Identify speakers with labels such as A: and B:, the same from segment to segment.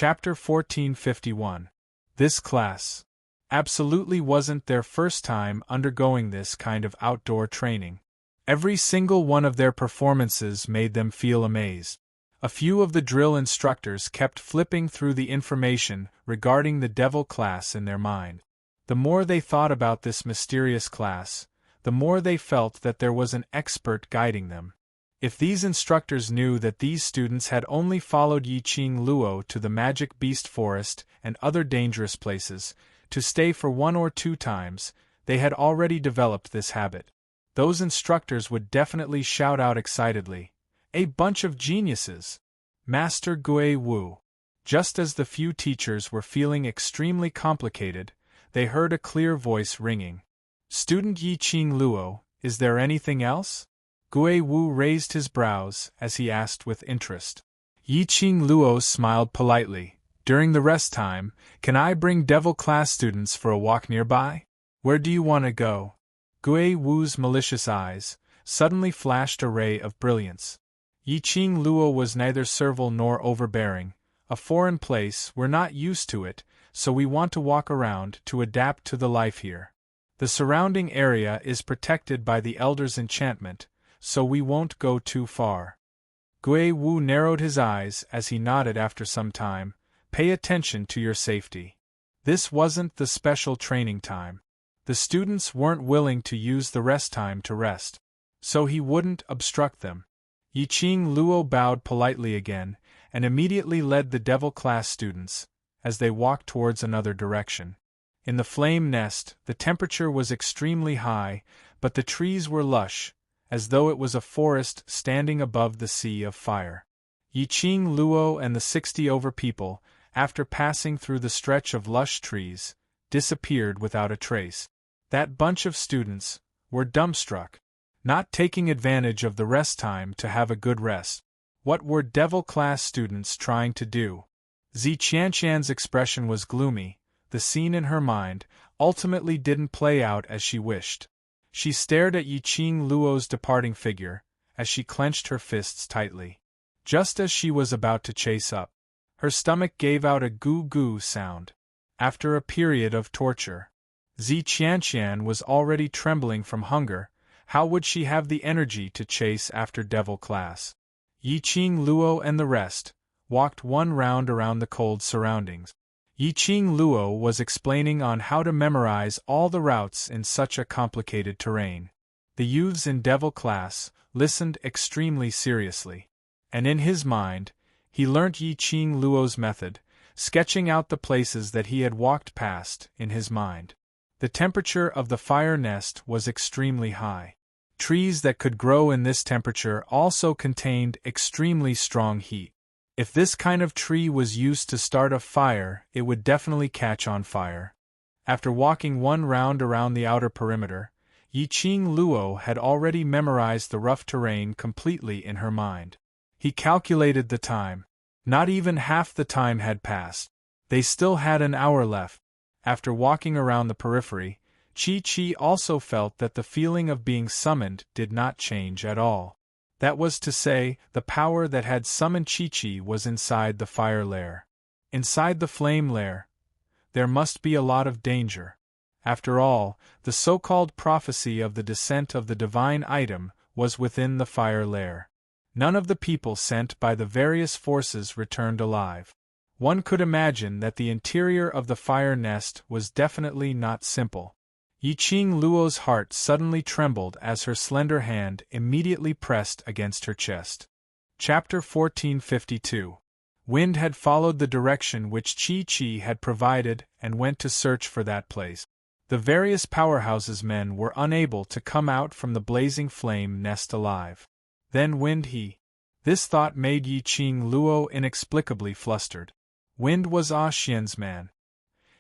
A: Chapter 1451. This class absolutely wasn't their first time undergoing this kind of outdoor training. Every single one of their performances made them feel amazed. A few of the drill instructors kept flipping through the information regarding the devil class in their mind. The more they thought about this mysterious class, the more they felt that there was an expert guiding them. If these instructors knew that these students had only followed Yiqing Luo to the Magic Beast Forest and other dangerous places, to stay for 1 or 2 times, they had already developed this habit. Those instructors would definitely shout out excitedly, "A bunch of geniuses! Master Gui Wu!" Just as the few teachers were feeling extremely complicated, they heard a clear voice ringing. "Student Yiqing Luo, is there anything else?" Gui Wu raised his brows as he asked with interest. Yiqing Luo smiled politely. "During the rest time, can I bring devil class students for a walk nearby? Where do you want to go?" Gui Wu's malicious eyes suddenly flashed a ray of brilliance. Yiqing Luo was neither servile nor overbearing. "A foreign place, we're not used to it, so we want to walk around to adapt to the life here. The surrounding area is protected by the Elder's enchantment, so we won't go too far." Gui Wu narrowed his eyes as he nodded after some time. "Pay attention to your safety. This wasn't the special training time. The students weren't willing to use the rest time to rest, so he wouldn't obstruct them." Yiqing Luo bowed politely again, and immediately led the devil class students, as they walked towards another direction. In the flame nest, the temperature was extremely high, but the trees were lush, as though it was a forest standing above the sea of fire. Yiqing Luo and the 60 people, after passing through the stretch of lush trees, disappeared without a trace. That bunch of students were dumbstruck, not taking advantage of the rest time to have a good rest. What were devil class students trying to do? Zi Qianqian's expression was gloomy. The scene in her mind ultimately didn't play out as she wished. She stared at Yiqing Luo's departing figure, as she clenched her fists tightly. Just as she was about to chase up, her stomach gave out a goo-goo sound. After a period of torture, Zi Qianqian was already trembling from hunger. How would she have the energy to chase after devil class? Yiqing Luo and the rest walked one round around the cold surroundings. Yiqing Luo was explaining on how to memorize all the routes in such a complicated terrain. The youths in devil class listened extremely seriously, and in his mind, he learnt Yiqing Luo's method, sketching out the places that he had walked past in his mind. The temperature of the fire nest was extremely high. Trees that could grow in this temperature also contained extremely strong heat. If this kind of tree was used to start a fire, it would definitely catch on fire. After walking one round around the outer perimeter, Yiqing Luo had already memorized the rough terrain completely in her mind. He calculated the time. Not even half the time had passed. They still had an hour left. After walking around the periphery, Chi-Chi also felt that the feeling of being summoned did not change at all. That was to say, the power that had summoned Chi-Chi was inside the fire lair. Inside the flame lair, there must be a lot of danger. After all, the so-called prophecy of the descent of the divine item was within the fire lair. None of the people sent by the various forces returned alive. One could imagine that the interior of the fire nest was definitely not simple. Yiqing Luo's heart suddenly trembled as her slender hand immediately pressed against her chest. Chapter 1452. Wind had followed the direction which Chi-Chi had provided and went to search for that place. The various powerhouses men were unable to come out from the blazing flame nest alive. Then Wind This thought made Yiqing Luo inexplicably flustered. Wind was Ah Xian's man.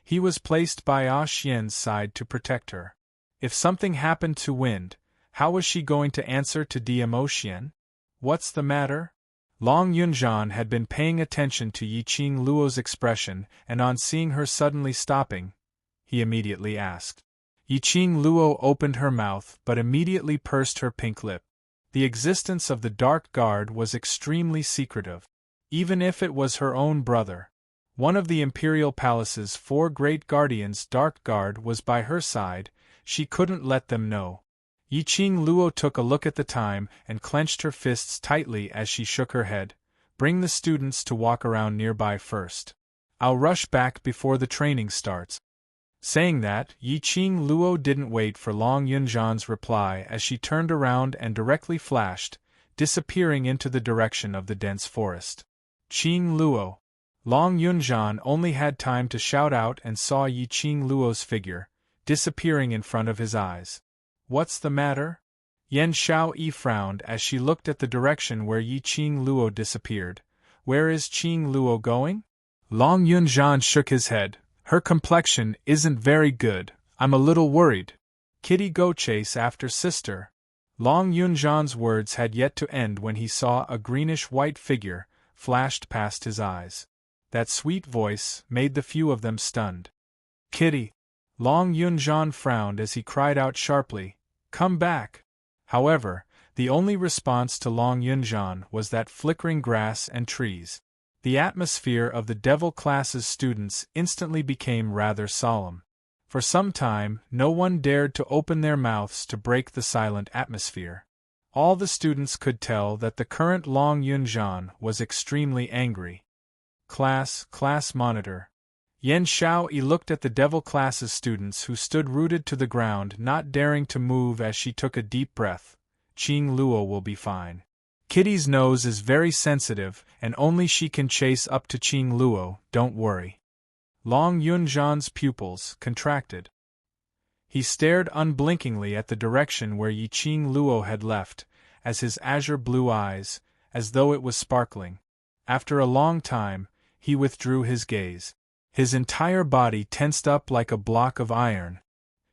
A: He was placed by Ah Xian's side to protect her. If something happened to Wind, how was she going to answer to Dmo Xian? What's the matter? Long Yunzhan had been paying attention to Yiqing Luo's expression, and on seeing her suddenly stopping, he immediately asked. Yiqing Luo opened her mouth but immediately pursed her pink lip. The existence of the Dark Guard was extremely secretive. Even if it was her own brother, One of the Imperial Palace's 4 great guardians, Dark Guard, was by her side. She couldn't let them know. Yiqing Luo took a look at the time and clenched her fists tightly as she shook her head. Bring the students to walk around nearby first. I'll rush back before the training starts. Saying that, Yiqing Luo didn't wait for Long Yunzhan's reply as she turned around and directly flashed, disappearing into the direction of the dense forest. Qing Luo. Long Yunzhan only had time to shout out and saw Yiqing Luo's figure, disappearing in front of his eyes. What's the matter? Yan Xiaoyi frowned as she looked at the direction where Yiqing Luo disappeared. Where is Qing Luo going? Long Yunzhan shook his head. Her complexion isn't very good. I'm a little worried. Kitty, go chase after sister. Long Yunzhan's words had yet to end when he saw a greenish-white figure flashed past his eyes. That sweet voice made the few of them stunned. Kitty! Long Yunzhan frowned as he cried out sharply, "Come back!" However, the only response to Long Yunzhan was that flickering grass and trees. The atmosphere of the Devil class's students instantly became rather solemn. For some time, no one dared to open their mouths to break the silent atmosphere. All the students could tell that the current Long Yunzhan was extremely angry. Class monitor. Yan Xiaoyi looked at the Devil class's students who stood rooted to the ground, not daring to move as she took a deep breath. Qing Luo will be fine. Kitty's nose is very sensitive, and only she can chase up to Qing Luo, don't worry. Long Yunzhan's pupils contracted. He stared unblinkingly at the direction where Yiqing Luo had left, as his azure blue eyes, as though it was sparkling. After a long time, he withdrew his gaze. His entire body tensed up like a block of iron.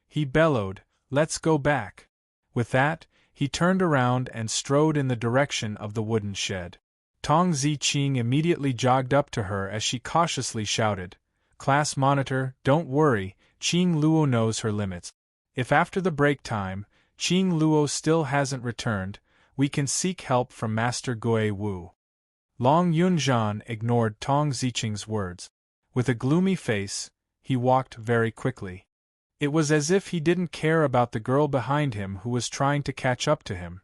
A: He bellowed, "Let's go back." With that, he turned around and strode in the direction of the wooden shed. Tong Ziqing immediately jogged up to her as she cautiously shouted, "Class monitor, don't worry, Qing Luo knows her limits. If after the break time, Qing Luo still hasn't returned, we can seek help from Master Gui Wu." Long Yunzhan ignored Tong Ziqing's words. With a gloomy face, he walked very quickly. It was as if he didn't care about the girl behind him who was trying to catch up to him.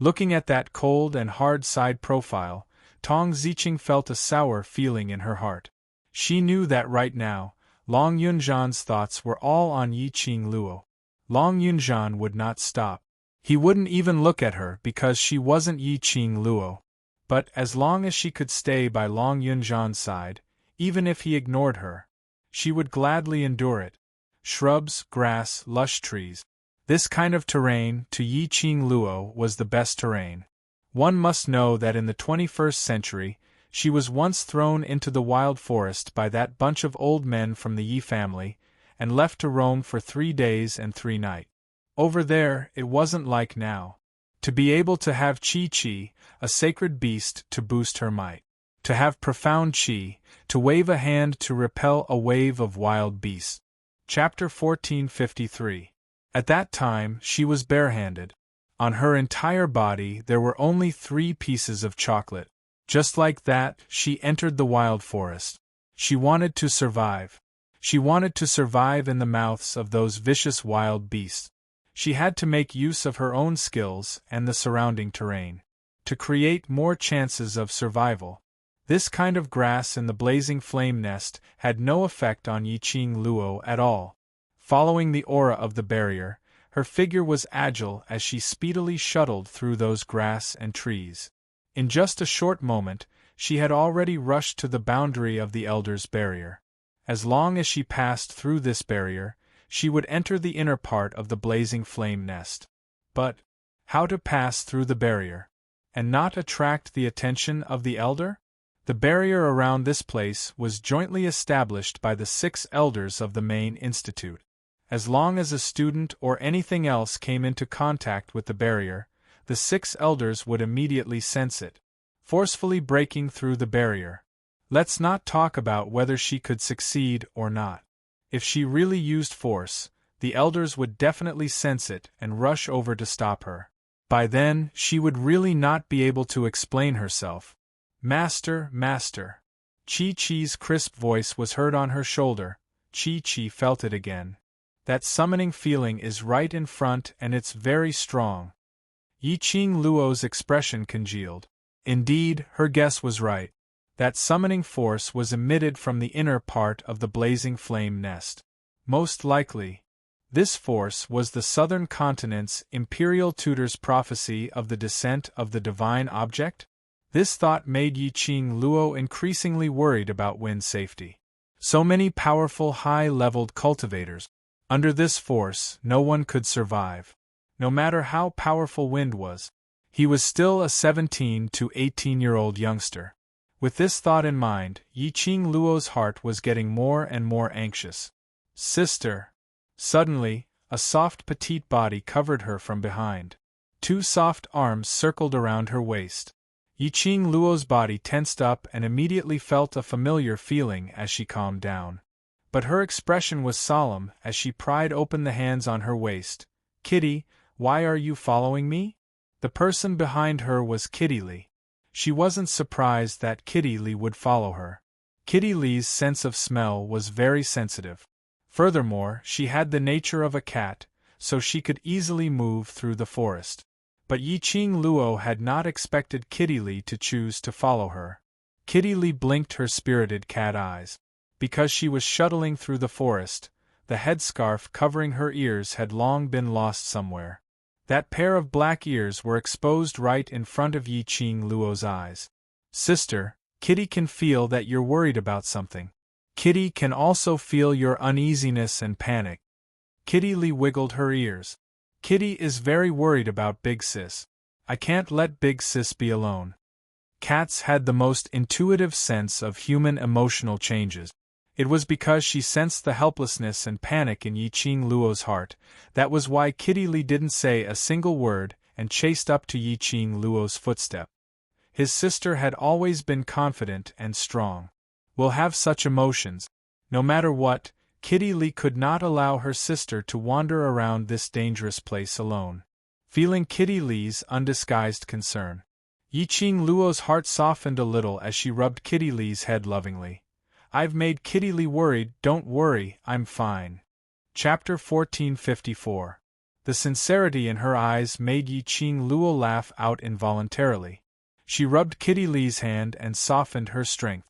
A: Looking at that cold and hard side profile, Tong Ziqing felt a sour feeling in her heart. She knew that right now, Long Yunzhan's thoughts were all on Yiqing Luo. Long Yunzhan would not stop. He wouldn't even look at her because she wasn't Yiqing Luo. But as long as she could stay by Long Yunzhan's side, even if he ignored her, she would gladly endure it. Shrubs, grass, lush trees. This kind of terrain, to Yiqing Luo, was the best terrain. One must know that in the 21st century, she was once thrown into the wild forest by that bunch of old men from the Yi family, and left to roam for 3 days and 3 nights. Over there, it wasn't like now. To be able to have Qi, a sacred beast to boost her might. To have profound Qi, to wave a hand to repel a wave of wild beasts. Chapter 1453. At that time, she was barehanded. On her entire body there were only 3 pieces of chocolate. Just like that, she entered the wild forest. She wanted to survive. She wanted to survive in the mouths of those vicious wild beasts. She had to make use of her own skills and the surrounding terrain to create more chances of survival. This kind of grass in the blazing flame nest had no effect on Yiqing Luo at all. Following the aura of the barrier, her figure was agile as she speedily shuttled through those grass and trees. In just a short moment, she had already rushed to the boundary of the Elder's barrier. As long as she passed through this barrier, she would enter the inner part of the blazing flame nest. But how to pass through the barrier and not attract the attention of the Elder? The barrier around this place was jointly established by the 6 elders of the main institute. As long as a student or anything else came into contact with the barrier, the 6 elders would immediately sense it, forcefully breaking through the barrier. Let's not talk about whether she could succeed or not. If she really used force, the elders would definitely sense it and rush over to stop her. By then, she would really not be able to explain herself. Master, Chi-Chi's crisp voice was heard on her shoulder. Chi-Chi felt it again. That summoning feeling is right in front and it's very strong. Yi-Ching Luo's expression congealed. Indeed, her guess was right. That summoning force was emitted from the inner part of the blazing flame nest. Most likely, this force was the southern continent's imperial tutor's prophecy of the descent of the divine object? This thought made Yi-Ching Luo increasingly worried about Win's safety. So many powerful high-leveled cultivators. Under this force, no one could survive. No matter how powerful Wind was, he was still a 17 to 18-year-old youngster. With this thought in mind, Yi-Ching Luo's heart was getting more and more anxious. Sister! Suddenly, a soft petite body covered her from behind. Two soft arms circled around her waist. Yi-Ching Luo's body tensed up and immediately felt a familiar feeling as she calmed down. But her expression was solemn as she pried open the hands on her waist. Kitty, why are you following me? The person behind her was Kitty Lee. She wasn't surprised that Kitty Lee would follow her. Kitty Lee's sense of smell was very sensitive. Furthermore, she had the nature of a cat, so she could easily move through the forest. But Yi-Ching Luo had not expected Kitty Lee to choose to follow her. Kitty Lee blinked her spirited cat eyes. Because she was shuttling through the forest, the headscarf covering her ears had long been lost somewhere. That pair of black ears were exposed right in front of Yi-Ching Luo's eyes. Sister, Kitty can feel that you're worried about something. Kitty can also feel your uneasiness and panic. Kitty Lee wiggled her ears. Kitty is very worried about Big Sis. I can't let Big Sis be alone. Cats had the most intuitive sense of human emotional changes. It was because she sensed the helplessness and panic in Yi-Ching Luo's heart. That was why Kitty Lee didn't say a single word and chased up to Yi-Ching Luo's footstep. His sister had always been confident and strong. Will have such emotions. No matter what, Kitty Lee could not allow her sister to wander around this dangerous place alone. Feeling Kitty Lee's undisguised concern, Yi-Ching Luo's heart softened a little as she rubbed Kitty Lee's head lovingly. I've made Kitty Lee worried, don't worry, I'm fine. Chapter 1454. The sincerity in her eyes made Yi-Ching Luo laugh out involuntarily. She rubbed Kitty Lee's hand and softened her strength.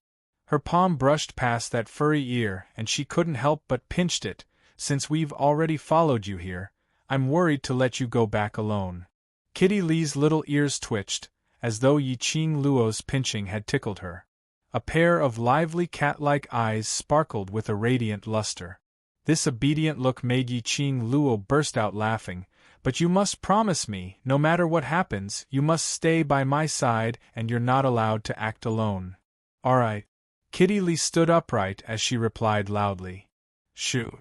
A: Her palm brushed past that furry ear and she couldn't help but pinched it. Since we've already followed you here, I'm worried to let you go back alone. Kitty Lee's little ears twitched, as though Yi-Ching Luo's pinching had tickled her. A pair of lively cat-like eyes sparkled with a radiant luster. This obedient look made Yi-Ching Luo burst out laughing. But you must promise me, no matter what happens, you must stay by my side and you're not allowed to act alone. All right. Kitty Lee stood upright as she replied loudly. Shoo.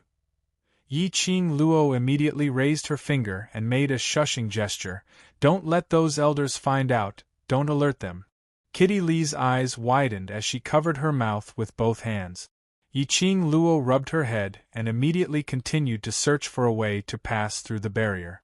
A: Yi-Ching Luo immediately raised her finger and made a shushing gesture. Don't let those elders find out, don't alert them. Kitty Lee's eyes widened as she covered her mouth with both hands. Yi-Ching Luo rubbed her head and immediately continued to search for a way to pass through the barrier.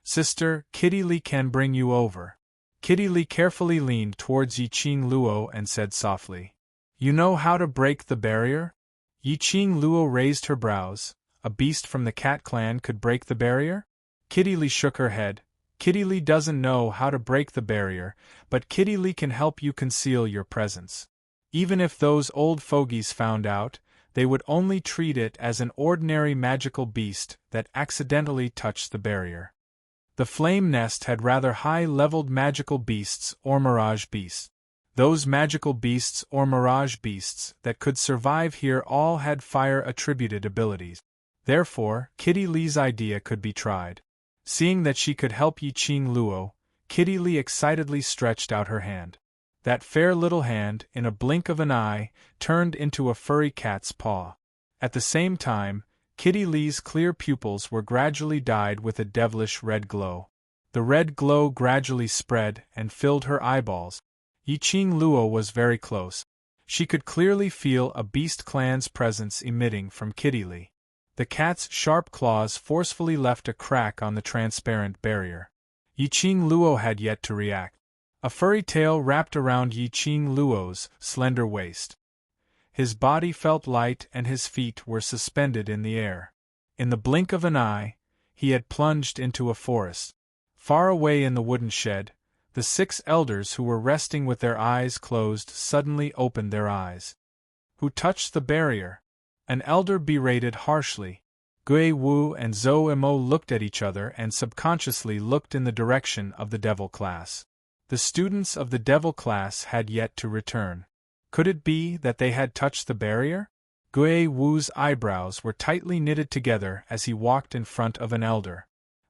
A: Sister, Kitty Lee can bring you over. Kitty Lee carefully leaned towards Yi-Ching Luo and said softly. You know how to break the barrier? Yi-Ching Luo raised her brows. A beast from the cat clan could break the barrier? Kitty Lee shook her head. Kitty Lee doesn't know how to break the barrier, but Kitty Lee can help you conceal your presence. Even if those old fogies found out, they would only treat it as an ordinary magical beast that accidentally touched the barrier. The flame nest had rather high-leveled magical beasts or mirage beasts. Those magical beasts or mirage beasts that could survive here all had fire-attributed abilities. Therefore, Kitty Lee's idea could be tried. Seeing that she could help Yi-Ching Luo, Kitty Lee excitedly stretched out her hand. That fair little hand, in a blink of an eye, turned into a furry cat's paw. At the same time, Kitty Lee's clear pupils were gradually dyed with a devilish red glow. The red glow gradually spread and filled her eyeballs. Yi-Ching Luo was very close. She could clearly feel a beast clan's presence emitting from Kitty Lee. The cat's sharp claws forcefully left a crack on the transparent barrier. Yi-Ching Luo had yet to react. A furry tail wrapped around Yi-Ching Luo's slender waist. His body felt light and his feet were suspended in the air. In the blink of an eye, he had plunged into a forest. Far away in the wooden shed, the 6 elders who were resting with their eyes closed suddenly opened their eyes. Who touched the barrier? An elder berated harshly. Gui Wu and Zhou Emo looked at each other and subconsciously looked in the direction of the devil class. The students of the devil class had yet to return. Could it be that they had touched the barrier? Gui Wu's eyebrows were tightly knitted together as he walked in front of an elder.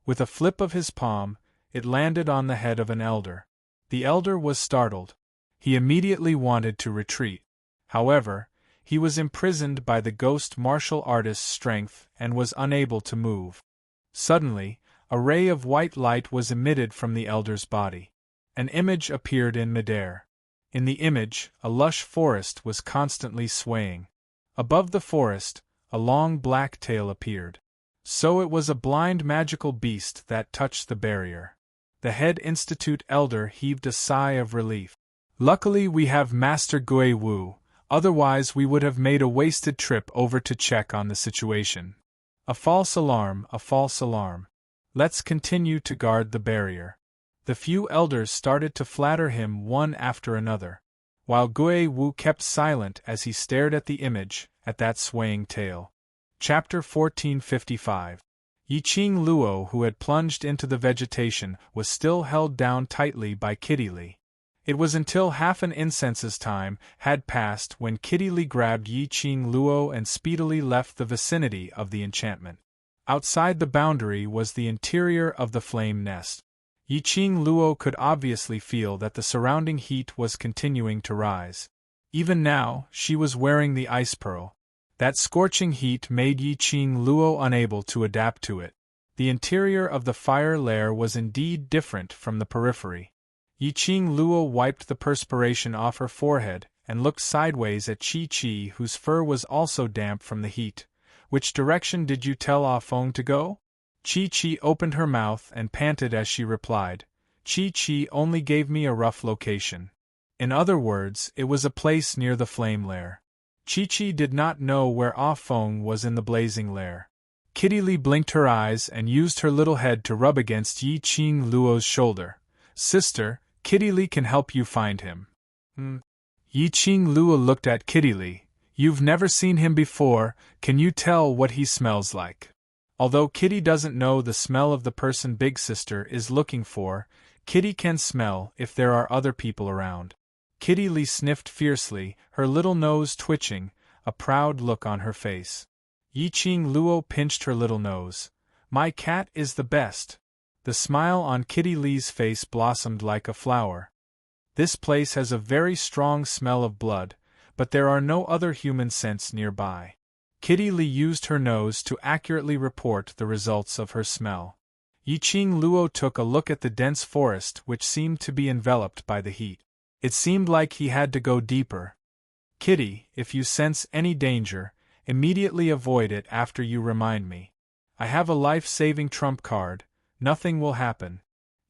A: With a flip of his palm, it landed on the head of an elder. The elder was startled. He immediately wanted to retreat. However, he was imprisoned by the ghost martial artist's strength and was unable to move. Suddenly, a ray of white light was emitted from the elder's body. An image appeared in midair. In the image, a lush forest was constantly swaying. Above the forest, a long black tail appeared. So it was a blind magical beast that touched the barrier. The head institute elder heaved a sigh of relief. Luckily we have Master Gui Wu, otherwise we would have made a wasted trip over to check on the situation. A false alarm, a false alarm. Let's continue to guard the barrier. The few elders started to flatter him one after another, while Gui Wu kept silent as he stared at the image, at that swaying tail. Chapter 1455. Yiqing Luo, who had plunged into the vegetation, was still held down tightly by Kitty Li. It was until half an incense's time had passed when Kitty Li grabbed Yiqing Luo and speedily left the vicinity of the enchantment. Outside the boundary was the interior of the flame nest. Yiqing Luo could obviously feel that the surrounding heat was continuing to rise. Even now, she was wearing the ice pearl. That scorching heat made Yiqing Luo unable to adapt to it. The interior of the fire lair was indeed different from the periphery. Yiqing Luo wiped the perspiration off her forehead and looked sideways at Chi-Chi, whose fur was also damp from the heat. Which direction did you tell Ah Feng to go? Chi-Chi opened her mouth and panted as she replied. Chi-Chi only gave me a rough location. In other words, it was a place near the flame lair. Chi-Chi did not know where Ah Feng was in the blazing lair. Kitty Li blinked her eyes and used her little head to rub against Yiqing Luo's shoulder. Sister, Kitty Li can help you find him. Yiqing Luo looked at Kitty Li. You've never seen him before, can you tell what he smells like? Although Kitty doesn't know the smell of the person Big Sister is looking for, Kitty can smell if there are other people around. Kitty Li sniffed fiercely, her little nose twitching, a proud look on her face. Yiqing Luo pinched her little nose. My cat is the best. The smile on Kitty Li's face blossomed like a flower. This place has a very strong smell of blood, but there are no other human scents nearby. Kitty Li used her nose to accurately report the results of her smell. Yiqing Luo took a look at the dense forest which seemed to be enveloped by the heat. It seemed like he had to go deeper. Kitty, if you sense any danger, immediately avoid it after you remind me. I have a life-saving trump card, nothing will happen.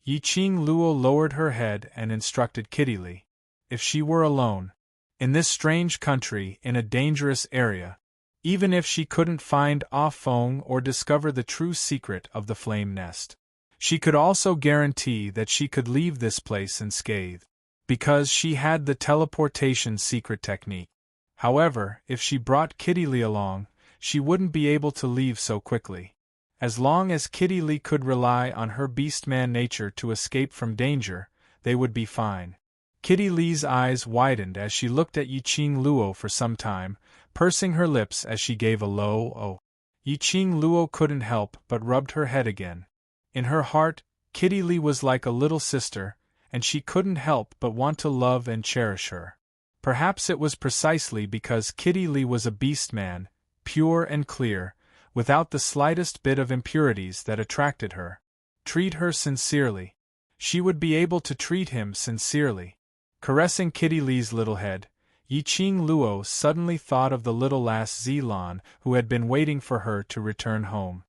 A: Yiqing Luo lowered her head and instructed Kitty Li. If she were alone, in this strange country, in a dangerous area, even if she couldn't find Ah Feng or discover the true secret of the flame nest, she could also guarantee that she could leave this place unscathed, because she had the teleportation secret technique. However, if she brought Kitty Li along, she wouldn't be able to leave so quickly. As long as Kitty Li could rely on her beastman nature to escape from danger, they would be fine. Kitty Li's eyes widened as she looked at Yiqing Luo for some time, pursing her lips as she gave a low "oh." Yiqing Luo couldn't help but rubbed her head again. In her heart, Kitty Li was like a little sister, and she couldn't help but want to love and cherish her. Perhaps it was precisely because Kitty Li was a beastman, pure and clear, without the slightest bit of impurities, that attracted her. Treat her sincerely. She would be able to treat him sincerely. Caressing Kitty Li's little head, Yiqing Luo suddenly thought of the little lass Zilan who had been waiting for her to return home.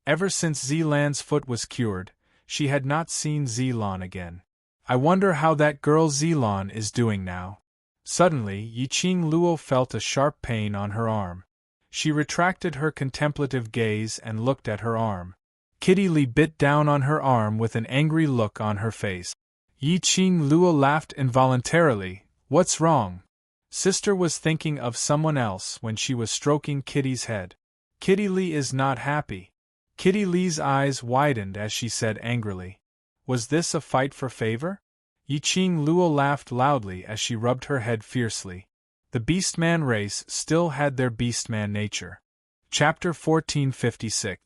A: Ever since Zilan's foot was cured, she had not seen Zilan again. I wonder how that girl Zilan is doing now. Suddenly, Yiqing Luo felt a sharp pain on her arm. She retracted her contemplative gaze and looked at her arm. Kitty Li bit down on her arm with an angry look on her face. Yiqing Luo laughed involuntarily. What's wrong? Sister was thinking of someone else when she was stroking Kitty's head. Kitty Li is not happy. Kitty Li's eyes widened as she said angrily. Was this a fight for favor? Yiqing Luo laughed loudly as she rubbed her head fiercely. The Beastman race still had their Beastman nature. Chapter 1456.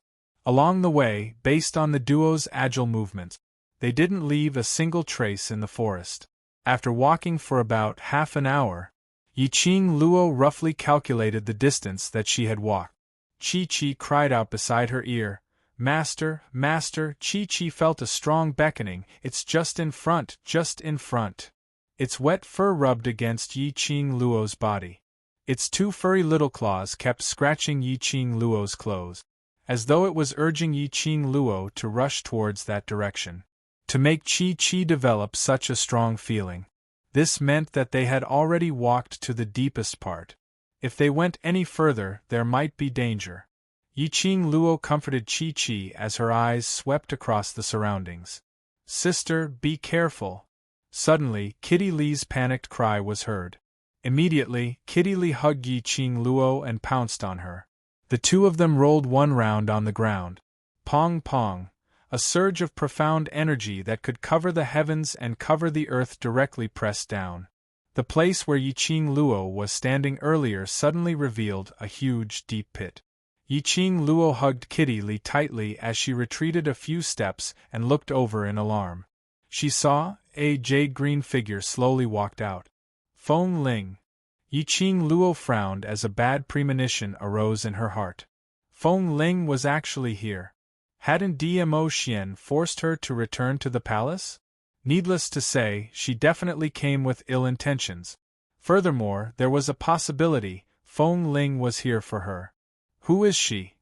A: Along the way, based on the duo's agile movements, they didn't leave a single trace in the forest. After walking for about half an hour, Yiqing Luo roughly calculated the distance that she had walked. Chi-Chi cried out beside her ear, "Master, Master!" Chi-Chi felt a strong beckoning. "It's just in front, just in front." Its wet fur rubbed against Yiqing Luo's body. Its two furry little claws kept scratching Yiqing Luo's clothes, as though it was urging Yiqing Luo to rush towards that direction. To make Chi-Chi develop such a strong feeling, this meant that they had already walked to the deepest part. If they went any further, there might be danger. Yiqing Luo comforted Chi-Chi as her eyes swept across the surroundings. "Sister, be careful." Suddenly, Kitty Li's panicked cry was heard. Immediately, Kitty Li hugged Yiqing Luo and pounced on her. The two of them rolled one round on the ground. Pong pong. A surge of profound energy that could cover the heavens and cover the earth directly pressed down. The place where Yiqing Luo was standing earlier suddenly revealed a huge, deep pit. Yiqing Luo hugged Kitty Li tightly as she retreated a few steps and looked over in alarm. She saw a jade-green figure slowly walked out. Feng Ling. Yiqing Luo frowned as a bad premonition arose in her heart. Feng Ling was actually here. Hadn't Dmo Xian forced her to return to the palace? Needless to say, she definitely came with ill intentions. Furthermore, there was a possibility Feng Ling was here for her. Who is she?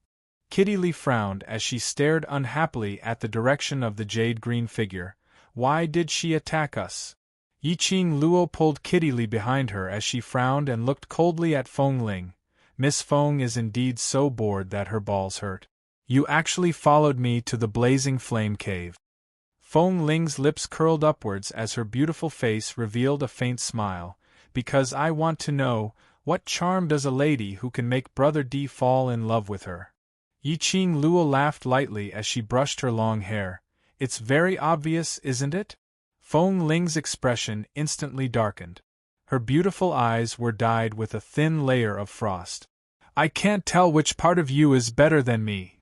A: Kitty Li frowned as she stared unhappily at the direction of the jade-green figure. Why did she attack us? Yiqing Luo pulled Kitty Li behind her as she frowned and looked coldly at Feng Ling. Miss Feng is indeed so bored that her balls hurt. You actually followed me to the blazing flame cave. Feng Ling's lips curled upwards as her beautiful face revealed a faint smile. Because I want to know, what charm does a lady who can make Brother D fall in love with her? Yiqing Luo laughed lightly as she brushed her long hair. It's very obvious, isn't it? Feng Ling's expression instantly darkened. Her beautiful eyes were dyed with a thin layer of frost. I can't tell which part of you is better than me.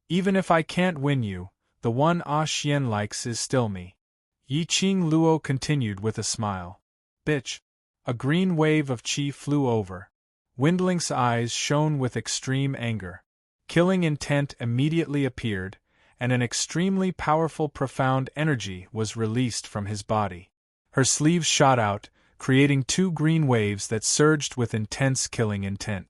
A: Even if I can't win you, the one Xian likes is still me. Yiqing Luo continued with a smile. Bitch. A green wave of qi flew over. Windling's eyes shone with extreme anger. Killing intent immediately appeared, and an extremely powerful profound energy was released from his body. Her sleeves shot out, creating two green waves that surged with intense killing intent.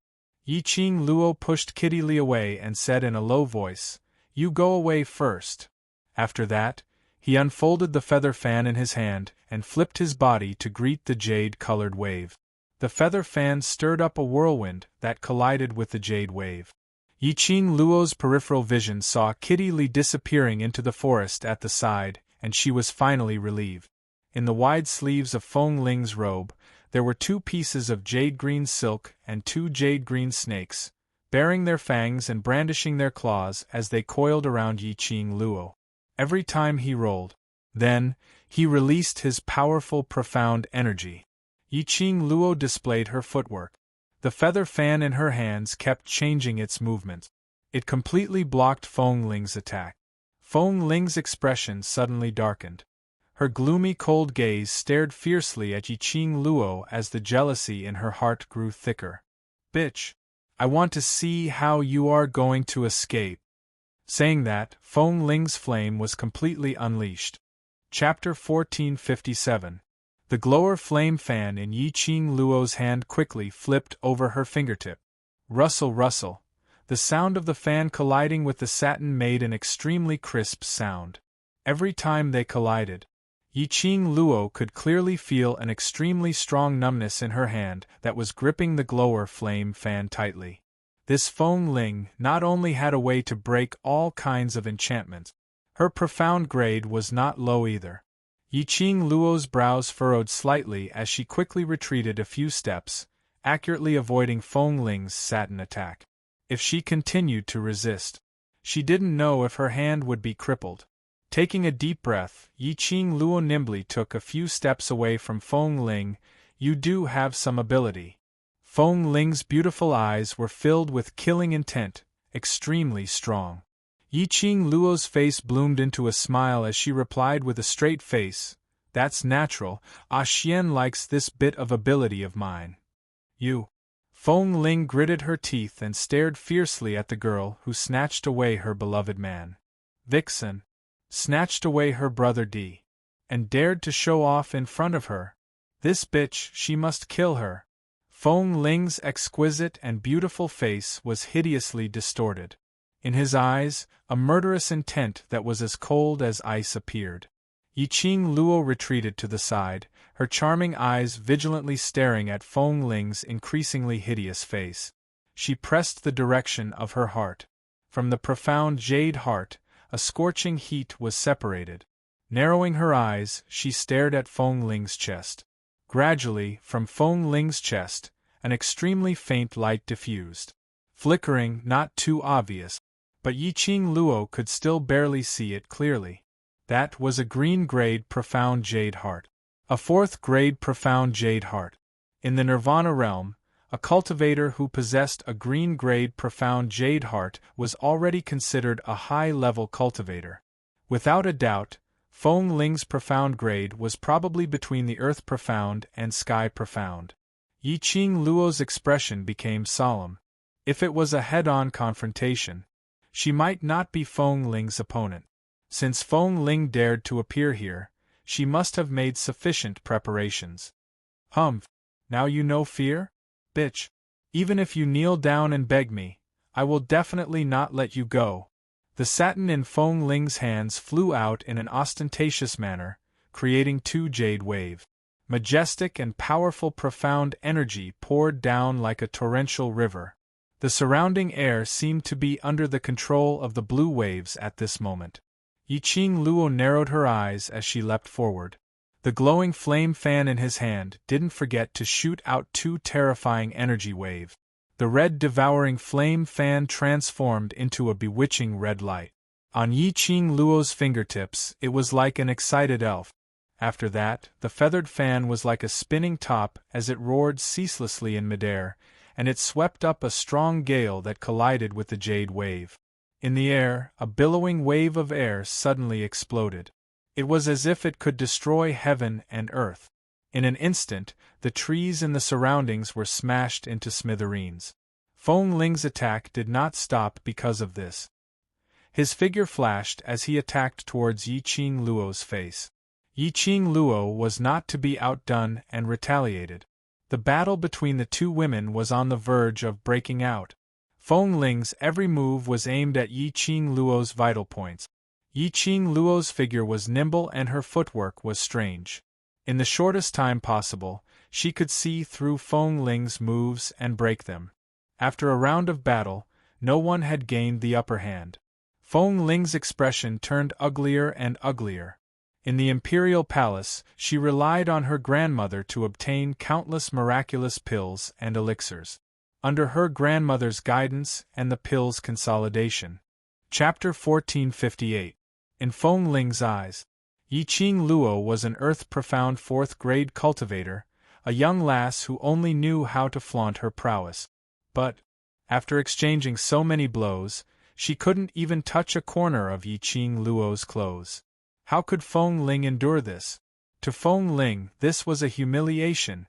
A: Yiqing Luo pushed Kitty Li away and said in a low voice, "You go away first." After that, he unfolded the feather fan in his hand and flipped his body to greet the jade-colored wave. The feather fan stirred up a whirlwind that collided with the jade wave. Yiqing Luo's peripheral vision saw Kitty Li disappearing into the forest at the side, and she was finally relieved. In the wide sleeves of Feng Ling's robe, there were two pieces of jade-green silk and two jade-green snakes, baring their fangs and brandishing their claws as they coiled around Yiqing Luo. Every time he rolled, then, he released his powerful profound energy. Yiqing Luo displayed her footwork. The feather fan in her hands kept changing its movement. It completely blocked Feng Ling's attack. Feng Ling's expression suddenly darkened. Her gloomy cold gaze stared fiercely at Yiqing Luo as the jealousy in her heart grew thicker. Bitch! I want to see how you are going to escape. Saying that, Feng Ling's flame was completely unleashed. Chapter 1457. The glower flame fan in Yiqing Luo's hand quickly flipped over her fingertip. Rustle, rustle. The sound of the fan colliding with the satin made an extremely crisp sound. Every time they collided, Yiqing Luo could clearly feel an extremely strong numbness in her hand that was gripping the glower flame fan tightly. This Feng Ling not only had a way to break all kinds of enchantments, her profound grade was not low either. Yiqing Luo's brows furrowed slightly as she quickly retreated a few steps, accurately avoiding Feng Ling's satin attack. If she continued to resist, she didn't know if her hand would be crippled. Taking a deep breath, Yiqing Luo nimbly took a few steps away from Feng Ling. You do have some ability. Feng Ling's beautiful eyes were filled with killing intent, extremely strong. Yiqing Luo's face bloomed into a smile as she replied with a straight face, "That's natural, Ah Xian likes this bit of ability of mine." You. Feng Ling gritted her teeth and stared fiercely at the girl who snatched away her beloved man. Vixen. Snatched away her brother D. And dared to show off in front of her. This bitch, she must kill her. Feng Ling's exquisite and beautiful face was hideously distorted. In his eyes, a murderous intent that was as cold as ice appeared. Yiqing Luo retreated to the side, her charming eyes vigilantly staring at Feng Ling's increasingly hideous face. She pressed the direction of her heart. From the profound jade heart, a scorching heat was separated. Narrowing her eyes, she stared at Feng Ling's chest. Gradually, from Feng Ling's chest, an extremely faint light diffused. Flickering, not too obvious, but Yiqing Luo could still barely see it clearly. That was a green-grade profound jade heart. A fourth-grade profound jade heart. In the Nirvana realm, a cultivator who possessed a green-grade profound jade heart was already considered a high-level cultivator. Without a doubt, Feng Ling's profound grade was probably between the earth profound and sky profound. Yiqing Luo's expression became solemn. If it was a head-on confrontation, she might not be Feng Ling's opponent. Since Feng Ling dared to appear here, she must have made sufficient preparations. Humph! Now you know fear? Bitch! Even if you kneel down and beg me, I will definitely not let you go. The satin in Feng Ling's hands flew out in an ostentatious manner, creating two jade waves. Majestic and powerful profound energy poured down like a torrential river. The surrounding air seemed to be under the control of the blue waves at this moment. Yiqing Luo narrowed her eyes as she leapt forward. The glowing flame fan in his hand didn't forget to shoot out two terrifying energy waves. The red devouring flame fan transformed into a bewitching red light. On Yiqing Luo's fingertips, it was like an excited elf. After that, the feathered fan was like a spinning top as it roared ceaselessly in midair, and it swept up a strong gale that collided with the jade wave. In the air, a billowing wave of air suddenly exploded. It was as if it could destroy heaven and earth. In an instant, the trees in the surroundings were smashed into smithereens. Feng Ling's attack did not stop because of this. His figure flashed as he attacked towards Yiqing Luo's face. Yiqing Luo was not to be outdone and retaliated. The battle between the two women was on the verge of breaking out. Feng Ling's every move was aimed at Yiqing Luo's vital points. Yiqing Luo's figure was nimble and her footwork was strange. In the shortest time possible, she could see through Feng Ling's moves and break them. After a round of battle, no one had gained the upper hand. Feng Ling's expression turned uglier and uglier. In the imperial palace, she relied on her grandmother to obtain countless miraculous pills and elixirs. Under her grandmother's guidance and the pills' consolidation. Chapter 1458. In Feng Ling's eyes, Yiqing Luo was an earth-profound fourth-grade cultivator, a young lass who only knew how to flaunt her prowess. But, after exchanging so many blows, she couldn't even touch a corner of Yiqing Luo's clothes. How could Feng Ling endure this? To Feng Ling, this was a humiliation.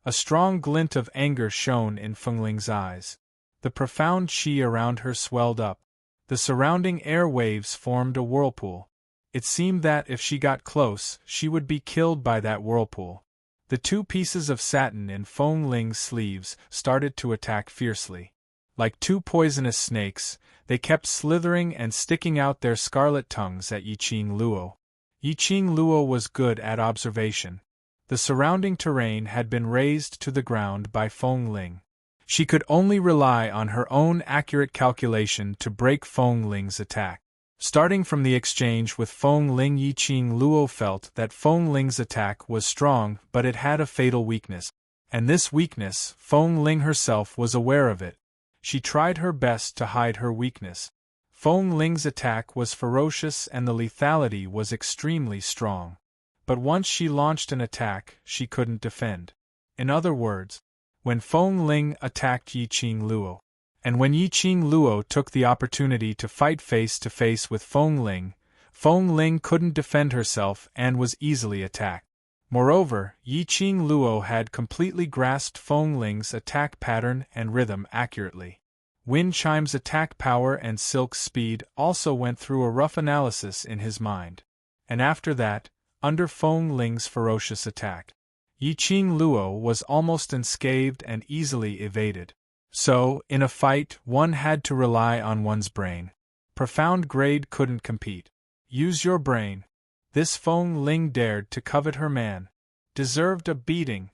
A: A strong glint of anger shone in Feng Ling's eyes. The profound chi around her swelled up. The surrounding air waves formed a whirlpool. It seemed that if she got close, she would be killed by that whirlpool. The two pieces of satin in Feng Ling's sleeves started to attack fiercely. Like two poisonous snakes, they kept slithering and sticking out their scarlet tongues at Yiqing Luo. Yiqing Luo was good at observation. The surrounding terrain had been razed to the ground by Feng Ling. She could only rely on her own accurate calculation to break Feng Ling's attack. Starting from the exchange with Feng Ling, Yiqing Luo felt that Feng Ling's attack was strong, but it had a fatal weakness. And this weakness, Feng Ling herself was aware of it. She tried her best to hide her weakness. Feng Ling's attack was ferocious and the lethality was extremely strong. But once she launched an attack, she couldn't defend. In other words, when Feng Ling attacked Yiqing Luo, and when Yiqing Luo took the opportunity to fight face-to-face with Feng Ling couldn't defend herself and was easily attacked. Moreover, Yiqing Luo had completely grasped Feng Ling's attack pattern and rhythm accurately. Wind Chime's attack power and Silk's speed also went through a rough analysis in his mind. And after that, under Feng Ling's ferocious attack, Yiqing Luo was almost unscathed and easily evaded. So, in a fight, one had to rely on one's brain. Profound Grade couldn't compete. Use your brain. This Feng Ling dared to covet her man. Deserved a beating.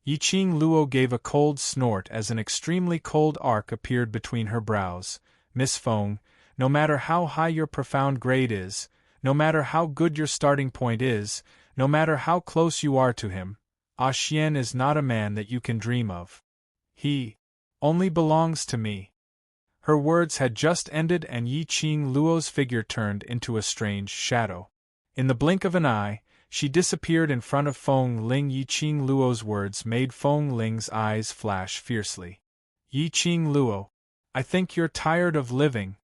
A: Yiqing Luo gave a cold snort as an extremely cold arc appeared between her brows. Miss Feng, no matter how high your profound grade is, no matter how good your starting point is, no matter how close you are to him, Ah Xian is not a man that you can dream of. He only belongs to me. Her words had just ended and Yiqing Luo's figure turned into a strange shadow. In the blink of an eye, she disappeared in front of Feng Ling. Yiqing Luo's words made Feng Ling's eyes flash fiercely. Yiqing Luo, I think you're tired of living.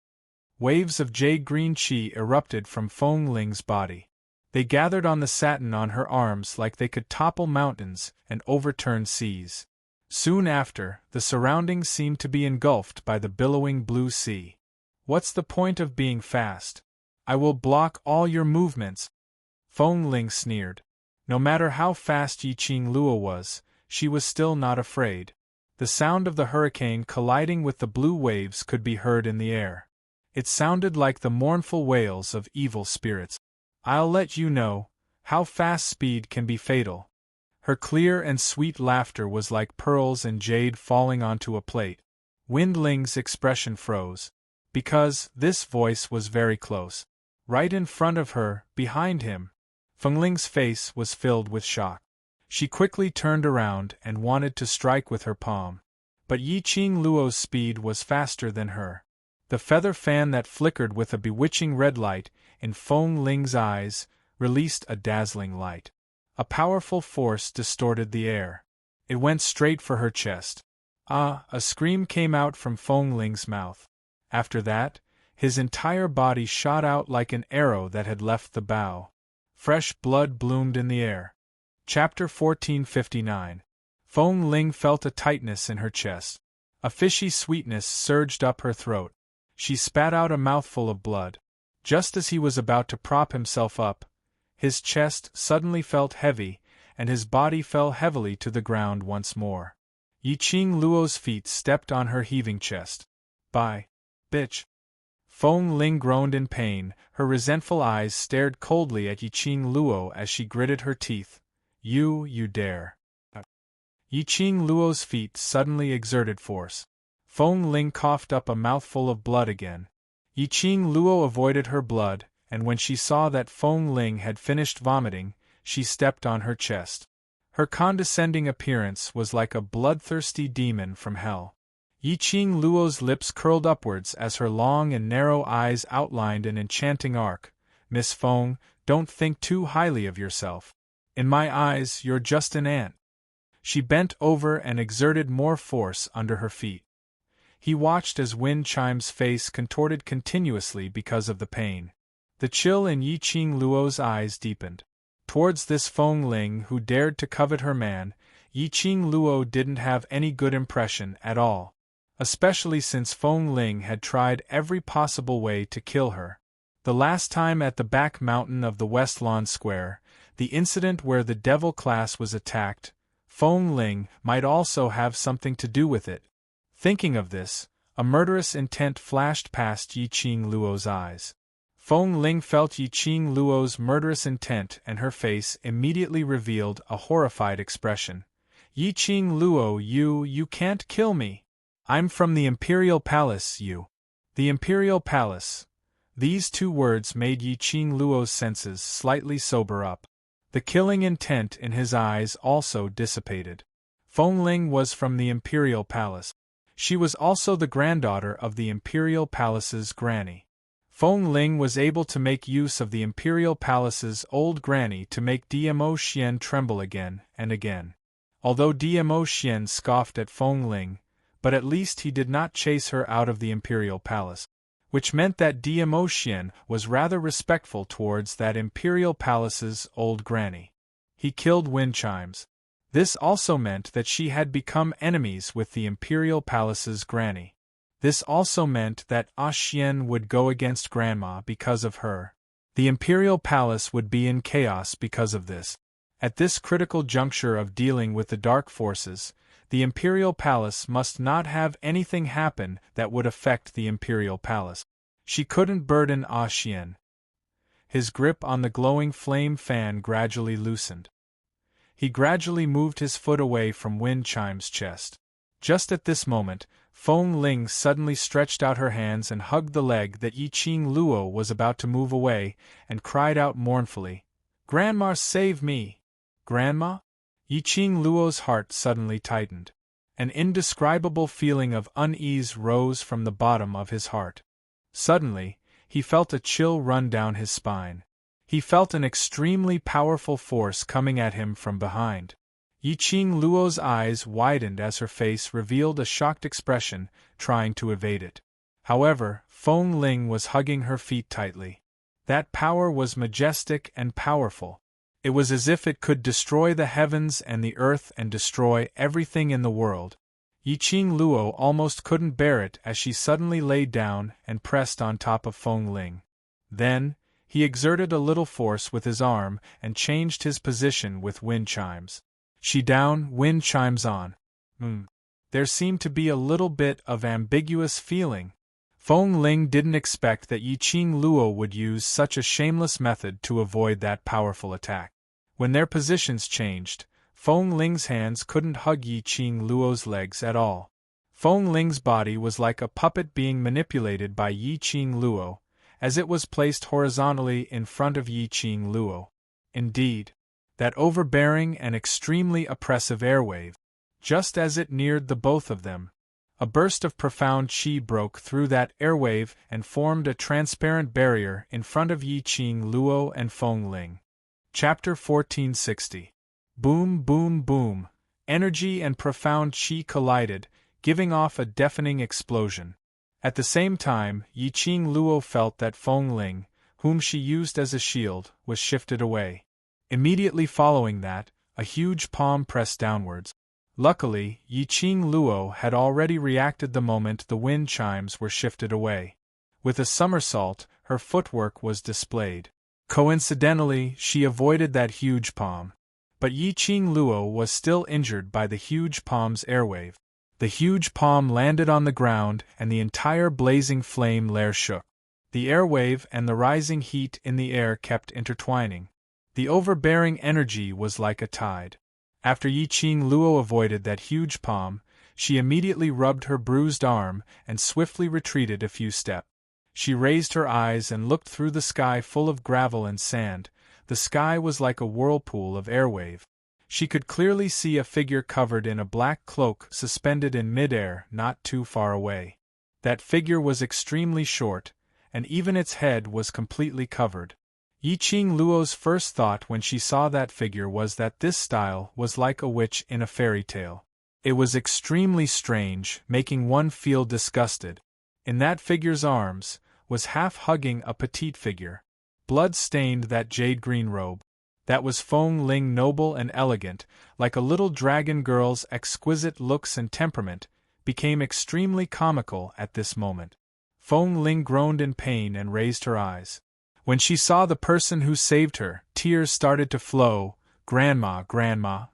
A: Waves of jade-green qi erupted from Feng Ling's body. They gathered on the satin on her arms like they could topple mountains and overturn seas. Soon after, the surroundings seemed to be engulfed by the billowing blue sea. What's the point of being fast? I will block all your movements. Feng Ling sneered. No matter how fast Yiqing Luo was, she was still not afraid. The sound of the hurricane colliding with the blue waves could be heard in the air. It sounded like the mournful wails of evil spirits. I'll let you know how fast speed can be fatal. Her clear and sweet laughter was like pearls and jade falling onto a plate. Wind Ling's expression froze. Because this voice was very close. Right in front of her, behind him. Feng Ling's face was filled with shock. She quickly turned around and wanted to strike with her palm. But Yiqing Luo's speed was faster than her. The feather fan that flickered with a bewitching red light in Feng Ling's eyes released a dazzling light. A powerful force distorted the air. It went straight for her chest. Ah! A scream came out from Feng Ling's mouth. After that, his entire body shot out like an arrow that had left the bow. Fresh blood bloomed in the air. Chapter 1459. Feng Ling felt a tightness in her chest. A fishy sweetness surged up her throat. She spat out a mouthful of blood. Just as he was about to prop himself up, his chest suddenly felt heavy, and his body fell heavily to the ground once more. Yiqing Luo's feet stepped on her heaving chest. Bye, bitch. Feng Ling groaned in pain, her resentful eyes stared coldly at Yiqing Luo as she gritted her teeth. You dare. Yiqing Luo's feet suddenly exerted force. Feng Ling coughed up a mouthful of blood again. Yiqing Luo avoided her blood, and when she saw that Feng Ling had finished vomiting, she stepped on her chest. Her condescending appearance was like a bloodthirsty demon from hell. Yiqing Luo's lips curled upwards as her long and narrow eyes outlined an enchanting arc. Miss Feng, don't think too highly of yourself. In my eyes, you're just an ant. She bent over and exerted more force under her feet. He watched as Wind Chime's face contorted continuously because of the pain. The chill in Yiqing Luo's eyes deepened. Towards this Feng Ling who dared to covet her man, Yiqing Luo didn't have any good impression at all. Especially since Feng Ling had tried every possible way to kill her. The last time at the back mountain of the West Lawn Square, the incident where the devil class was attacked, Feng Ling might also have something to do with it. Thinking of this, a murderous intent flashed past Yiqing Luo's eyes. Feng Ling felt Yi Qing Luo's murderous intent and her face immediately revealed a horrified expression. Yi Qing Luo, you can't kill me. I'm from the Imperial Palace, you. The Imperial Palace. These two words made Yi Qing Luo's senses slightly sober up. The killing intent in his eyes also dissipated. Feng Ling was from the Imperial Palace. She was also the granddaughter of the Imperial Palace's granny. Feng Ling was able to make use of the Imperial Palace's old granny to make Dmo Xian tremble again and again. Although Dmo Xian scoffed at Feng Ling, but at least he did not chase her out of the Imperial Palace, which meant that Dmo Xian was rather respectful towards that Imperial Palace's old granny. He killed wind chimes. This also meant that she had become enemies with the Imperial Palace's granny. This also meant that Xian would go against Grandma because of her. The Imperial Palace would be in chaos because of this. At this critical juncture of dealing with the dark forces, the Imperial Palace must not have anything happen that would affect the Imperial Palace. She couldn't burden Xian. His grip on the glowing flame fan gradually loosened. He gradually moved his foot away from Wind Chime's chest. Just at this moment, Feng Ling suddenly stretched out her hands and hugged the leg that Yi Qing Luo was about to move away, and cried out mournfully, "Grandma, save me! Grandma?" Yi Qing Luo's heart suddenly tightened. An indescribable feeling of unease rose from the bottom of his heart. Suddenly, he felt a chill run down his spine. He felt an extremely powerful force coming at him from behind. Yi Qing Luo's eyes widened as her face revealed a shocked expression, trying to evade it. However, Feng Ling was hugging her feet tightly. That power was majestic and powerful. It was as if it could destroy the heavens and the earth and destroy everything in the world. Yi Qing Luo almost couldn't bear it as she suddenly lay down and pressed on top of Feng Ling. Then, he exerted a little force with his arm and changed his position with wind chimes. She down, wind chimes on. There seemed to be a little bit of ambiguous feeling. Feng Ling didn't expect that Yi Qing Luo would use such a shameless method to avoid that powerful attack. When their positions changed, Feng Ling's hands couldn't hug Yi Qing Luo's legs at all. Feng Ling's body was like a puppet being manipulated by Yi Qing Luo, as it was placed horizontally in front of Yi Qing Luo. Indeed, that overbearing and extremely oppressive airwave. Just as it neared the both of them, a burst of profound qi broke through that airwave and formed a transparent barrier in front of Yi Qing Luo and Feng Ling. Chapter 1460. Boom, boom, boom. Energy and profound qi collided, giving off a deafening explosion. At the same time, Yi Qing Luo felt that Feng Ling, whom she used as a shield, was shifted away. Immediately following that, a huge palm pressed downwards. Luckily, Yi Qing Luo had already reacted the moment the wind chimes were shifted away. With a somersault, her footwork was displayed. Coincidentally, she avoided that huge palm. But Yi Qing Luo was still injured by the huge palm's airwave. The huge palm landed on the ground and the entire blazing flame layer shook. The airwave and the rising heat in the air kept intertwining. The overbearing energy was like a tide. After Yi Qing Luo avoided that huge palm, she immediately rubbed her bruised arm and swiftly retreated a few steps. She raised her eyes and looked through the sky full of gravel and sand. The sky was like a whirlpool of airwave. She could clearly see a figure covered in a black cloak suspended in mid-air not too far away. That figure was extremely short, and even its head was completely covered. Yi Qing Luo's first thought when she saw that figure was that this style was like a witch in a fairy tale. It was extremely strange, making one feel disgusted. In that figure's arms was half-hugging a petite figure. Blood stained that jade-green robe. That was Feng Ling, noble and elegant, like a little dragon girl's exquisite looks and temperament, became extremely comical at this moment. Feng Ling groaned in pain and raised her eyes. When she saw the person who saved her, tears started to flow. "Grandma, Grandma,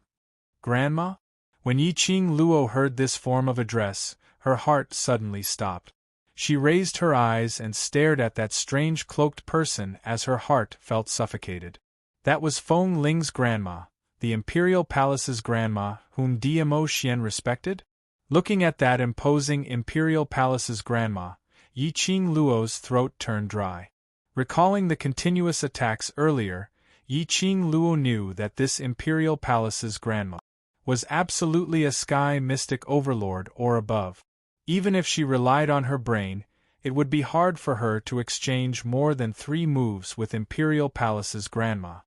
A: Grandma?" When Yi Qing Luo heard this form of address, her heart suddenly stopped. She raised her eyes and stared at that strange cloaked person as her heart felt suffocated. That was Feng Ling's grandma, the Imperial Palace's grandma, whom Dmo Xian respected? Looking at that imposing Imperial Palace's grandma, Yi Qing Luo's throat turned dry. Recalling the continuous attacks earlier, Yi Qing Luo knew that this Imperial Palace's grandma was absolutely a sky mystic overlord or above. Even if she relied on her brain, it would be hard for her to exchange more than 3 moves with Imperial Palace's grandma.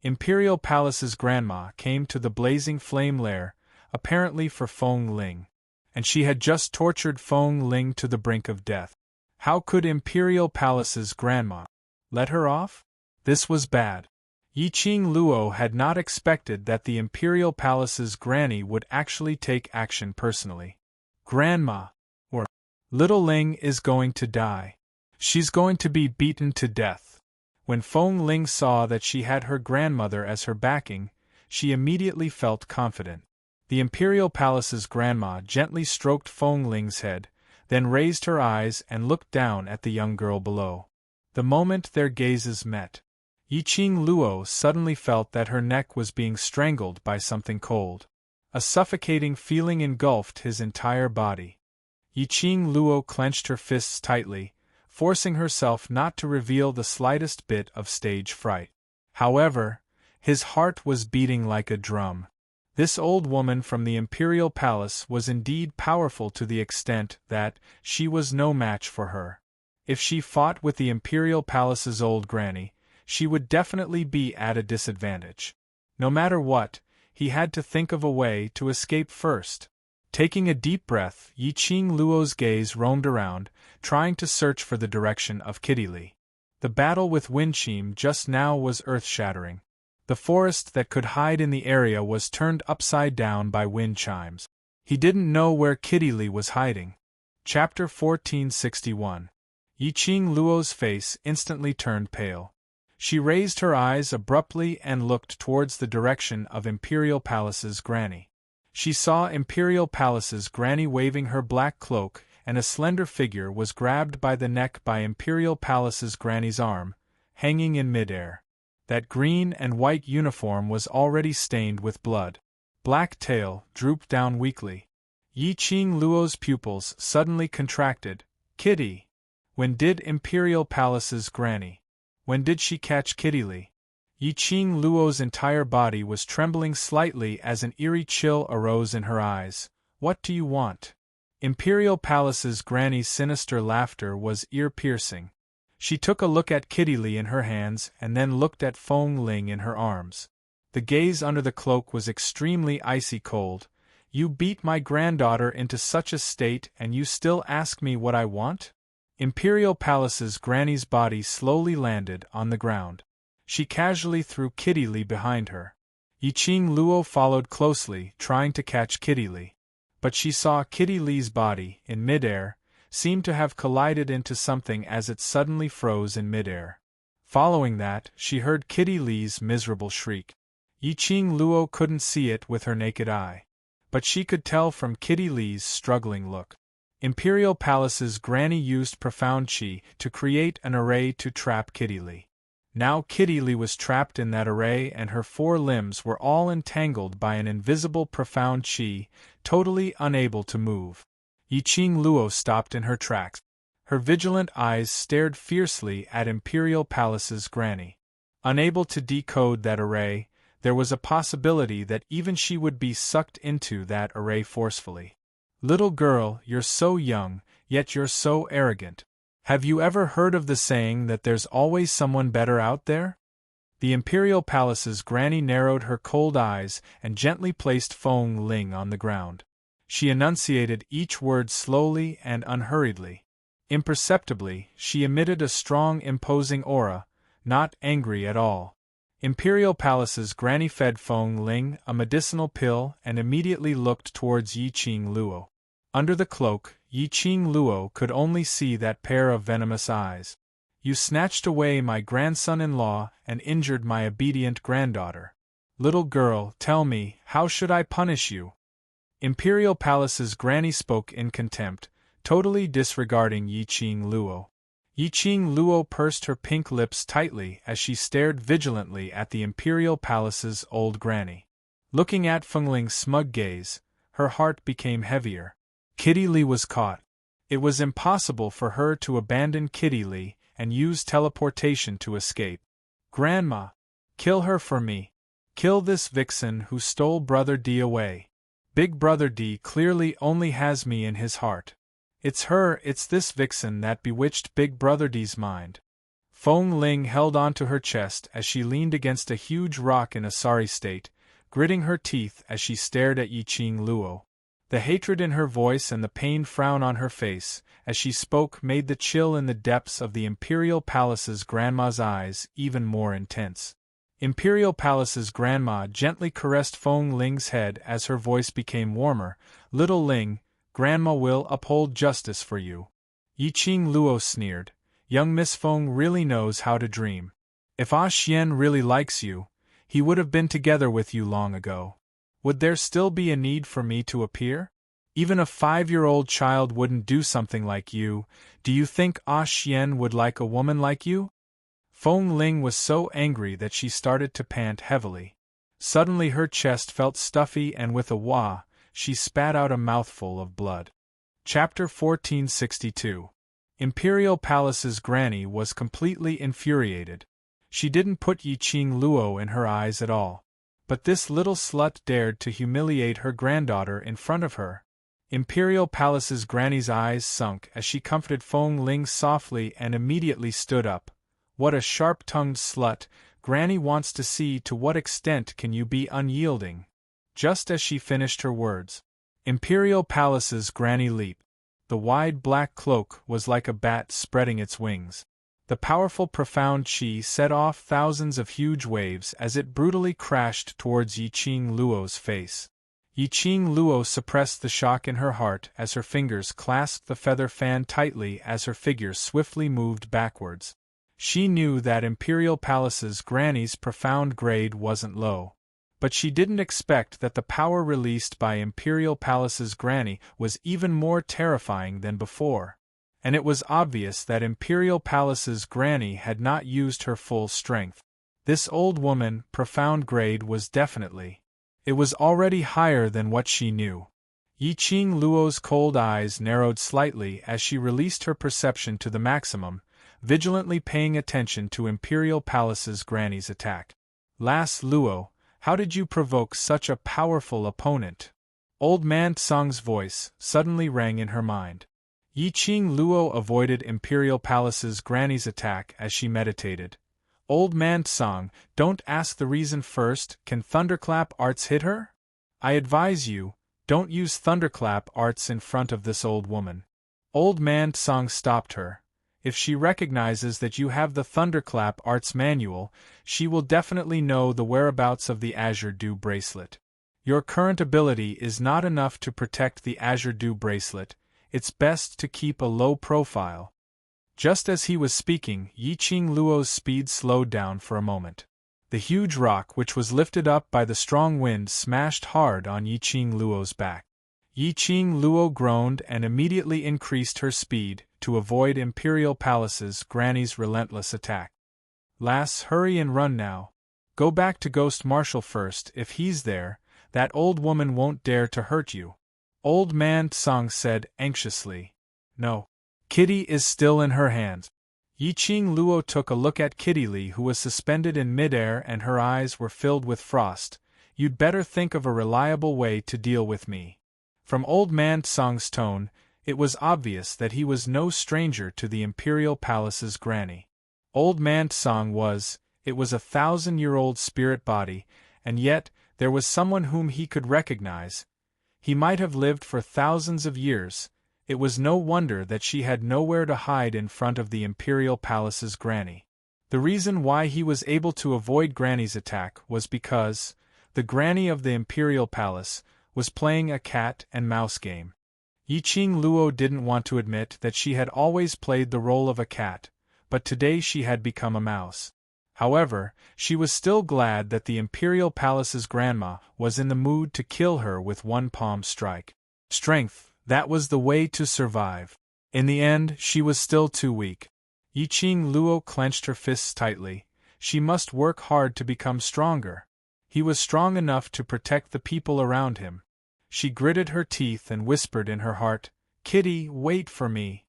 A: Imperial Palace's grandma came to the blazing flame lair, apparently for Feng Ling. And she had just tortured Feng Ling to the brink of death. How could Imperial Palace's grandma let her off? This was bad. Yi Qing Luo had not expected that the Imperial Palace's granny would actually take action personally. Grandma, or Little Ling is going to die. She's going to be beaten to death. When Feng Ling saw that she had her grandmother as her backing, she immediately felt confident. The Imperial Palace's grandma gently stroked Feng Ling's head, then raised her eyes and looked down at the young girl below. The moment their gazes met, Yi Qing Luo suddenly felt that her neck was being strangled by something cold. A suffocating feeling engulfed his entire body. Yi Qing Luo clenched her fists tightly, forcing herself not to reveal the slightest bit of stage fright. However, his heart was beating like a drum. This old woman from the Imperial Palace was indeed powerful to the extent that she was no match for her. If she fought with the Imperial Palace's old granny, she would definitely be at a disadvantage. No matter what, he had to think of a way to escape first. Taking a deep breath, Yi Qing Luo's gaze roamed around, trying to search for the direction of Kitty Li. The battle with Winchim just now was earth-shattering. The forest that could hide in the area was turned upside down by wind chimes. He didn't know where Kitty Li was hiding. Chapter 1461. Yi Qing Luo's face instantly turned pale. She raised her eyes abruptly and looked towards the direction of Imperial Palace's granny. She saw Imperial Palace's granny waving her black cloak, and a slender figure was grabbed by the neck by Imperial Palace's granny's arm, hanging in midair. That green and white uniform was already stained with blood. Black tail drooped down weakly. Yi Qing Luo's pupils suddenly contracted. Kitty! When did Imperial Palace's granny? When did she catch Kitty Li? Yi Qing Luo's entire body was trembling slightly as an eerie chill arose in her eyes. What do you want? Imperial Palace's granny's sinister laughter was ear-piercing. She took a look at Kitty Li in her hands and then looked at Feng Ling in her arms. The gaze under the cloak was extremely icy cold. You beat my granddaughter into such a state and you still ask me what I want? Imperial Palace's granny's body slowly landed on the ground. She casually threw Kitty Li behind her. Yi Qing Luo followed closely, trying to catch Kitty Li. But she saw Kitty Li's body, in midair, seem to have collided into something as it suddenly froze in midair. Following that, she heard Kitty Li's miserable shriek. Yi Qing Luo couldn't see it with her naked eye. But she could tell from Kitty Li's struggling look. Imperial Palace's granny used profound qi to create an array to trap Kitty Li. Now Kitty Li was trapped in that array and her 4 limbs were all entangled by an invisible profound qi, totally unable to move. Yi Qing Luo stopped in her tracks. Her vigilant eyes stared fiercely at Imperial Palace's granny. Unable to decode that array, there was a possibility that even she would be sucked into that array forcefully. Little girl, you're so young, yet you're so arrogant. Have you ever heard of the saying that there's always someone better out there? The Imperial Palace's granny narrowed her cold eyes and gently placed Feng Ling on the ground. She enunciated each word slowly and unhurriedly. Imperceptibly, she emitted a strong imposing aura, not angry at all. Imperial Palace's granny fed Feng Ling a medicinal pill and immediately looked towards Yi Qing Luo. Under the cloak, Yi Qing Luo could only see that pair of venomous eyes. You snatched away my grandson-in-law and injured my obedient granddaughter. Little girl, tell me, how should I punish you? Imperial Palace's granny spoke in contempt, totally disregarding Yiqing Luo. Yiqing Luo pursed her pink lips tightly as she stared vigilantly at the Imperial Palace's old granny. Looking at Fengling's smug gaze, her heart became heavier. Kitty Li was caught. It was impossible for her to abandon Kitty Li and use teleportation to escape. Grandma! Kill her for me. Kill this vixen who stole Brother D away. Big Brother D clearly only has me in his heart. It's this vixen that bewitched Big Brother D's mind. Feng Ling held onto her chest as she leaned against a huge rock in a sorry state, gritting her teeth as she stared at Yiqing Luo. The hatred in her voice and the pained frown on her face, as she spoke, made the chill in the depths of the Imperial Palace's grandma's eyes even more intense. Imperial Palace's grandma gently caressed Feng Ling's head as her voice became warmer. Little Ling, Grandma will uphold justice for you. Yiqing Luo sneered. Young Miss Feng really knows how to dream. If Ah Xian really likes you, he would have been together with you long ago. Would there still be a need for me to appear? Even a 5-year-old child wouldn't do something like you. Do you think Ah Xian would like a woman like you? Feng Ling was so angry that she started to pant heavily. Suddenly her chest felt stuffy and with a wah, she spat out a mouthful of blood. Chapter 1462. Imperial Palace's granny was completely infuriated. She didn't put Yiqing Luo in her eyes at all. But this little slut dared to humiliate her granddaughter in front of her. Imperial Palace's granny's eyes sunk as she comforted Feng Ling softly and immediately stood up. What a sharp-tongued slut! Granny wants to see to what extent can you be unyielding. Just as she finished her words, Imperial Palace's granny leaped. The wide black cloak was like a bat spreading its wings. The powerful profound chi set off thousands of huge waves as it brutally crashed towards Yiqing Luo's face. Yiqing Luo suppressed the shock in her heart as her fingers clasped the feather fan tightly as her figure swiftly moved backwards. She knew that Imperial Palace's granny's profound grade wasn't low. But she didn't expect that the power released by Imperial Palace's granny was even more terrifying than before. And it was obvious that Imperial Palace's granny had not used her full strength. This old woman, profound grade was definitely. It was already higher than what she knew. Yiqing Luo's cold eyes narrowed slightly as she released her perception to the maximum, vigilantly paying attention to Imperial Palace's granny's attack. Lass Luo, how did you provoke such a powerful opponent? Old Man Tsang's voice suddenly rang in her mind. Yiqing Luo avoided Imperial Palace's granny's attack as she meditated. Old Man Tsang, don't ask the reason first. Can thunderclap arts hit her? I advise you, don't use thunderclap arts in front of this old woman. Old Man Tsang stopped her. If she recognizes that you have the thunderclap arts manual, she will definitely know the whereabouts of the Azure Dew bracelet. Your current ability is not enough to protect the Azure Dew bracelet. It's best to keep a low profile. Just as he was speaking, Yiqing Luo's speed slowed down for a moment. The huge rock which was lifted up by the strong wind smashed hard on Yiqing Luo's back. Yiqing Luo groaned and immediately increased her speed to avoid Imperial Palace's granny's relentless attack. Lass, hurry and run now. Go back to Ghost Marshal first. If he's there, that old woman won't dare to hurt you. Old Man Tsang said anxiously. No. Kitty is still in her hands. Yiqing Luo took a look at Kitty Li, who was suspended in midair and her eyes were filled with frost. You'd better think of a reliable way to deal with me. From Old Man Tsang's tone, it was obvious that he was no stranger to the Imperial Palace's granny. Old Man Tsang was a 1,000-year-old spirit body, and yet there was someone whom he could recognize. He might have lived for thousands of years. It was no wonder that she had nowhere to hide in front of the Imperial Palace's granny. The reason why he was able to avoid Granny's attack was because the granny of the Imperial Palace was playing a cat-and-mouse game. Yiqing Luo didn't want to admit that she had always played the role of a cat, but today she had become a mouse. However, she was still glad that the Imperial Palace's grandma was in the mood to kill her with one palm strike. Strength, That was the way to survive. In the end, she was still too weak. Yiqing Luo clenched her fists tightly. She must work hard to become stronger. He was strong enough to protect the people around him. She gritted her teeth and whispered in her heart, "Kitty, wait for me."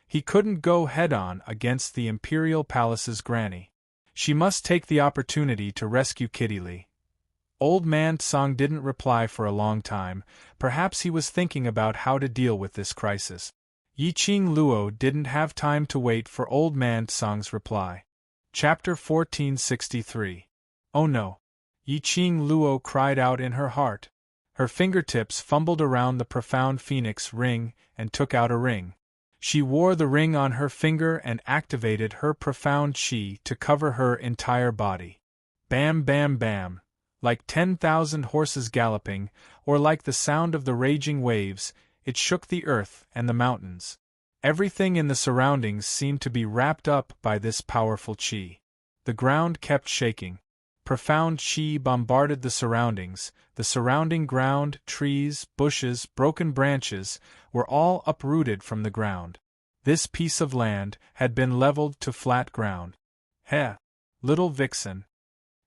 A: He couldn't go head-on against the Imperial Palace's granny. She must take the opportunity to rescue Kitty Lee. Old Man Tsang didn't reply for a long time. Perhaps he was thinking about how to deal with this crisis. Yiqing Luo didn't have time to wait for Old Man Tsang's reply. Chapter 1463. Oh no! Yiqing Luo cried out in her heart. Her fingertips fumbled around the profound phoenix ring and took out a ring. She wore the ring on her finger and activated her profound chi to cover her entire body. Bam bam bam! Like 10,000 horses galloping, or like the sound of the raging waves, it shook the earth and the mountains. Everything in the surroundings seemed to be wrapped up by this powerful chi. The ground kept shaking. Profound chi bombarded the surrounding ground, trees, bushes, broken branches, were all uprooted from the ground. This piece of land had been leveled to flat ground. Heh! Little vixen!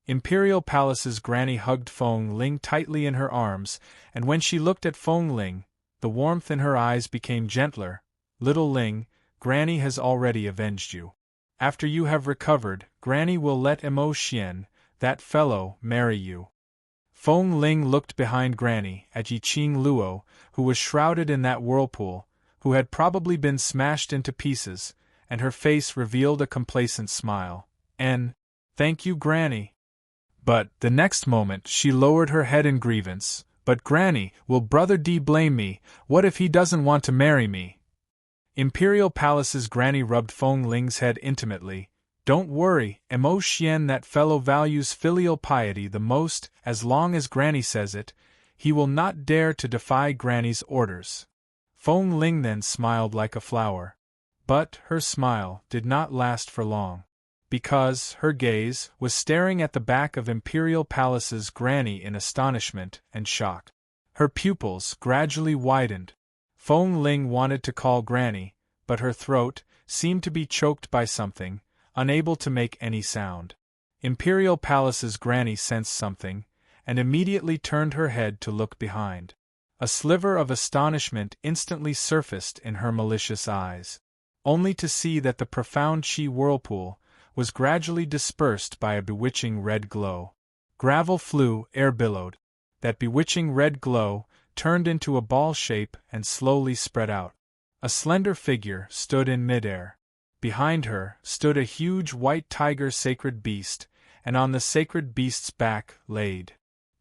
A: Imperial Palace's granny hugged Feng Ling tightly in her arms, and when she looked at Feng Ling, the warmth in her eyes became gentler. Little Ling, Granny has already avenged you. After you have recovered, Granny will let Emo Xian, that fellow, marry you. Feng Ling looked behind Granny at Yiqing Luo, who was shrouded in that whirlpool, who had probably been smashed into pieces, and her face revealed a complacent smile. Thank you, Granny. But, the next moment, she lowered her head in grievance. But Granny, will Brother D blame me? What if he doesn't want to marry me? Imperial Palace's Granny rubbed Feng Ling's head intimately. Don't worry, Emo Xian, that fellow values filial piety the most. As long as Granny says it, he will not dare to defy Granny's orders. Feng Ling then smiled like a flower. But her smile did not last for long. Because her gaze was staring at the back of Imperial Palace's Granny in astonishment and shock. Her pupils gradually widened. Feng Ling wanted to call Granny, but her throat seemed to be choked by something, unable to make any sound. Imperial Palace's Granny sensed something, and immediately turned her head to look behind. A sliver of astonishment instantly surfaced in her malicious eyes, only to see that the profound chi whirlpool was gradually dispersed by a bewitching red glow. Gravel flew, air billowed. That bewitching red glow turned into a ball shape and slowly spread out. A slender figure stood in midair. Behind her stood a huge white tiger sacred beast, and on the sacred beast's back laid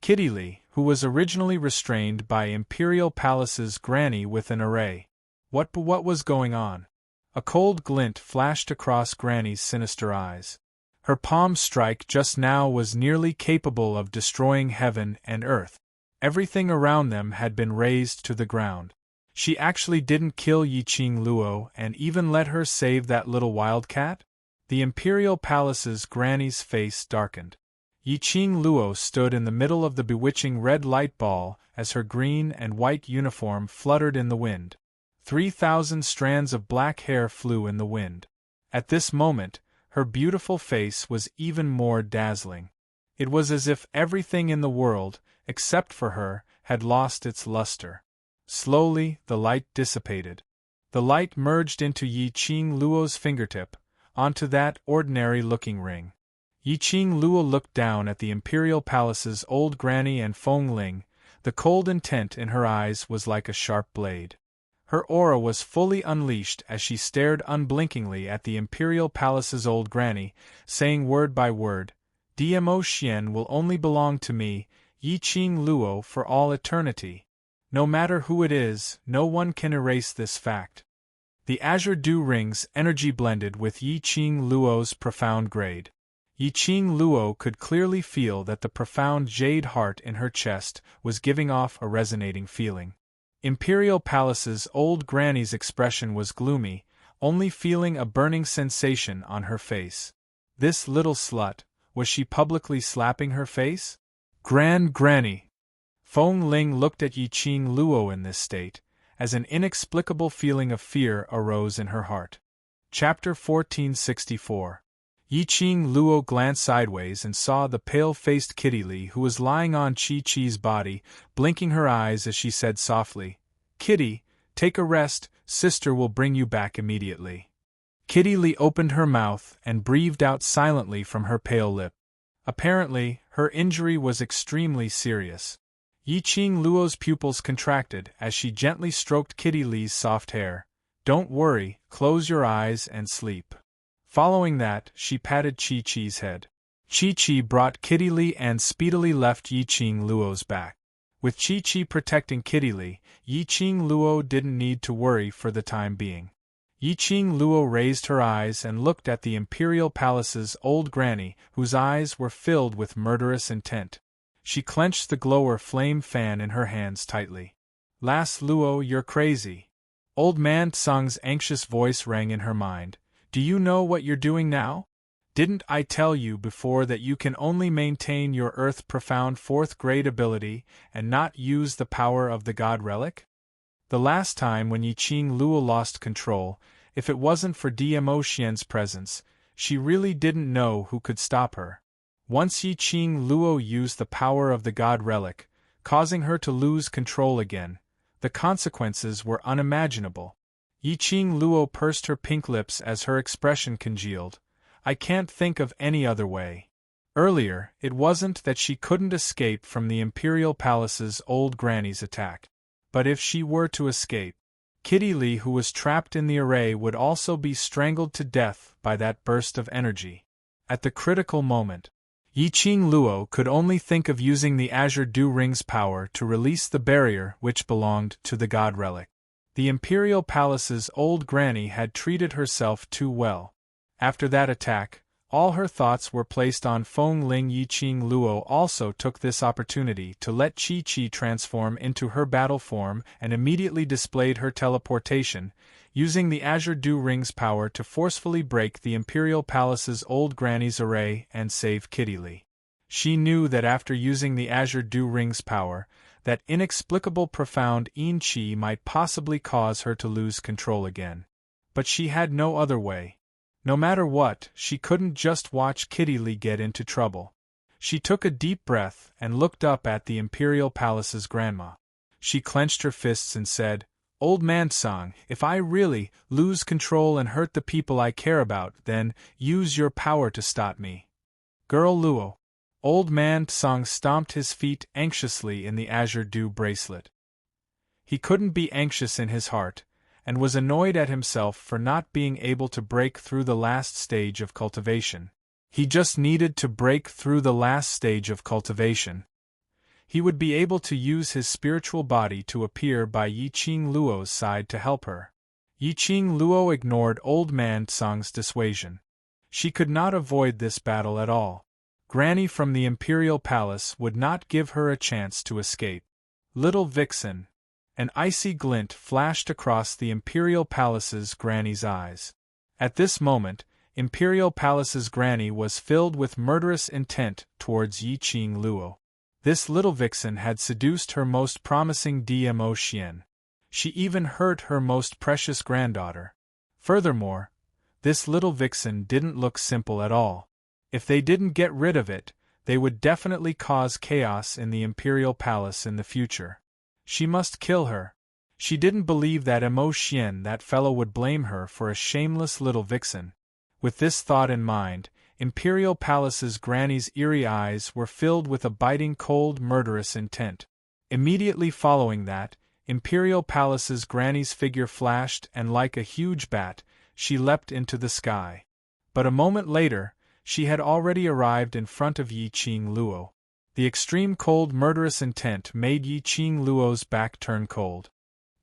A: Kitty Lee, who was originally restrained by Imperial Palace's Granny with an array. What was going on? A cold glint flashed across Granny's sinister eyes. Her palm strike just now was nearly capable of destroying heaven and earth. Everything around them had been razed to the ground. She actually didn't kill Yiqing Luo and even let her save that little wildcat? The Imperial Palace's Granny's face darkened. Yiqing Luo stood in the middle of the bewitching red light ball as her green and white uniform fluttered in the wind. 3,000 strands of black hair flew in the wind. At this moment, her beautiful face was even more dazzling. It was as if everything in the world, except for her, had lost its luster. Slowly, the light dissipated. The light merged into Yiqing Luo's fingertip, onto that ordinary-looking ring. Yiqing Luo looked down at the Imperial Palace's old Granny and Feng Ling. The cold intent in her eyes was like a sharp blade. Her aura was fully unleashed as she stared unblinkingly at the Imperial Palace's old Granny, saying word by word, "Dmo Xian will only belong to me, Yiqing Luo, for all eternity. No matter who it is, no one can erase this fact." The azure dew rings energy blended with Yiqing Luo's profound grade. Yiqing Luo could clearly feel that the profound jade heart in her chest was giving off a resonating feeling. Imperial Palace's old Granny's expression was gloomy, only feeling a burning sensation on her face. This little slut, was she publicly slapping her face? Grand Granny! Feng Ling looked at Yiqing Luo in this state, as an inexplicable feeling of fear arose in her heart. Chapter 1464. Yi Qing Luo glanced sideways and saw the pale-faced Kitty Li who was lying on Chi-Chi's body, blinking her eyes as she said softly, "Kitty, take a rest, sister will bring you back immediately." Kitty Li opened her mouth and breathed out silently from her pale lip. Apparently, her injury was extremely serious. Yi Qing Luo's pupils contracted as she gently stroked Kitty Li's soft hair. "Don't worry, close your eyes and sleep." Following that, she patted Chi-Chi's head. Chi-Chi brought Kitty Li and speedily left Yi Qing Luo's back. With Chi-Chi protecting Kitty Li, Yi Qing Luo didn't need to worry for the time being. Yi Qing Luo raised her eyes and looked at the Imperial Palace's old granny, whose eyes were filled with murderous intent. She clenched the glower flame fan in her hands tightly. "Lass Luo, you're crazy." Old Man Tsung's anxious voice rang in her mind. "Do you know what you're doing now? Didn't I tell you before that you can only maintain your earth-profound 4th grade ability and not use the power of the God Relic? The last time when Yi Qing Luo lost control, if it wasn't for Dmo Xian's presence, she really didn't know who could stop her. Once Yi Qing Luo used the power of the God Relic, causing her to lose control again, the consequences were unimaginable." Yi Qing Luo pursed her pink lips as her expression congealed. "I can't think of any other way." Earlier, it wasn't that she couldn't escape from the Imperial Palace's old granny's attack. But if she were to escape, Kitty Li, who was trapped in the array, would also be strangled to death by that burst of energy. At the critical moment, Yi Qing Luo could only think of using the Azure Dew Ring's power to release the barrier which belonged to the God Relic. The Imperial Palace's old granny had treated herself too well. After that attack, all her thoughts were placed on Feng Ling. Yi Qing Luo also took this opportunity to let Chi-Chi transform into her battle form and immediately displayed her teleportation, using the Azure Dew Ring's power to forcefully break the Imperial Palace's old granny's array and save Kitty Li. She knew that after using the Azure Dew Ring's power, that inexplicable profound Qi might possibly cause her to lose control again. But she had no other way. No matter what, she couldn't just watch Kitty Li get into trouble. She took a deep breath and looked up at the Imperial Palace's grandma. She clenched her fists and said, "Old Man Tsung, if I really lose control and hurt the people I care about, then use your power to stop me." "Girl Luo." Old Man Tsung stomped his feet anxiously in the Azure Dew bracelet. He couldn't be anxious in his heart, and was annoyed at himself for not being able to break through the last stage of cultivation. He just needed to break through the last stage of cultivation. He would be able to use his spiritual body to appear by Yi Qing Luo's side to help her. Yi Qing Luo ignored Old Man Tsung's dissuasion. She could not avoid this battle at all. Granny from the Imperial Palace would not give her a chance to escape. Little Vixen. An icy glint flashed across the Imperial Palace's granny's eyes. At this moment, Imperial Palace's granny was filled with murderous intent towards Yi Qing Luo. This little vixen had seduced her most promising Dmo Xian. She even hurt her most precious granddaughter. Furthermore, this little vixen didn't look simple at all. If they didn't get rid of it, they would definitely cause chaos in the Imperial Palace in the future. She must kill her. She didn't believe that Mo Xian, that fellow, would blame her for a shameless little vixen. With this thought in mind, Imperial Palace's granny's eerie eyes were filled with a biting cold murderous intent. Immediately following that, Imperial Palace's granny's figure flashed and like a huge bat, she leapt into the sky. But a moment later, she had already arrived in front of Yi Qing Luo. The extreme cold murderous intent made Yi Qing Luo's back turn cold.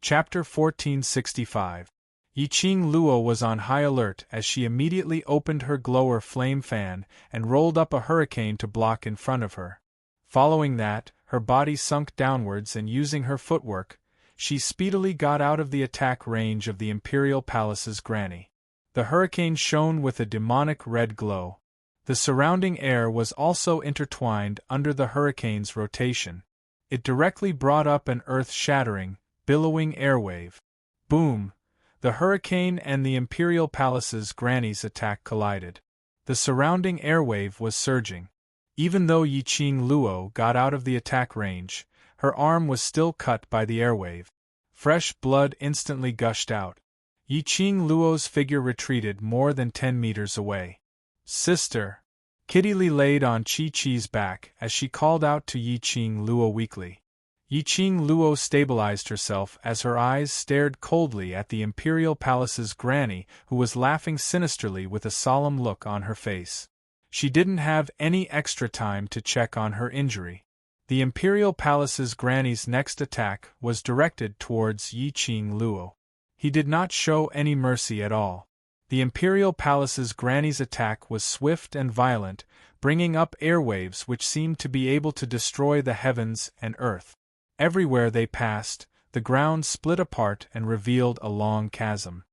A: Chapter 1465. Yi Qing Luo was on high alert as she immediately opened her glower flame fan and rolled up a hurricane to block in front of her. Following that, her body sunk downwards and using her footwork, she speedily got out of the attack range of the Imperial Palace's granny. The hurricane shone with a demonic red glow. The surrounding air was also intertwined under the hurricane's rotation. It directly brought up an earth-shattering, billowing airwave. Boom! The hurricane and the Imperial Palace's Granny's attack collided. The surrounding airwave was surging. Even though Yiqing Luo got out of the attack range, her arm was still cut by the airwave. Fresh blood instantly gushed out. Yiqing Luo's figure retreated more than 10 meters away. "Sister!" Kitty Li laid on Chi-Chi's back as she called out to Yiqing Luo weakly. Yiqing Luo stabilized herself as her eyes stared coldly at the Imperial Palace's granny, who was laughing sinisterly with a solemn look on her face. She didn't have any extra time to check on her injury. The Imperial Palace's granny's next attack was directed towards Yiqing Luo. He did not show any mercy at all. The Imperial Palace's granny's attack was swift and violent, bringing up airwaves which seemed to be able to destroy the heavens and earth. Everywhere they passed, the ground split apart and revealed a long chasm.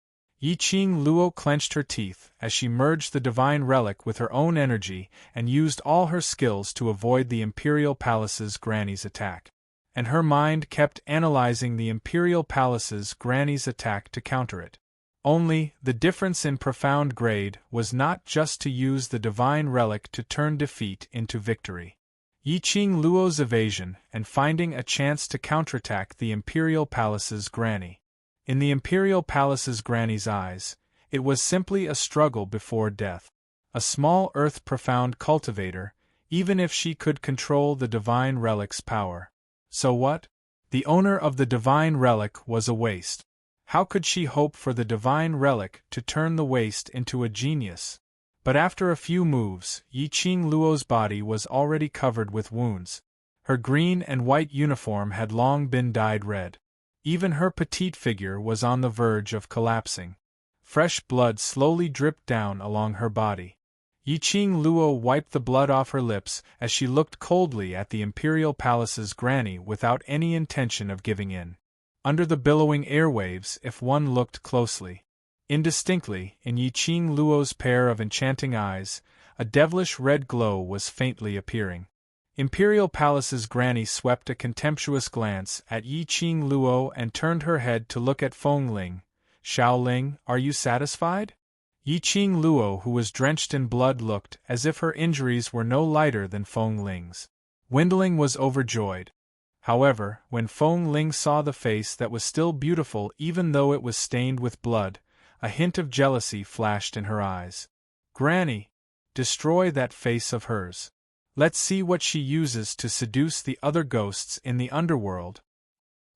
A: Yiqing Luo clenched her teeth as she merged the divine relic with her own energy and used all her skills to avoid the Imperial Palace's granny's attack. And her mind kept analyzing the Imperial Palace's granny's attack to counter it. Only, the difference in profound grade was not just to use the divine relic to turn defeat into victory. Yiqing Luo's evasion and finding a chance to counterattack the Imperial Palace's granny. In the Imperial Palace's granny's eyes, it was simply a struggle before death. A small earth-profound cultivator, even if she could control the divine relic's power. So what? The owner of the divine relic was a waste. How could she hope for the divine relic to turn the waste into a genius? But after a few moves, Yiqing Luo's body was already covered with wounds. Her green and white uniform had long been dyed red. Even her petite figure was on the verge of collapsing. Fresh blood slowly dripped down along her body. Yiqing Luo wiped the blood off her lips as she looked coldly at the Imperial Palace's granny without any intention of giving in. Under the billowing airwaves, if one looked closely, indistinctly, in Yiqing Luo's pair of enchanting eyes, a devilish red glow was faintly appearing. Imperial Palace's granny swept a contemptuous glance at Yiqing Luo and turned her head to look at Feng Ling. "Xiao Ling, are you satisfied?" Yiqing Luo, who was drenched in blood, looked as if her injuries were no lighter than Feng Ling's. Windling was overjoyed. However, when Feng Ling saw the face that was still beautiful even though it was stained with blood, a hint of jealousy flashed in her eyes. "Granny, destroy that face of hers. Let's see what she uses to seduce the other ghosts in the underworld."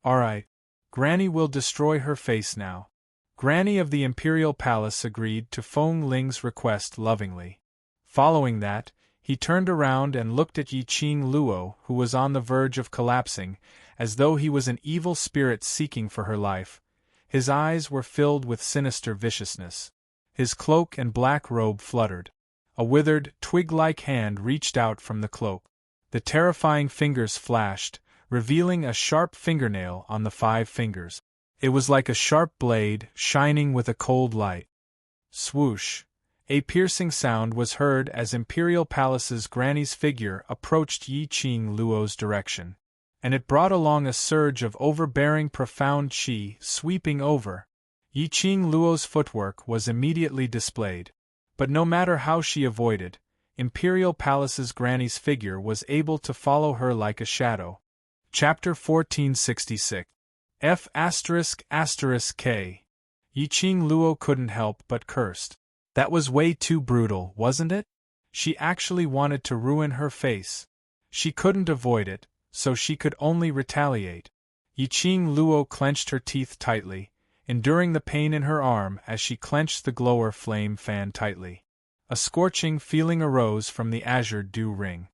A: "Alright. Granny will destroy her face now." Granny of the Imperial Palace agreed to Feng Ling's request lovingly. Following that, he turned around and looked at Yiqing Luo, who was on the verge of collapsing, as though he was an evil spirit seeking for her life. His eyes were filled with sinister viciousness. His cloak and black robe fluttered. A withered, twig-like hand reached out from the cloak. The terrifying fingers flashed, revealing a sharp fingernail on the 5 fingers. It was like a sharp blade, shining with a cold light. Swoosh! A piercing sound was heard as Imperial Palace's granny's figure approached Yiqing Luo's direction. And it brought along a surge of overbearing profound qi sweeping over. Yiqing Luo's footwork was immediately displayed. But no matter how she avoided, Imperial Palace's granny's figure was able to follow her like a shadow. Chapter 1466 F***K. Yiqing Luo couldn't help but cursed. That was way too brutal, wasn't it? She actually wanted to ruin her face. She couldn't avoid it, so she could only retaliate. Yiqing Luo clenched her teeth tightly, enduring the pain in her arm as she clenched the glower flame fan tightly. A scorching feeling arose from the azure dew ring.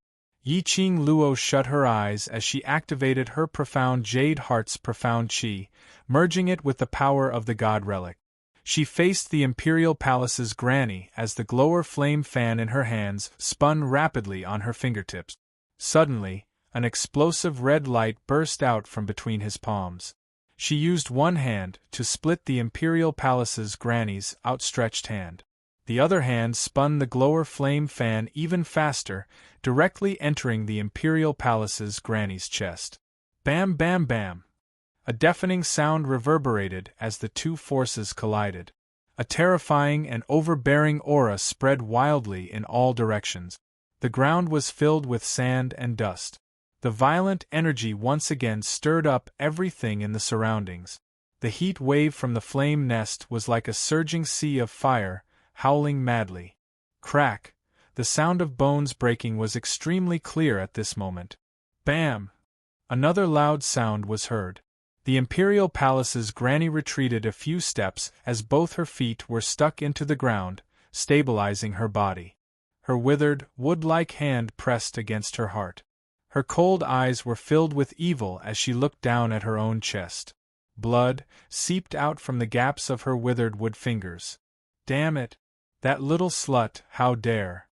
A: Yiqing Luo shut her eyes as she activated her profound Jade Heart's profound qi, merging it with the power of the God Relic. She faced the Imperial Palace's granny as the glower flame fan in her hands spun rapidly on her fingertips. Suddenly, an explosive red light burst out from between his palms. She used one hand to split the Imperial Palace's granny's outstretched hand. The other hand spun the glower flame fan even faster, directly entering the Imperial Palace's granny's chest. Bam bam bam! A deafening sound reverberated as the two forces collided. A terrifying and overbearing aura spread wildly in all directions. The ground was filled with sand and dust. The violent energy once again stirred up everything in the surroundings. The heat wave from the flame nest was like a surging sea of fire, howling madly. Crack! The sound of bones breaking was extremely clear at this moment. Bam! Another loud sound was heard. The Imperial Palace's granny retreated a few steps as both her feet were stuck into the ground, stabilizing her body. Her withered, wood-like hand pressed against her heart. Her cold eyes were filled with evil as she looked down at her own chest. Blood seeped out from the gaps of her withered wood fingers. Damn it! That little slut, how dare!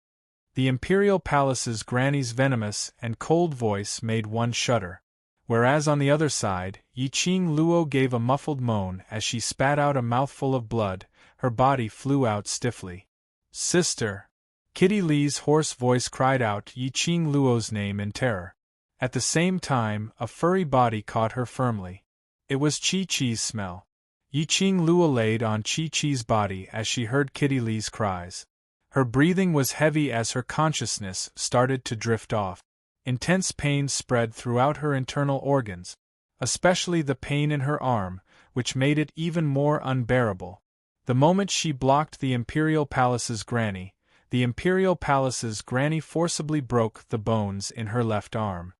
A: The Imperial Palace's granny's venomous and cold voice made one shudder. Whereas on the other side, Yiqing Luo gave a muffled moan as she spat out a mouthful of blood, her body flew out stiffly. Sister! Kitty Lee's hoarse voice cried out Yiqing Luo's name in terror. At the same time, a furry body caught her firmly. It was Chi-Chi's smell. Yiqing Luo laid on Chi-Chi's body as she heard Kitty Lee's cries. Her breathing was heavy as her consciousness started to drift off. Intense pain spread throughout her internal organs, especially the pain in her arm, which made it even more unbearable. The moment she blocked the Imperial Palace's granny, the Imperial Palace's granny forcibly broke the bones in her left arm.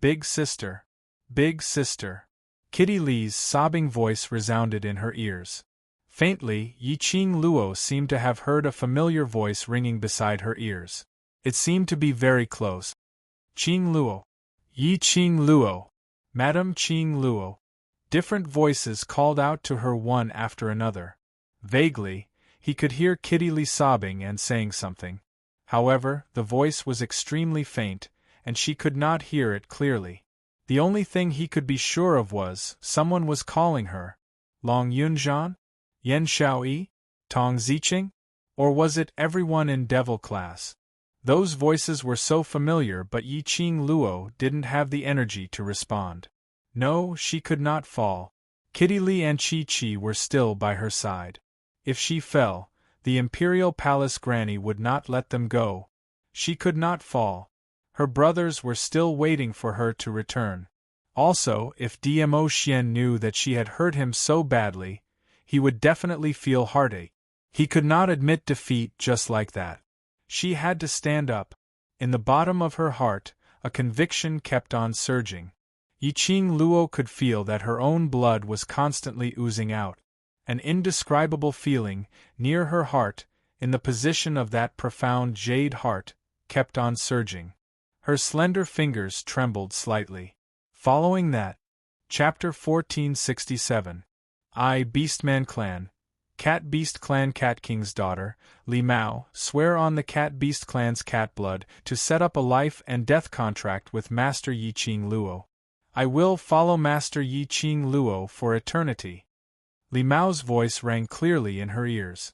A: Big sister! Big sister! Kitty Lee's sobbing voice resounded in her ears. Faintly, Yiqing Luo seemed to have heard a familiar voice ringing beside her ears. It seemed to be very close. Qing Luo. Yiqing Luo. Madame Qing Luo. Different voices called out to her one after another. Vaguely, he could hear Kitty Lee sobbing and saying something. However, the voice was extremely faint, and she could not hear it clearly. The only thing he could be sure of was, someone was calling her. Long Yunzhan? Yen Xiaoyi? Tong Ziqing? Or was it everyone in Devil Class? Those voices were so familiar, but Yiqing Luo didn't have the energy to respond. No, she could not fall. Kitty Lee and Chi-Chi were still by her side. If she fell, the Imperial Palace granny would not let them go. She could not fall. Her brothers were still waiting for her to return. Also, if Dmo Xian knew that she had hurt him so badly, he would definitely feel heartache. He could not admit defeat just like that. She had to stand up. In the bottom of her heart, a conviction kept on surging. Yiqing Luo could feel that her own blood was constantly oozing out. An indescribable feeling, near her heart, in the position of that profound jade heart, kept on surging. Her slender fingers trembled slightly. Following that, Chapter 1467. Beastman Clan. Cat Beast Clan Cat King's daughter, Li Mao, swear on the Cat Beast Clan's cat blood to set up a life and death contract with Master Yiqing Luo. I will follow Master Yiqing Luo for eternity. Li Mao's voice rang clearly in her ears.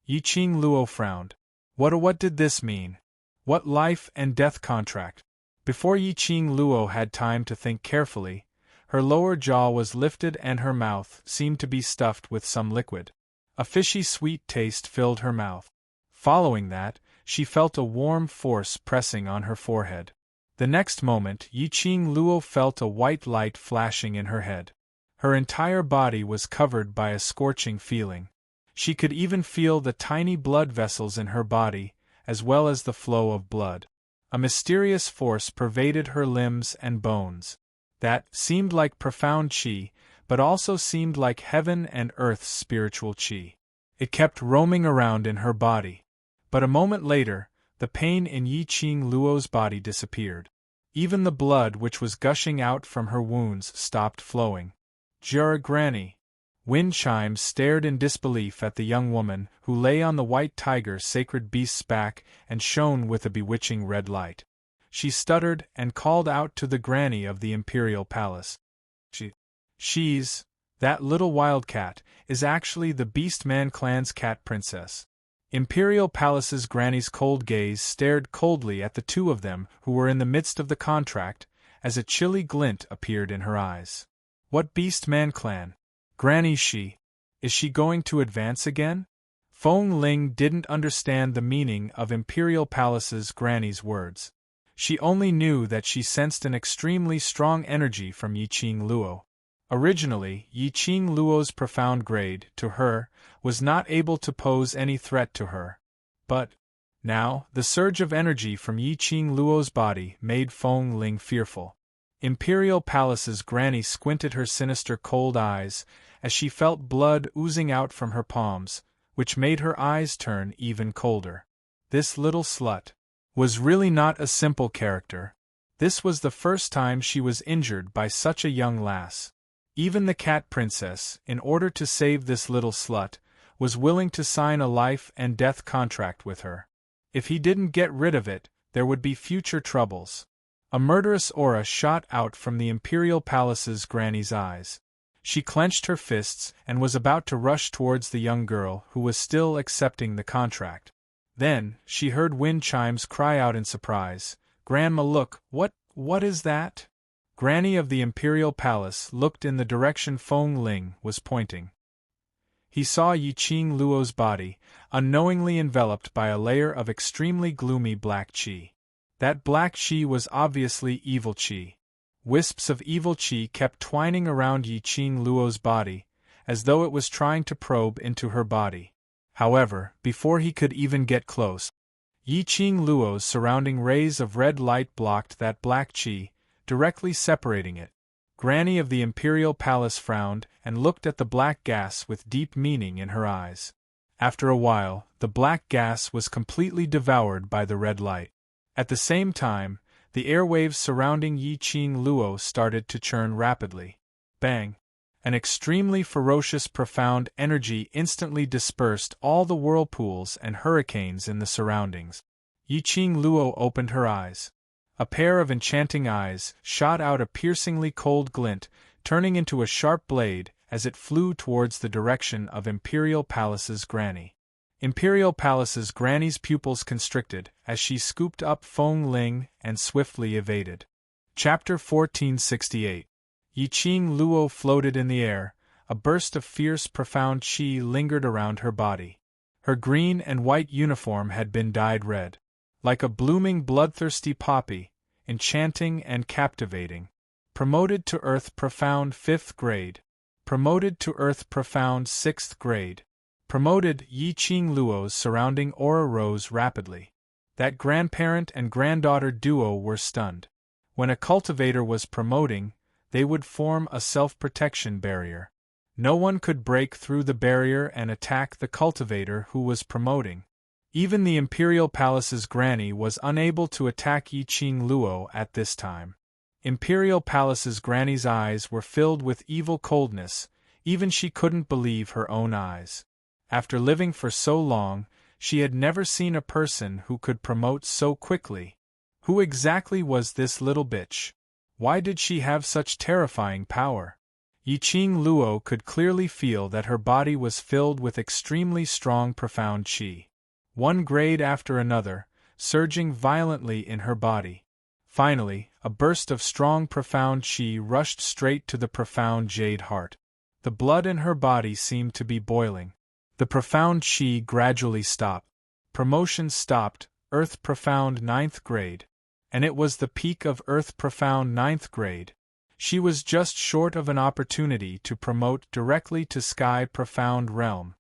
A: Yiqing Luo frowned. What did this mean? What life and death contract? Before Yiqing Luo had time to think carefully, her lower jaw was lifted and her mouth seemed to be stuffed with some liquid. A fishy sweet taste filled her mouth. Following that, she felt a warm force pressing on her forehead. The next moment, Yiqing Luo felt a white light flashing in her head. Her entire body was covered by a scorching feeling. She could even feel the tiny blood vessels in her body, as well as the flow of blood. A mysterious force pervaded her limbs and bones. That seemed like profound qi, but also seemed like heaven and earth's spiritual qi. It kept roaming around in her body. But a moment later, the pain in Yiqing Luo's body disappeared. Even the blood which was gushing out from her wounds stopped flowing. Jura Granny. Wind chimes stared in disbelief at the young woman who lay on the white tiger sacred beast's back and shone with a bewitching red light. She stuttered and called out to the granny of the Imperial Palace. She's, that little wildcat, is actually the Beastman clan's cat princess. Imperial Palace's granny's cold gaze stared coldly at the two of them who were in the midst of the contract, as a chilly glint appeared in her eyes. What beast man clan? Granny is she going to advance again? Feng Ling didn't understand the meaning of Imperial Palace's granny's words. She only knew that she sensed an extremely strong energy from Yiqing Luo. Originally, Yiqing Luo's profound grade, to her, was not able to pose any threat to her. But now, the surge of energy from Yiqing Luo's body made Feng Ling fearful. Imperial Palace's granny squinted her sinister cold eyes, as she felt blood oozing out from her palms, which made her eyes turn even colder. This little slut was really not a simple character. This was the first time she was injured by such a young lass. Even the cat princess, in order to save this little slut, was willing to sign a life and death contract with her. If he didn't get rid of it, there would be future troubles. A murderous aura shot out from the Imperial Palace's granny's eyes. She clenched her fists and was about to rush towards the young girl who was still accepting the contract. Then, she heard wind chimes cry out in surprise, "Grandma, look, what is that?" Granny of the Imperial Palace looked in the direction Feng Ling was pointing. He saw Yiqing Luo's body, unknowingly enveloped by a layer of extremely gloomy black qi. That black qi was obviously evil qi. Wisps of evil qi kept twining around Yiqing Luo's body, as though it was trying to probe into her body. However, before he could even get close, Yiqing Luo's surrounding rays of red light blocked that black qi, directly separating it. Granny of the Imperial Palace frowned and looked at the black gas with deep meaning in her eyes. After a while, the black gas was completely devoured by the red light. At the same time, the airwaves surrounding Yiqing Luo started to churn rapidly. Bang! An extremely ferocious profound energy instantly dispersed all the whirlpools and hurricanes in the surroundings. Yiqing Luo opened her eyes. A pair of enchanting eyes shot out a piercingly cold glint, turning into a sharp blade as it flew towards the direction of Imperial Palace's granny. Imperial Palace's granny's pupils constricted as she scooped up Feng Ling and swiftly evaded. Chapter 1468. Yiqing Luo floated in the air, a burst of fierce profound qi lingered around her body. Her green and white uniform had been dyed red. Like a blooming bloodthirsty poppy, enchanting and captivating. Promoted to Earth Profound 5th grade. Promoted to Earth Profound 6th grade. Promoted. Yiqing Luo's surrounding aura rose rapidly. That grandparent and granddaughter duo were stunned. When a cultivator was promoting, they would form a self-protection barrier. No one could break through the barrier and attack the cultivator who was promoting. Even the Imperial Palace's granny was unable to attack Yiqing Luo at this time. Imperial Palace's granny's eyes were filled with evil coldness, even she couldn't believe her own eyes. After living for so long, she had never seen a person who could promote so quickly. Who exactly was this little bitch? Why did she have such terrifying power? Yiqing Luo could clearly feel that her body was filled with extremely strong profound qi. One grade after another, surging violently in her body. Finally, a burst of strong profound qi rushed straight to the profound jade heart. The blood in her body seemed to be boiling. The profound qi gradually stopped. Promotion stopped, Earth Profound 9th grade. And it was the peak of Earth Profound 9th grade. She was just short of an opportunity to promote directly to Sky Profound Realm.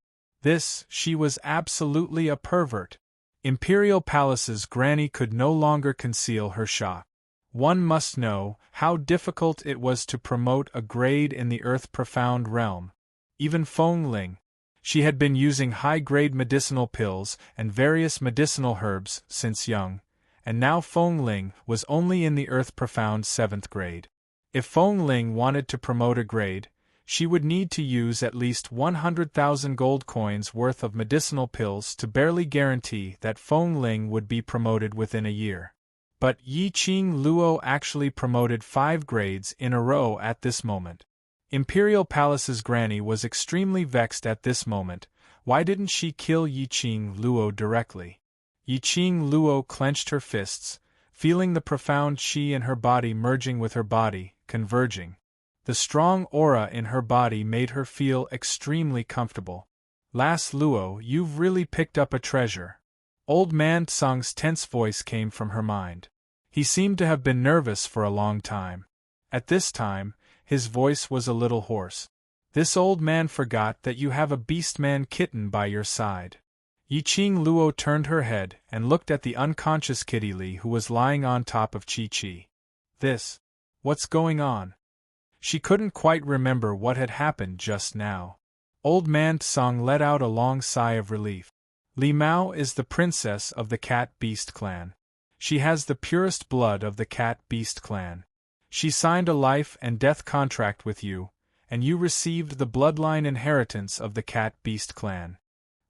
A: She was absolutely a pervert. Imperial Palace's granny could no longer conceal her shock. One must know how difficult it was to promote a grade in the Earth Profound Realm. Even Feng Ling. She had been using high-grade medicinal pills and various medicinal herbs since young, and now Feng Ling was only in the Earth Profound 7th grade. If Feng Ling wanted to promote a grade, she would need to use at least 100,000 gold coins worth of medicinal pills to barely guarantee that Feng Ling would be promoted within a year. But Yiqing Luo actually promoted 5 grades in a row at this moment. Imperial Palace's granny was extremely vexed at this moment. Why didn't she kill Yiqing Luo directly? Yiqing Luo clenched her fists, feeling the profound qi in her body merging with her body, converging. The strong aura in her body made her feel extremely comfortable. Lass Luo, you've really picked up a treasure. Old Man Tsang's tense voice came from her mind. He seemed to have been nervous for a long time. At this time, his voice was a little hoarse. This old man forgot that you have a beastman kitten by your side. Yiqing Luo turned her head and looked at the unconscious Kitty Li who was lying on top of Chi-Chi. What's going on? She couldn't quite remember what had happened just now. Old Man Tsang let out a long sigh of relief. Li Mao is the princess of the Cat-Beast clan. She has the purest blood of the Cat-Beast clan. She signed a life and death contract with you, and you received the bloodline inheritance of the Cat-Beast clan.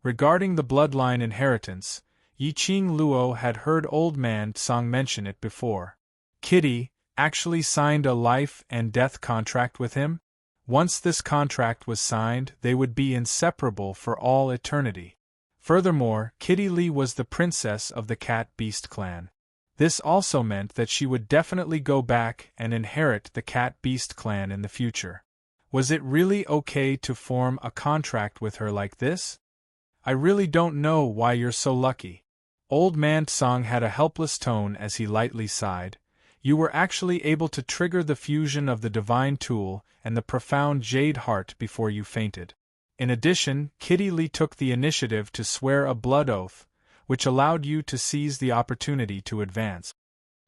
A: Regarding the bloodline inheritance, Yiqing Luo had heard Old Man Tsang mention it before. Kitty actually signed a life and death contract with him? Once this contract was signed, they would be inseparable for all eternity. Furthermore, Kitty Li was the princess of the Cat-Beast clan. This also meant that she would definitely go back and inherit the Cat-Beast clan in the future. Was it really okay to form a contract with her like this? I really don't know why you're so lucky. Old Man Tsang had a helpless tone as he lightly sighed. You were actually able to trigger the fusion of the divine tool and the profound jade heart before you fainted. In addition, Kitty Li took the initiative to swear a blood oath, which allowed you to seize the opportunity to advance.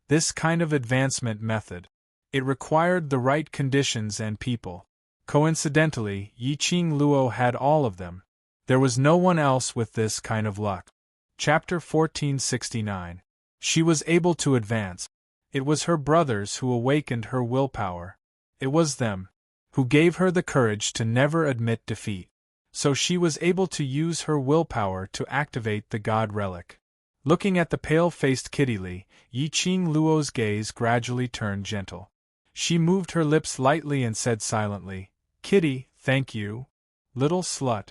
A: This kind of advancement method. It required the right conditions and people. Coincidentally, Yiqing Luo had all of them. There was no one else with this kind of luck. Chapter 1469. She was able to advance. It was her brothers who awakened her willpower. It was them who gave her the courage to never admit defeat. So she was able to use her willpower to activate the God Relic. Looking at the pale-faced Kitty Li, Yiqing Luo's gaze gradually turned gentle. She moved her lips lightly and said silently, "Kitty, thank you. Little slut.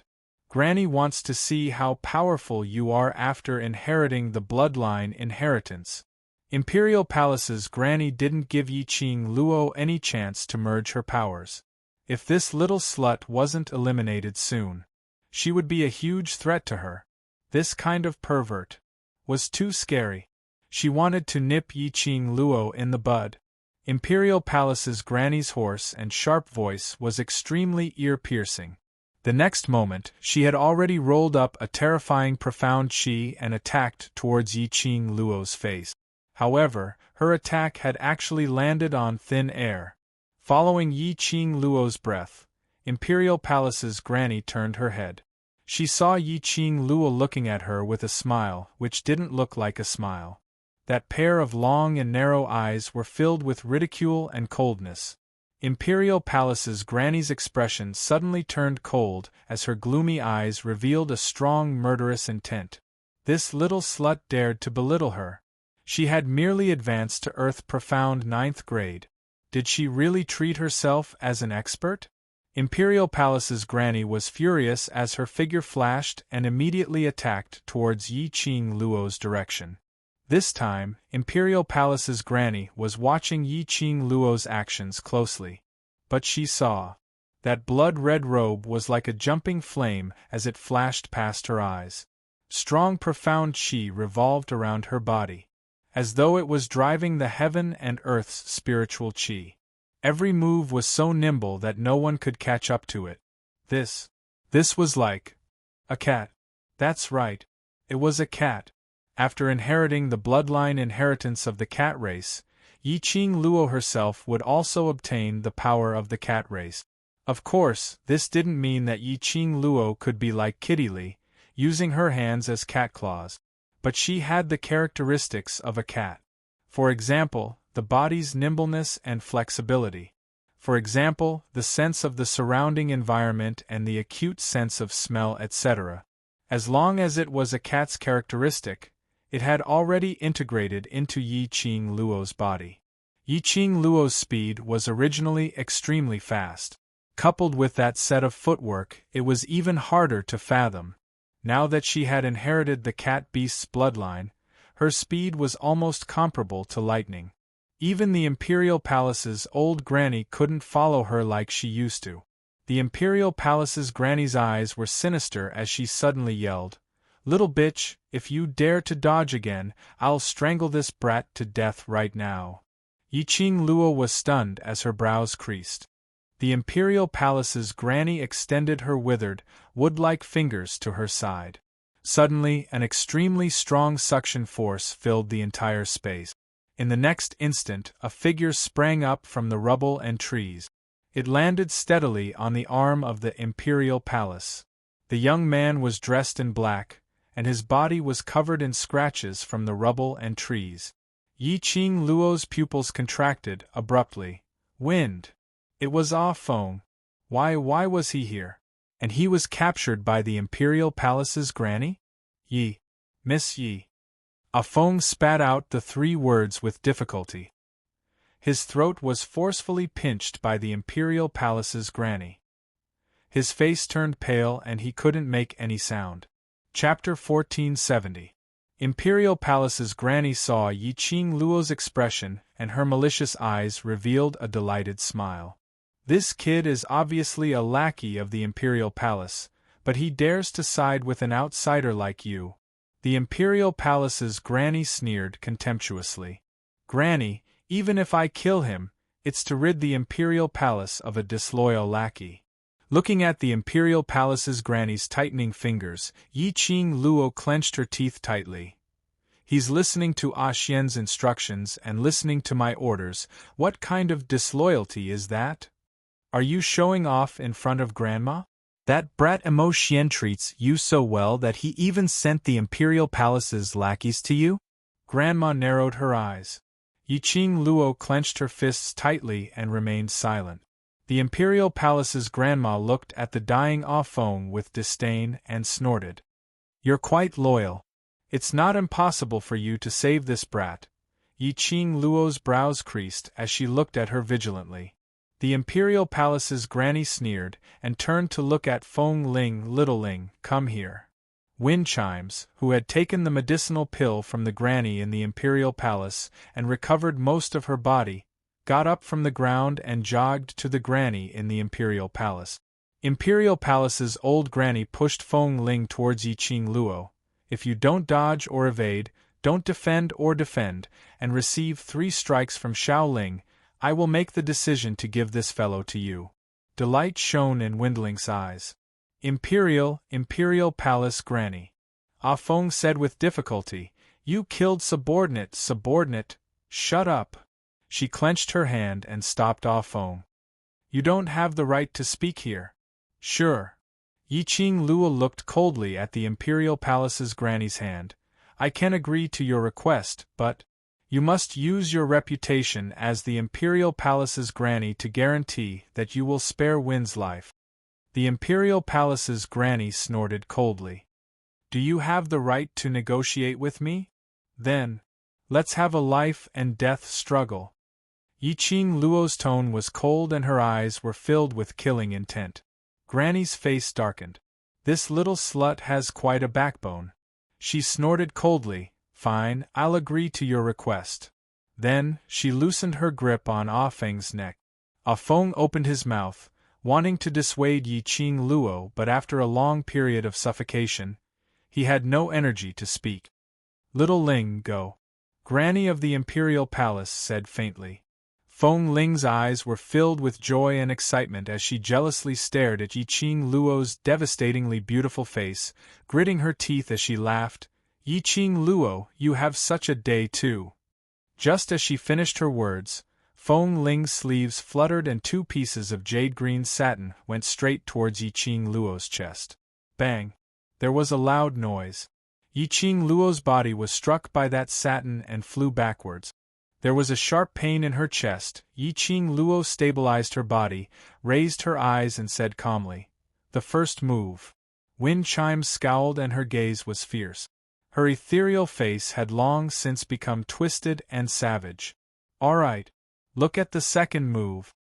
A: Granny wants to see how powerful you are after inheriting the bloodline inheritance." Imperial Palace's Granny didn't give Yiqing Luo any chance to merge her powers. If this little slut wasn't eliminated soon, she would be a huge threat to her. This kind of pervert was too scary. She wanted to nip Yiqing Luo in the bud. Imperial Palace's Granny's hoarse and sharp voice was extremely ear-piercing. The next moment, she had already rolled up a terrifying profound chi and attacked towards Yiqing Luo's face. However, her attack had actually landed on thin air. Following Yiqing Luo's breath, Imperial Palace's Granny turned her head. She saw Yiqing Luo looking at her with a smile which didn't look like a smile. That pair of long and narrow eyes were filled with ridicule and coldness. Imperial Palace's Granny's expression suddenly turned cold as her gloomy eyes revealed a strong murderous intent. This little slut dared to belittle her. She had merely advanced to Earth Profound 9th grade. Did she really treat herself as an expert? Imperial Palace's Granny was furious as her figure flashed and immediately attacked towards Yiqing Luo's direction. This time, Imperial Palace's Granny was watching Yiqing Luo's actions closely. But she saw that blood-red robe was like a jumping flame as it flashed past her eyes. Strong profound chi revolved around her body, as though it was driving the heaven and earth's spiritual chi. Every move was so nimble that no one could catch up to it. This was like a cat. That's right. It was a cat. After inheriting the bloodline inheritance of the cat race, Yiqing Luo herself would also obtain the power of the cat race. Of course, this didn't mean that Yiqing Luo could be like Kitty Li, using her hands as cat claws. But she had the characteristics of a cat. For example, the body's nimbleness and flexibility. For example, the sense of the surrounding environment and the acute sense of smell, etc. As long as it was a cat's characteristic, it had already integrated into Yiqing Luo's body. Yiqing Luo's speed was originally extremely fast. Coupled with that set of footwork, it was even harder to fathom. Now that she had inherited the cat beast's bloodline, her speed was almost comparable to lightning. Even the Imperial Palace's old granny couldn't follow her like she used to. The Imperial Palace's granny's eyes were sinister as she suddenly yelled, "Little bitch, if you dare to dodge again, I'll strangle this brat to death right now." Yiqing Luo was stunned as her brows creased. The Imperial Palace's granny extended her withered, wood-like fingers to her side. Suddenly, an extremely strong suction force filled the entire space. In the next instant, a figure sprang up from the rubble and trees. It landed steadily on the arm of the Imperial Palace. The young man was dressed in black, and his body was covered in scratches from the rubble and trees. Yiqing Luo's pupils contracted abruptly. Wind! It was Ah Feng. Why was he here? And he was captured by the Imperial Palace's granny? Yi. Miss Yi. Ah Feng spat out the 3 words with difficulty. His throat was forcefully pinched by the Imperial Palace's granny. His face turned pale and he couldn't make any sound. Chapter 1470. Imperial Palace's granny saw Yiqing Luo's expression and her malicious eyes revealed a delighted smile. This kid is obviously a lackey of the Imperial Palace, but he dares to side with an outsider like you. The Imperial Palace's granny sneered contemptuously. Granny, even if I kill him, it's to rid the Imperial Palace of a disloyal lackey. Looking at the Imperial Palace's granny's tightening fingers, Yiqing Luo clenched her teeth tightly. He's listening to Ah Xian's instructions and listening to my orders. What kind of disloyalty is that? Are you showing off in front of Grandma? That brat Mo Xian treats you so well that he even sent the Imperial Palace's lackeys to you? Grandma narrowed her eyes. Yiqing Luo clenched her fists tightly and remained silent. The Imperial Palace's grandma looked at the dying Ah Feng with disdain and snorted. You're quite loyal. It's not impossible for you to save this brat. Yiqing Luo's brows creased as she looked at her vigilantly. The Imperial Palace's granny sneered and turned to look at Feng Ling. Little Ling, come here. Wind Chimes, who had taken the medicinal pill from the granny in the Imperial Palace and recovered most of her body, got up from the ground and jogged to the granny in the Imperial Palace. Imperial Palace's old granny pushed Feng Ling towards Yiqing Luo. If you don't dodge or evade, don't defend or defend, and receive 3 strikes from Xiao Ling, I will make the decision to give this fellow to you. Delight shone in Windling's eyes. Imperial Palace Granny. Ah Feng said with difficulty, you killed subordinate, shut up. She clenched her hand and stopped Ah Feng. You don't have the right to speak here. Sure. Yiqing Luo looked coldly at the Imperial Palace's granny's hand. I can agree to your request, but you must use your reputation as the Imperial Palace's granny to guarantee that you will spare Win's life. The Imperial Palace's granny snorted coldly. Do you have the right to negotiate with me? Then, let's have a life and death struggle. Yiqing Luo's tone was cold and her eyes were filled with killing intent. Granny's face darkened. This little slut has quite a backbone. She snorted coldly. Fine, I'll agree to your request. Then, she loosened her grip on Ah Feng's neck. Ah Feng opened his mouth, wanting to dissuade Yiqing Luo, but after a long period of suffocation, he had no energy to speak. Little Ling, go. Granny of the Imperial Palace said faintly. Feng Ling's eyes were filled with joy and excitement as she jealously stared at Yiqing Luo's devastatingly beautiful face, gritting her teeth as she laughed. Yiqing Luo, you have such a day too. Just as she finished her words, Feng Ling's sleeves fluttered and 2 pieces of jade-green satin went straight towards Yiqing Luo's chest. Bang! There was a loud noise. Yiqing Luo's body was struck by that satin and flew backwards. There was a sharp pain in her chest. Yiqing Luo stabilized her body, raised her eyes and said calmly, the first move. Wind Chimes scowled and her gaze was fierce. Her ethereal face had long since become twisted and savage. All right, look at the second move.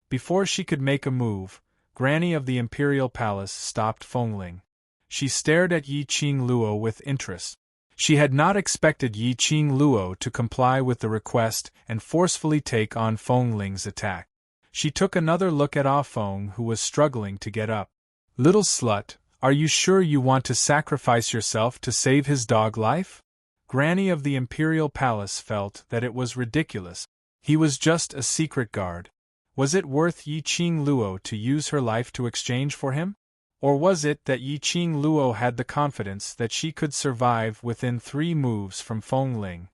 A: Before she could make a move, Granny of the Imperial Palace stopped Feng Ling. She stared at Yiqing Luo with interest. She had not expected Yi Qing Luo to comply with the request and forcefully take on Feng Ling's attack. She took another look at Ah Feng, who was struggling to get up. "Little slut, are you sure you want to sacrifice yourself to save his dog life?" Granny of the Imperial Palace felt that it was ridiculous. He was just a secret guard. Was it worth Yi Qing Luo to use her life to exchange for him? Or was it that Yi Qing Luo had the confidence that she could survive within 3 moves from Feng Ling?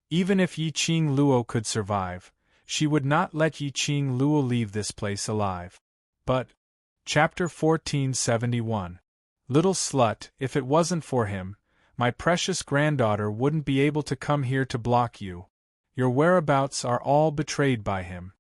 A: Even if Yi Qing Luo could survive, she would not let Yi Qing Luo leave this place alive. But, Chapter 1471. Little slut, if it wasn't for him, my precious granddaughter wouldn't be able to come here to block you. Your whereabouts are all betrayed by him.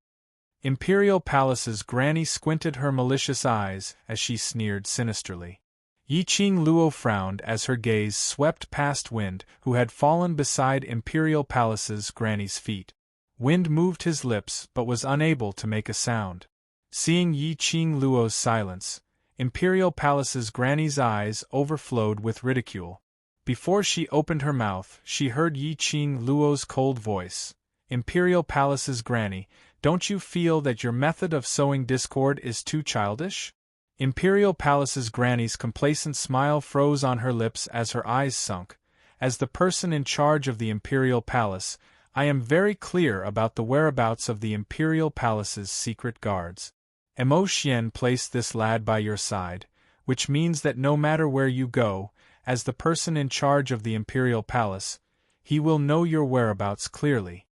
A: Imperial Palace's granny squinted her malicious eyes as she sneered sinisterly. Yi Qing Luo frowned as her gaze swept past Wind, who had fallen beside Imperial Palace's granny's feet. Wind moved his lips but was unable to make a sound. Seeing Yi Qing Luo's silence, Imperial Palace's granny's eyes overflowed with ridicule. Before she opened her mouth, she heard Yi Qing Luo's cold voice. "Imperial Palace's granny, don't you feel that your method of sowing discord is too childish?" Imperial Palace's granny's complacent smile froze on her lips as her eyes sunk. "As the person in charge of the Imperial Palace, I am very clear about the whereabouts of the Imperial Palace's secret guards. Mo Xian placed this lad by your side, which means that no matter where you go, as the person in charge of the Imperial Palace, he will know your whereabouts clearly."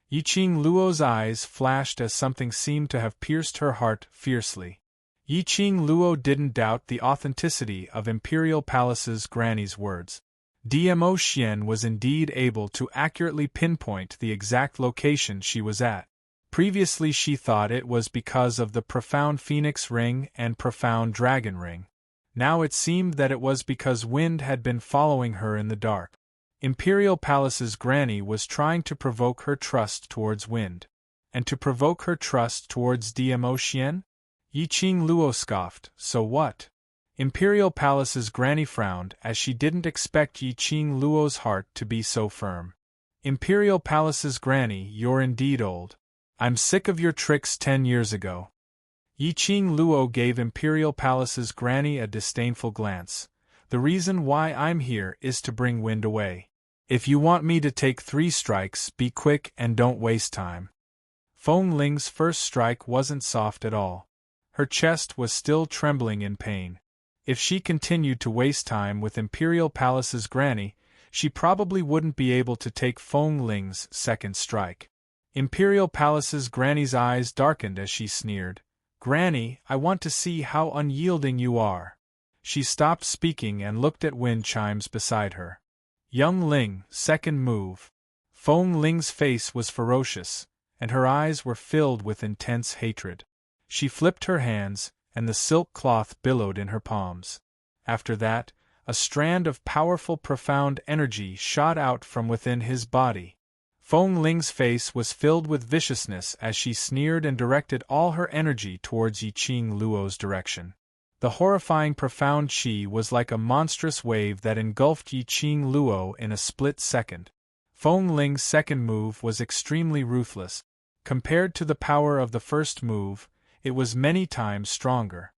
A: Yi Qing Luo's eyes flashed as something seemed to have pierced her heart fiercely. Yi Qing Luo didn't doubt the authenticity of Imperial Palace's granny's words. Mo Xian was indeed able to accurately pinpoint the exact location she was at. Previously she thought it was because of the profound Phoenix Ring and profound Dragon Ring. Now it seemed that it was because Wind had been following her in the dark. Imperial Palace's granny was trying to provoke her trust towards Wind. And to provoke her trust towards Mo Xian? Yi Qing Luo scoffed, "So what?" Imperial Palace's granny frowned as she didn't expect Yi Qing Luo's heart to be so firm. "Imperial Palace's granny, you're indeed old. I'm sick of your tricks 10 years ago." Yi Qing Luo gave Imperial Palace's granny a disdainful glance. "The reason why I'm here is to bring Wind away. If you want me to take 3 strikes, be quick and don't waste time." Feng Ling's first strike wasn't soft at all. Her chest was still trembling in pain. If she continued to waste time with Imperial Palace's granny, she probably wouldn't be able to take Feng Ling's second strike. Imperial Palace's granny's eyes darkened as she sneered. "Granny, I want to see how unyielding you are." She stopped speaking and looked at wind chimes beside her. "Young Ling, second move." Feng Ling's face was ferocious, and her eyes were filled with intense hatred. She flipped her hands, and the silk cloth billowed in her palms. After that, a strand of powerful profound energy shot out from within his body. Feng Ling's face was filled with viciousness as she sneered and directed all her energy towards Yi Qing Luo's direction. The horrifying profound qi was like a monstrous wave that engulfed Yi Qing Luo in a split second. Feng Ling's second move was extremely ruthless. Compared to the power of the first move, it was many times stronger.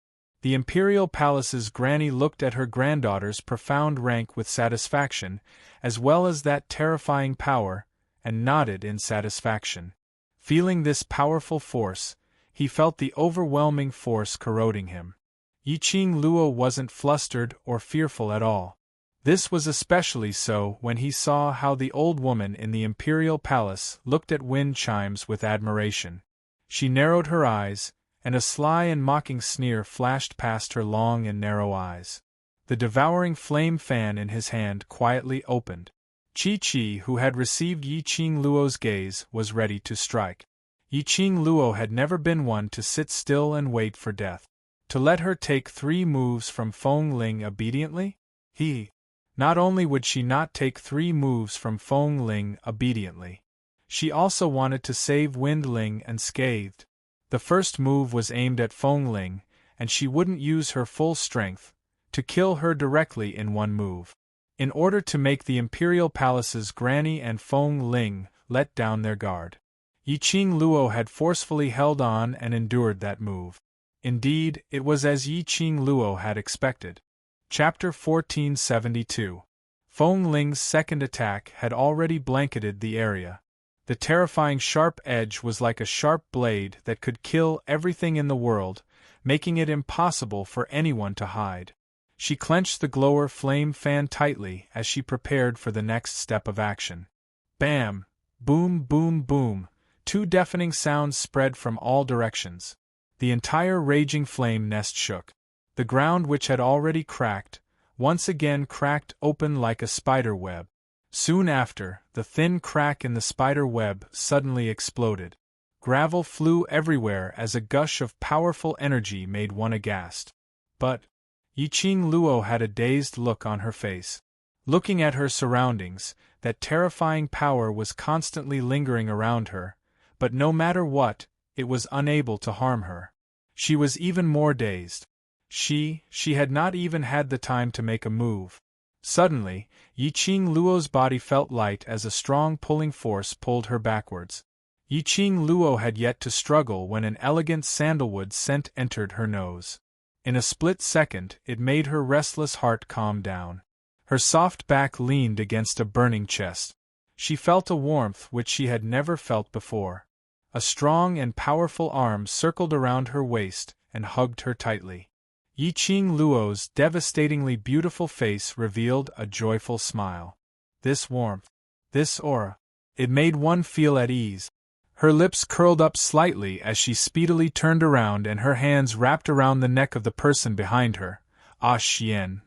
A: The Imperial Palace's granny looked at her granddaughter's profound rank with satisfaction, as well as that terrifying power, and nodded in satisfaction. Feeling this powerful force, he felt the overwhelming force corroding him. Yi Qing Luo wasn't flustered or fearful at all. This was especially so when he saw how the old woman in the Imperial Palace looked at wind chimes with admiration. She narrowed her eyes, and a sly and mocking sneer flashed past her long and narrow eyes. The devouring flame fan in his hand quietly opened. Chi-Chi, who had received Yi Qing Luo's gaze, was ready to strike. Yi Qing Luo had never been one to sit still and wait for death. To let her take 3 moves from Feng Ling obediently? Not only would she not take 3 moves from Feng Ling obediently, she also wanted to save Wind Ling unscathed. The first move was aimed at Feng Ling, and she wouldn't use her full strength to kill her directly in one move. in order to make the Imperial Palace's Granny and Feng Ling let down their guard. Yiqing Luo had forcefully held on and endured that move. Indeed, it was as Yiqing Luo had expected. Chapter 1472. Feng Ling's second attack had already blanketed the area. The terrifying sharp edge was like a sharp blade that could kill everything in the world, making it impossible for anyone to hide. She clenched the glower flame fan tightly as she prepared for the next step of action. Bam! Boom, boom, boom! Two deafening sounds spread from all directions. The entire raging flame nest shook. The ground, which had already cracked, once again cracked open like a spider web. Soon after, the thin crack in the spider web suddenly exploded. Gravel flew everywhere as a gush of powerful energy made one aghast. But Yiqing Luo had a dazed look on her face. Looking at her surroundings, that terrifying power was constantly lingering around her, but no matter what, it was unable to harm her. She was even more dazed. She had not even had the time to make a move. Suddenly, Yiqing Luo's body felt light as a strong pulling force pulled her backwards. Yiqing Luo had yet to struggle when an elegant sandalwood scent entered her nose. In a split second, it made her restless heart calm down. Her soft back leaned against a burning chest. She felt a warmth which she had never felt before. A strong and powerful arm circled around her waist and hugged her tightly. Yiqing Luo's devastatingly beautiful face revealed a joyful smile. This warmth, this aura, it made one feel at ease. Her lips curled up slightly as she speedily turned around and her hands wrapped around the neck of the person behind her. Ah Xian.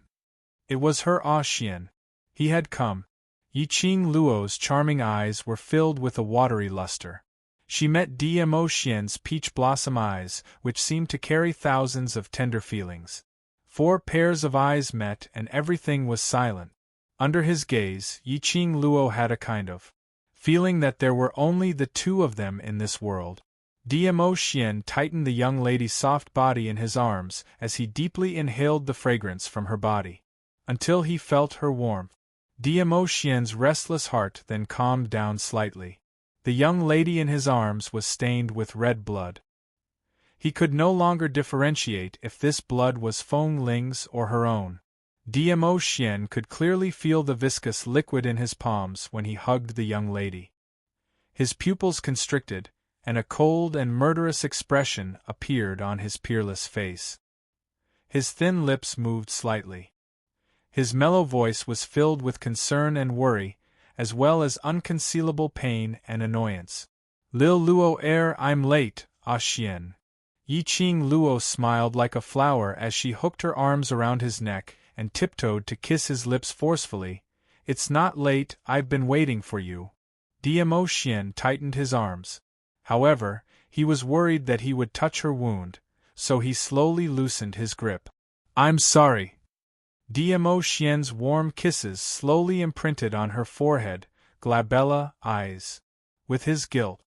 A: It was her Ah Xian. He had come. Yiqing Luo's charming eyes were filled with a watery luster. She met Dmo Xian's peach blossom eyes, which seemed to carry thousands of tender feelings. 4 pairs of eyes met and everything was silent. Under his gaze, Yiqing Luo had a kind of feeling that there were only the two of them in this world. Dmo Xian tightened the young lady's soft body in his arms as he deeply inhaled the fragrance from her body, until he felt her warmth. Dmo Xian's restless heart then calmed down slightly. The young lady in his arms was stained with red blood. He could no longer differentiate if this blood was Feng Ling's or her own. Dmo Xian could clearly feel the viscous liquid in his palms when he hugged the young lady. His pupils constricted, and a cold and murderous expression appeared on his peerless face. His thin lips moved slightly. His mellow voice was filled with concern and worry, as well as unconcealable pain and annoyance. Lil Luo I'm late, Ah Xian. Yiqing Luo smiled like a flower as she hooked her arms around his neck and tiptoed to kiss his lips forcefully. It's not late, I've been waiting for you. Dmo Xian tightened his arms. However, he was worried that he would touch her wound, so he slowly loosened his grip. I'm sorry. Dmo Xian's warm kisses slowly imprinted on her forehead, glabella, eyes. With his guilt,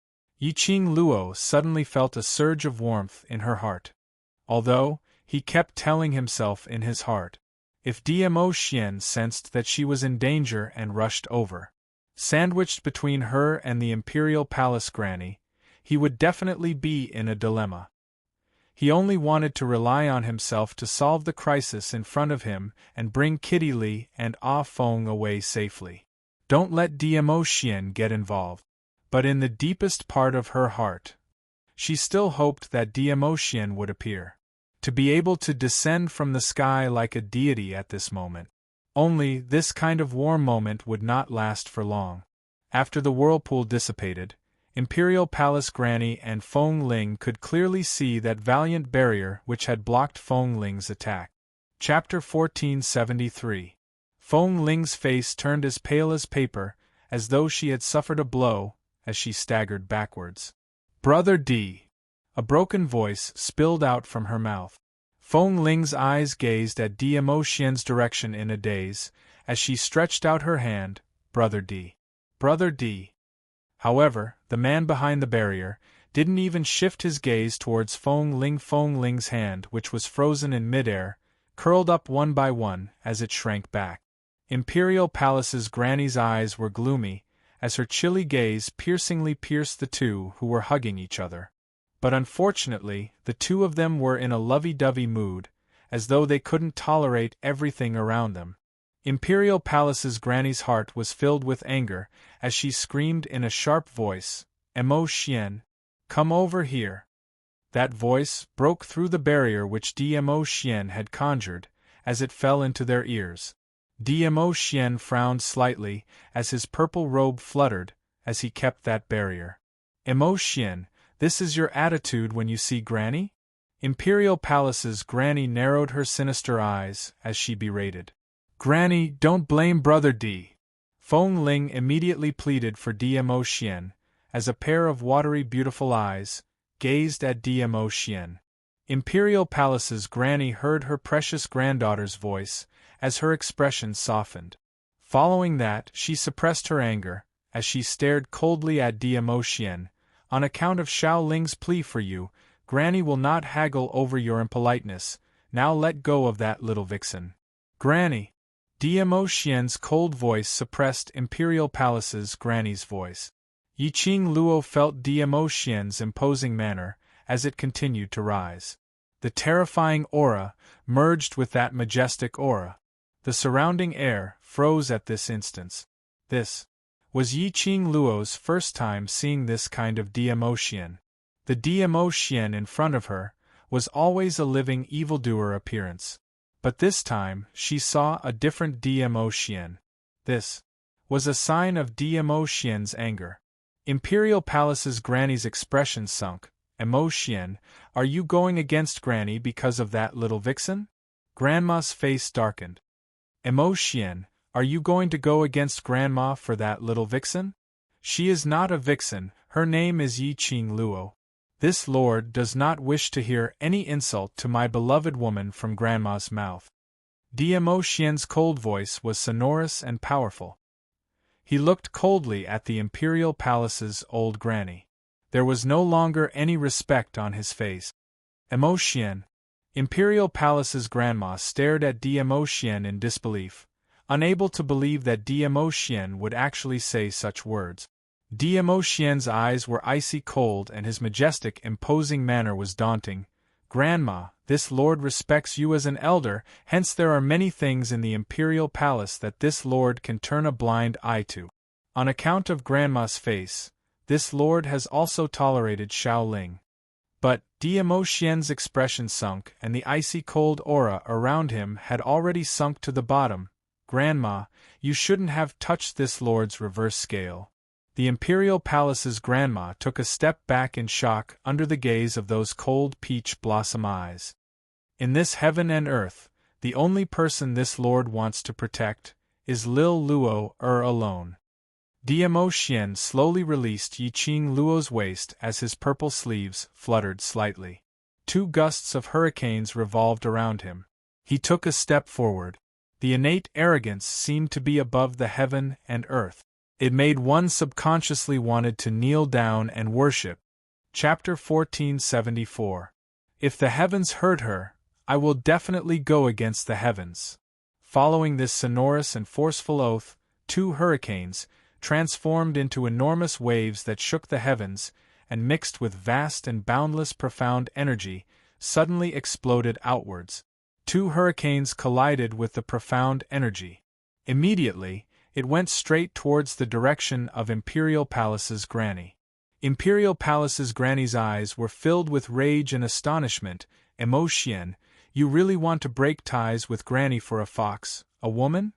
A: Yiqing Luo suddenly felt a surge of warmth in her heart. Although, he kept telling himself in his heart, if Dmo Xian sensed that she was in danger and rushed over, sandwiched between her and the Imperial Palace Granny, he would definitely be in a dilemma. He only wanted to rely on himself to solve the crisis in front of him and bring Kitty Li and Ah Feng away safely. Don't let Dmo Xian get involved. But in the deepest part of her heart, she still hoped that Dmo Xian would appear, to be able to descend from the sky like a deity at this moment. Only, this kind of warm moment would not last for long. After the whirlpool dissipated, Imperial Palace Granny and Feng Ling could clearly see that valiant barrier which had blocked Feng Ling's attack. Chapter 1473. Feng Ling's face turned as pale as paper, as though she had suffered a blow, as she staggered backwards. Brother D. A broken voice spilled out from her mouth. Feng Ling's eyes gazed at Dmo Xian's direction in a daze, as she stretched out her hand. Brother D. Brother D. However, the man behind the barrier didn't even shift his gaze towards Feng Ling. Feng Ling's hand, which was frozen in midair, curled up one by one as it shrank back. Imperial Palace's Granny's eyes were gloomy, as her chilly gaze piercingly pierced the two who were hugging each other. But unfortunately, the two of them were in a lovey-dovey mood, as though they couldn't tolerate everything around them. Imperial Palace's Granny's heart was filled with anger, as she screamed in a sharp voice, "Emo Chien, come over here!" That voice broke through the barrier which Dmo Chien had conjured, as it fell into their ears. Dmo Chien frowned slightly, as his purple robe fluttered, as he kept that barrier. "Emo Chien, this is your attitude when you see Granny?" Imperial Palace's Granny narrowed her sinister eyes, as she berated. "Granny, don't blame Brother D." Feng Ling immediately pleaded for Dmo Chien, as a pair of watery beautiful eyes gazed at Dmo Chien. Imperial Palace's Granny heard her precious granddaughter's voice, as her expression softened. Following that, she suppressed her anger, as she stared coldly at Dmo Chien. "On account of Xiao Ling's plea for you, Granny will not haggle over your impoliteness. Now let go of that little vixen." "Granny!" Dmo Xian's cold voice suppressed Imperial Palace's Granny's voice. Yiqing Luo felt Dmo Xian's imposing manner, as it continued to rise. The terrifying aura merged with that majestic aura. The surrounding air froze at this instant. This was Yiqing Luo's first time seeing this kind of Dmo Xian. The Dmo Xian in front of her was always a living evildoer appearance. But this time she saw a different Dmo Xian. This was a sign of Dmo Xian's anger. Imperial Palace's Granny's expression sunk. "Emo Xian, are you going against Granny because of that little vixen?" Grandma's face darkened. "Emo Xian, are you going to go against Grandma for that little vixen?" "She is not a vixen, her name is Yiqing Luo. This lord does not wish to hear any insult to my beloved woman from Grandma's mouth." Dmo Xian's cold voice was sonorous and powerful. He looked coldly at the Imperial Palace's old granny. There was no longer any respect on his face. "Emo Xian." Imperial Palace's grandma stared at Dmo Xian in disbelief, unable to believe that Dmo Xian would actually say such words. Dmo Xian's eyes were icy cold and his majestic, imposing manner was daunting. "Grandma, this lord respects you as an elder, hence there are many things in the Imperial Palace that this lord can turn a blind eye to. On account of Grandma's face, this lord has also tolerated Xiao Ling." But Dmo Xian's expression sunk and the icy cold aura around him had already sunk to the bottom. "Grandma, you shouldn't have touched this lord's reverse scale." The Imperial Palace's grandma took a step back in shock under the gaze of those cold peach blossom eyes. In this heaven and earth, the only person this lord wants to protect is Lil Luo alone. Dmo Xian slowly released Yiqing Luo's waist as his purple sleeves fluttered slightly. 2 gusts of hurricanes revolved around him. He took a step forward. The innate arrogance seemed to be above the heaven and earth. It made one subconsciously wanted to kneel down and worship. Chapter 1474. If the heavens heard her, I will definitely go against the heavens. Following this sonorous and forceful oath, 2 hurricanes, transformed into enormous waves that shook the heavens, and mixed with vast and boundless profound energy, suddenly exploded outwards. 2 hurricanes collided with the profound energy. Immediately, it went straight towards the direction of Imperial Palace's granny. Imperial Palace's granny's eyes were filled with rage and astonishment. "Emo Xian, you really want to break ties with Granny for a fox, a woman?"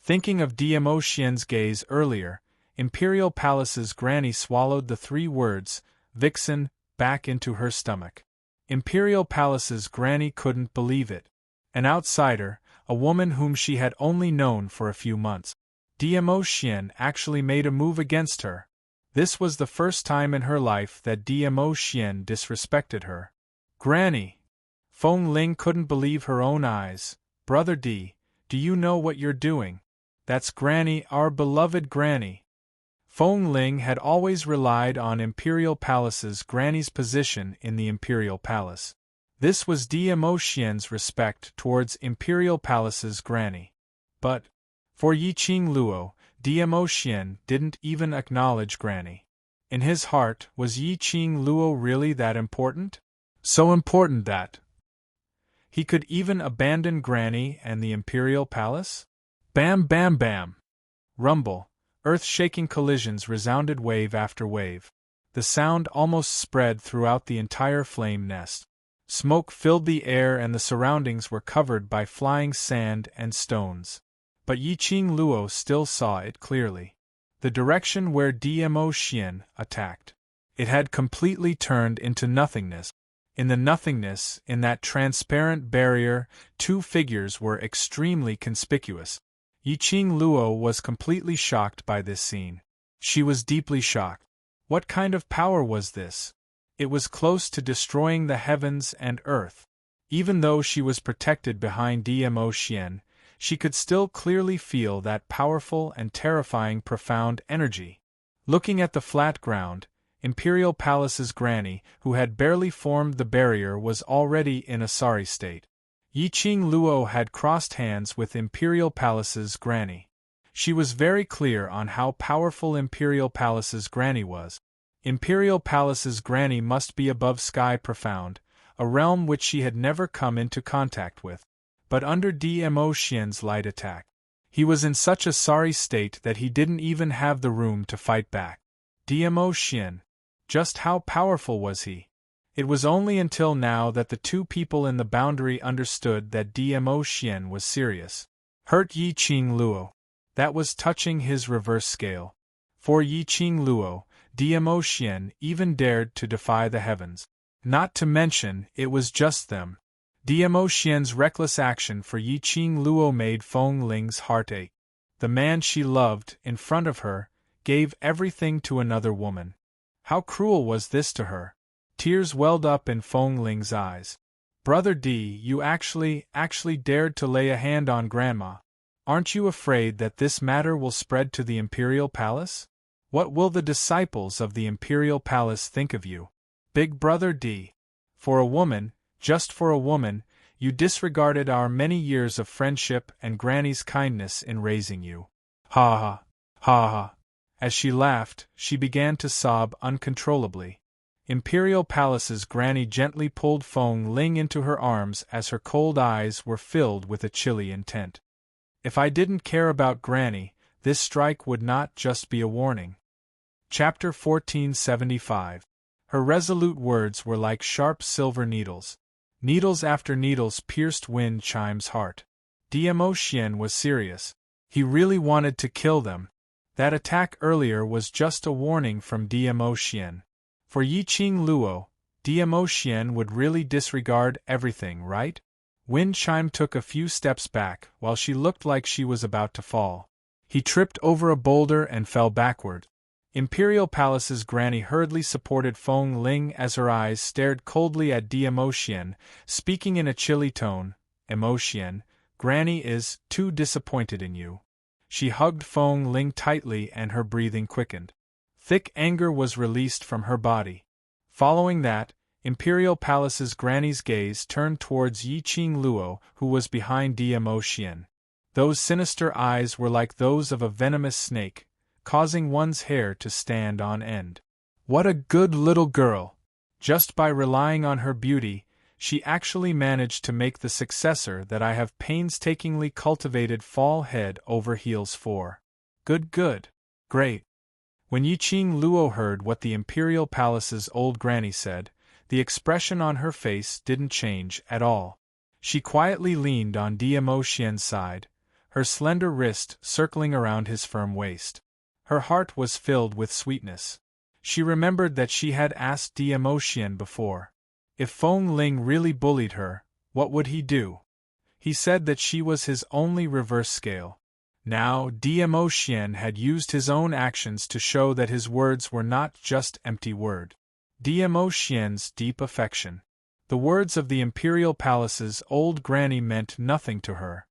A: Thinking of Dmo Xian's gaze earlier, Imperial Palace's granny swallowed the 3 words, "vixen," back into her stomach. Imperial Palace's granny couldn't believe it. An outsider, a woman whom she had only known for a few months. Dmo Xian actually made a move against her. This was the first time in her life that Dmo Xian disrespected her. "Granny!" Feng Ling couldn't believe her own eyes. "Brother D, do you know what you're doing? That's Granny, our beloved Granny." Feng Ling had always relied on Imperial Palace's granny's position in the Imperial Palace. This was Dmo Xian's respect towards Imperial Palace's granny. But For Yi Qing Luo, Dmo Xian didn't even acknowledge Granny. In his heart, was Yi Qing Luo really that important? So important that he could even abandon Granny and the Imperial Palace? Bam bam bam! Rumble, earth-shaking collisions resounded wave after wave. The sound almost spread throughout the entire flame nest. Smoke filled the air and the surroundings were covered by flying sand and stones. But Yi Qing Luo still saw it clearly. The direction where Dmo Xian attacked. It had completely turned into nothingness. In the nothingness, in that transparent barrier, two figures were extremely conspicuous. Yi Qing Luo was completely shocked by this scene. She was deeply shocked. What kind of power was this? It was close to destroying the heavens and earth. Even though she was protected behind Dmo Xian, she could still clearly feel that powerful and terrifying profound energy. Looking at the flat ground, Imperial Palace's Granny, who had barely formed the barrier, was already in a sorry state. Yi Qing Luo had crossed hands with Imperial Palace's Granny. She was very clear on how powerful Imperial Palace's Granny was. Imperial Palace's Granny must be above sky profound, a realm which she had never come into contact with. But under Dmo Xian's light attack, he was in such a sorry state that he didn't even have the room to fight back. Dmo Xian. Just how powerful was he? It was only until now that the two people in the boundary understood that Dmo Xian was serious. Hurt Yi Qing Luo. That was touching his reverse scale. For Yi Qing Luo, Dmo Xian even dared to defy the heavens. Not to mention, it was just them. Dmo Xian's reckless action for Yi Qing Luo made Feng Ling's heart ache. The man she loved, in front of her, gave everything to another woman. How cruel was this to her? Tears welled up in Feng Ling's eyes. Brother D, you actually dared to lay a hand on Grandma. Aren't you afraid that this matter will spread to the Imperial Palace? What will the disciples of the Imperial Palace think of you? Big Brother D. For a woman, just for a woman, you disregarded our many years of friendship and Granny's kindness in raising you. Ha ha, ha ha. As she laughed, she began to sob uncontrollably. Imperial Palace's Granny gently pulled Feng Ling into her arms as her cold eyes were filled with a chilly intent. If I didn't care about Granny, this strike would not just be a warning. Chapter 1475. Her resolute words were like sharp silver needles. Needles after needles pierced Wind Chime's heart. Dmo Xian was serious. He really wanted to kill them. That attack earlier was just a warning from Dmo Xian. For Yi Qing Luo, Dmo Xian would really disregard everything, right? Wind Chime took a few steps back while she looked like she was about to fall. He tripped over a boulder and fell backward. Imperial Palace's Granny hurriedly supported Feng Ling as her eyes stared coldly at Dmo Xian, speaking in a chilly tone. Dmo Xian, Granny is too disappointed in you. She hugged Feng Ling tightly and her breathing quickened. Thick anger was released from her body. Following that, Imperial Palace's Granny's gaze turned towards Yi Qing Luo, who was behind Dmo Xian. Those sinister eyes were like those of a venomous snake, causing one's hair to stand on end. What a good little girl! Just by relying on her beauty, she actually managed to make the successor that I have painstakingly cultivated fall head over heels for. Good. Great. When Yi Qing Luo heard what the Imperial Palace's old Granny said, the expression on her face didn't change at all. She quietly leaned on Dmo Xian's side, her slender wrist circling around his firm waist. Her heart was filled with sweetness. She remembered that she had asked Dmo Xian before. If Feng Ling really bullied her, what would he do? He said that she was his only reverse scale. Now Dmo Xian had used his own actions to show that his words were not just empty word. Dmo Xian's deep affection. The words of the Imperial Palace's old Granny meant nothing to her.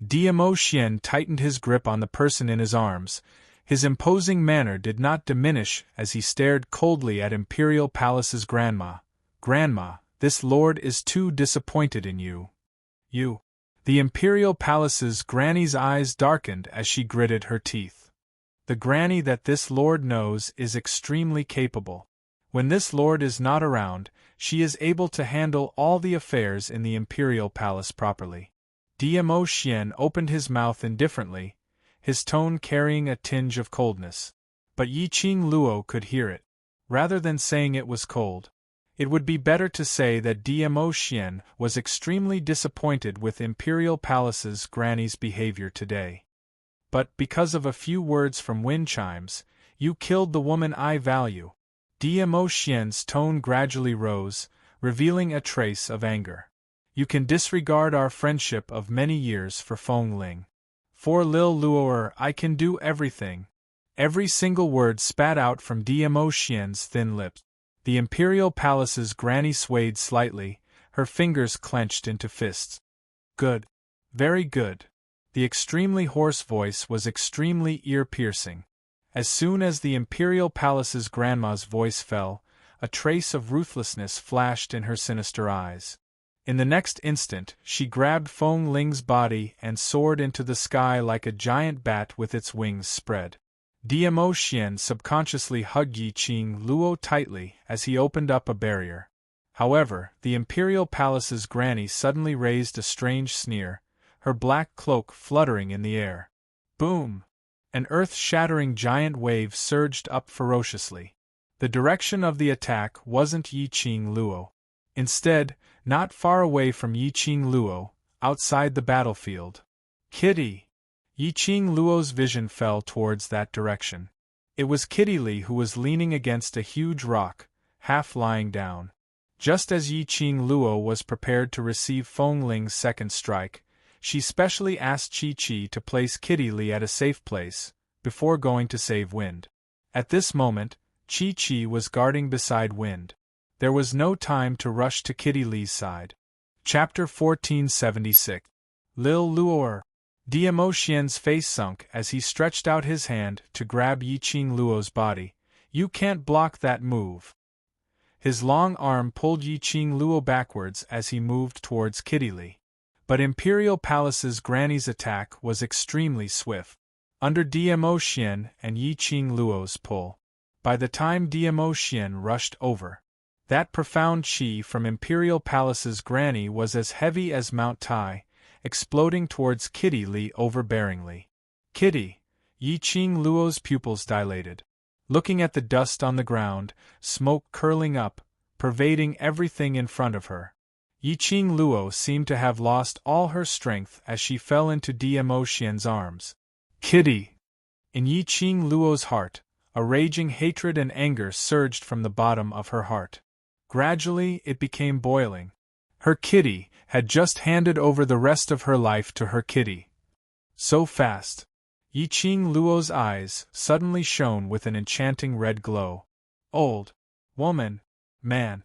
A: Dmo Xian tightened his grip on the person in his arms. His imposing manner did not diminish as he stared coldly at Imperial Palace's Grandma. Grandma, this lord is too disappointed in you. You. The Imperial Palace's granny's eyes darkened as she gritted her teeth. The granny that this lord knows is extremely capable. When this lord is not around, she is able to handle all the affairs in the Imperial Palace properly. Dmo Xian opened his mouth indifferently, his tone carrying a tinge of coldness. But Yiqing Luo could hear it. Rather than saying it was cold, it would be better to say that Dmo Xian was extremely disappointed with Imperial Palace's granny's behavior today. But because of a few words from wind chimes, you killed the woman I value. Dmo Xian's tone gradually rose, revealing a trace of anger. You can disregard our friendship of many years for Feng Ling. For Lil Luo'er, I can do everything. Every single word spat out from Dmo Xian's thin lips. The Imperial Palace's granny swayed slightly, her fingers clenched into fists. Good. Very good. The extremely hoarse voice was extremely ear-piercing. As soon as the Imperial Palace's grandma's voice fell, a trace of ruthlessness flashed in her sinister eyes. In the next instant, she grabbed Feng Ling's body and soared into the sky like a giant bat with its wings spread. Dmo Xian subconsciously hugged Yiqing Luo tightly as he opened up a barrier. However, the Imperial Palace's granny suddenly raised a strange sneer, her black cloak fluttering in the air. Boom! An earth-shattering giant wave surged up ferociously. The direction of the attack wasn't Yiqing Luo. Instead, not far away from Yiqing Luo, outside the battlefield. Kitty! Yiqing Luo's vision fell towards that direction. It was Kitty Li who was leaning against a huge rock, half lying down. Just as Yiqing Luo was prepared to receive Feng Ling's second strike, she specially asked Chi-Chi to place Kitty Li at a safe place, before going to save Wind. At this moment, Chi-Chi was guarding beside Wind. There was no time to rush to Kitty Li's side. Chapter 1476. Lil Luo'er. Dmo Xian's face sunk as he stretched out his hand to grab Yiqing Luo's body. You can't block that move. His long arm pulled Yiqing Luo backwards as he moved towards Kitty Li. But Imperial Palace's granny's attack was extremely swift. Under Dmo Xian and Yiqing Luo's pull. By the time Dmo Xian rushed over, that profound chi from Imperial Palace's granny was as heavy as Mount Tai, exploding towards Kitty Li overbearingly. Kitty! Yiqing Luo's pupils dilated. Looking at the dust on the ground, smoke curling up, pervading everything in front of her. Yiqing Luo seemed to have lost all her strength as she fell into Dmo Xian's arms. Kitty! In Yiqing Luo's heart, a raging hatred and anger surged from the bottom of her heart. Gradually, it became boiling. Her kitty had just handed over the rest of her life to her kitty. So fast. Yiqing Luo's eyes suddenly shone with an enchanting red glow. Old woman, man.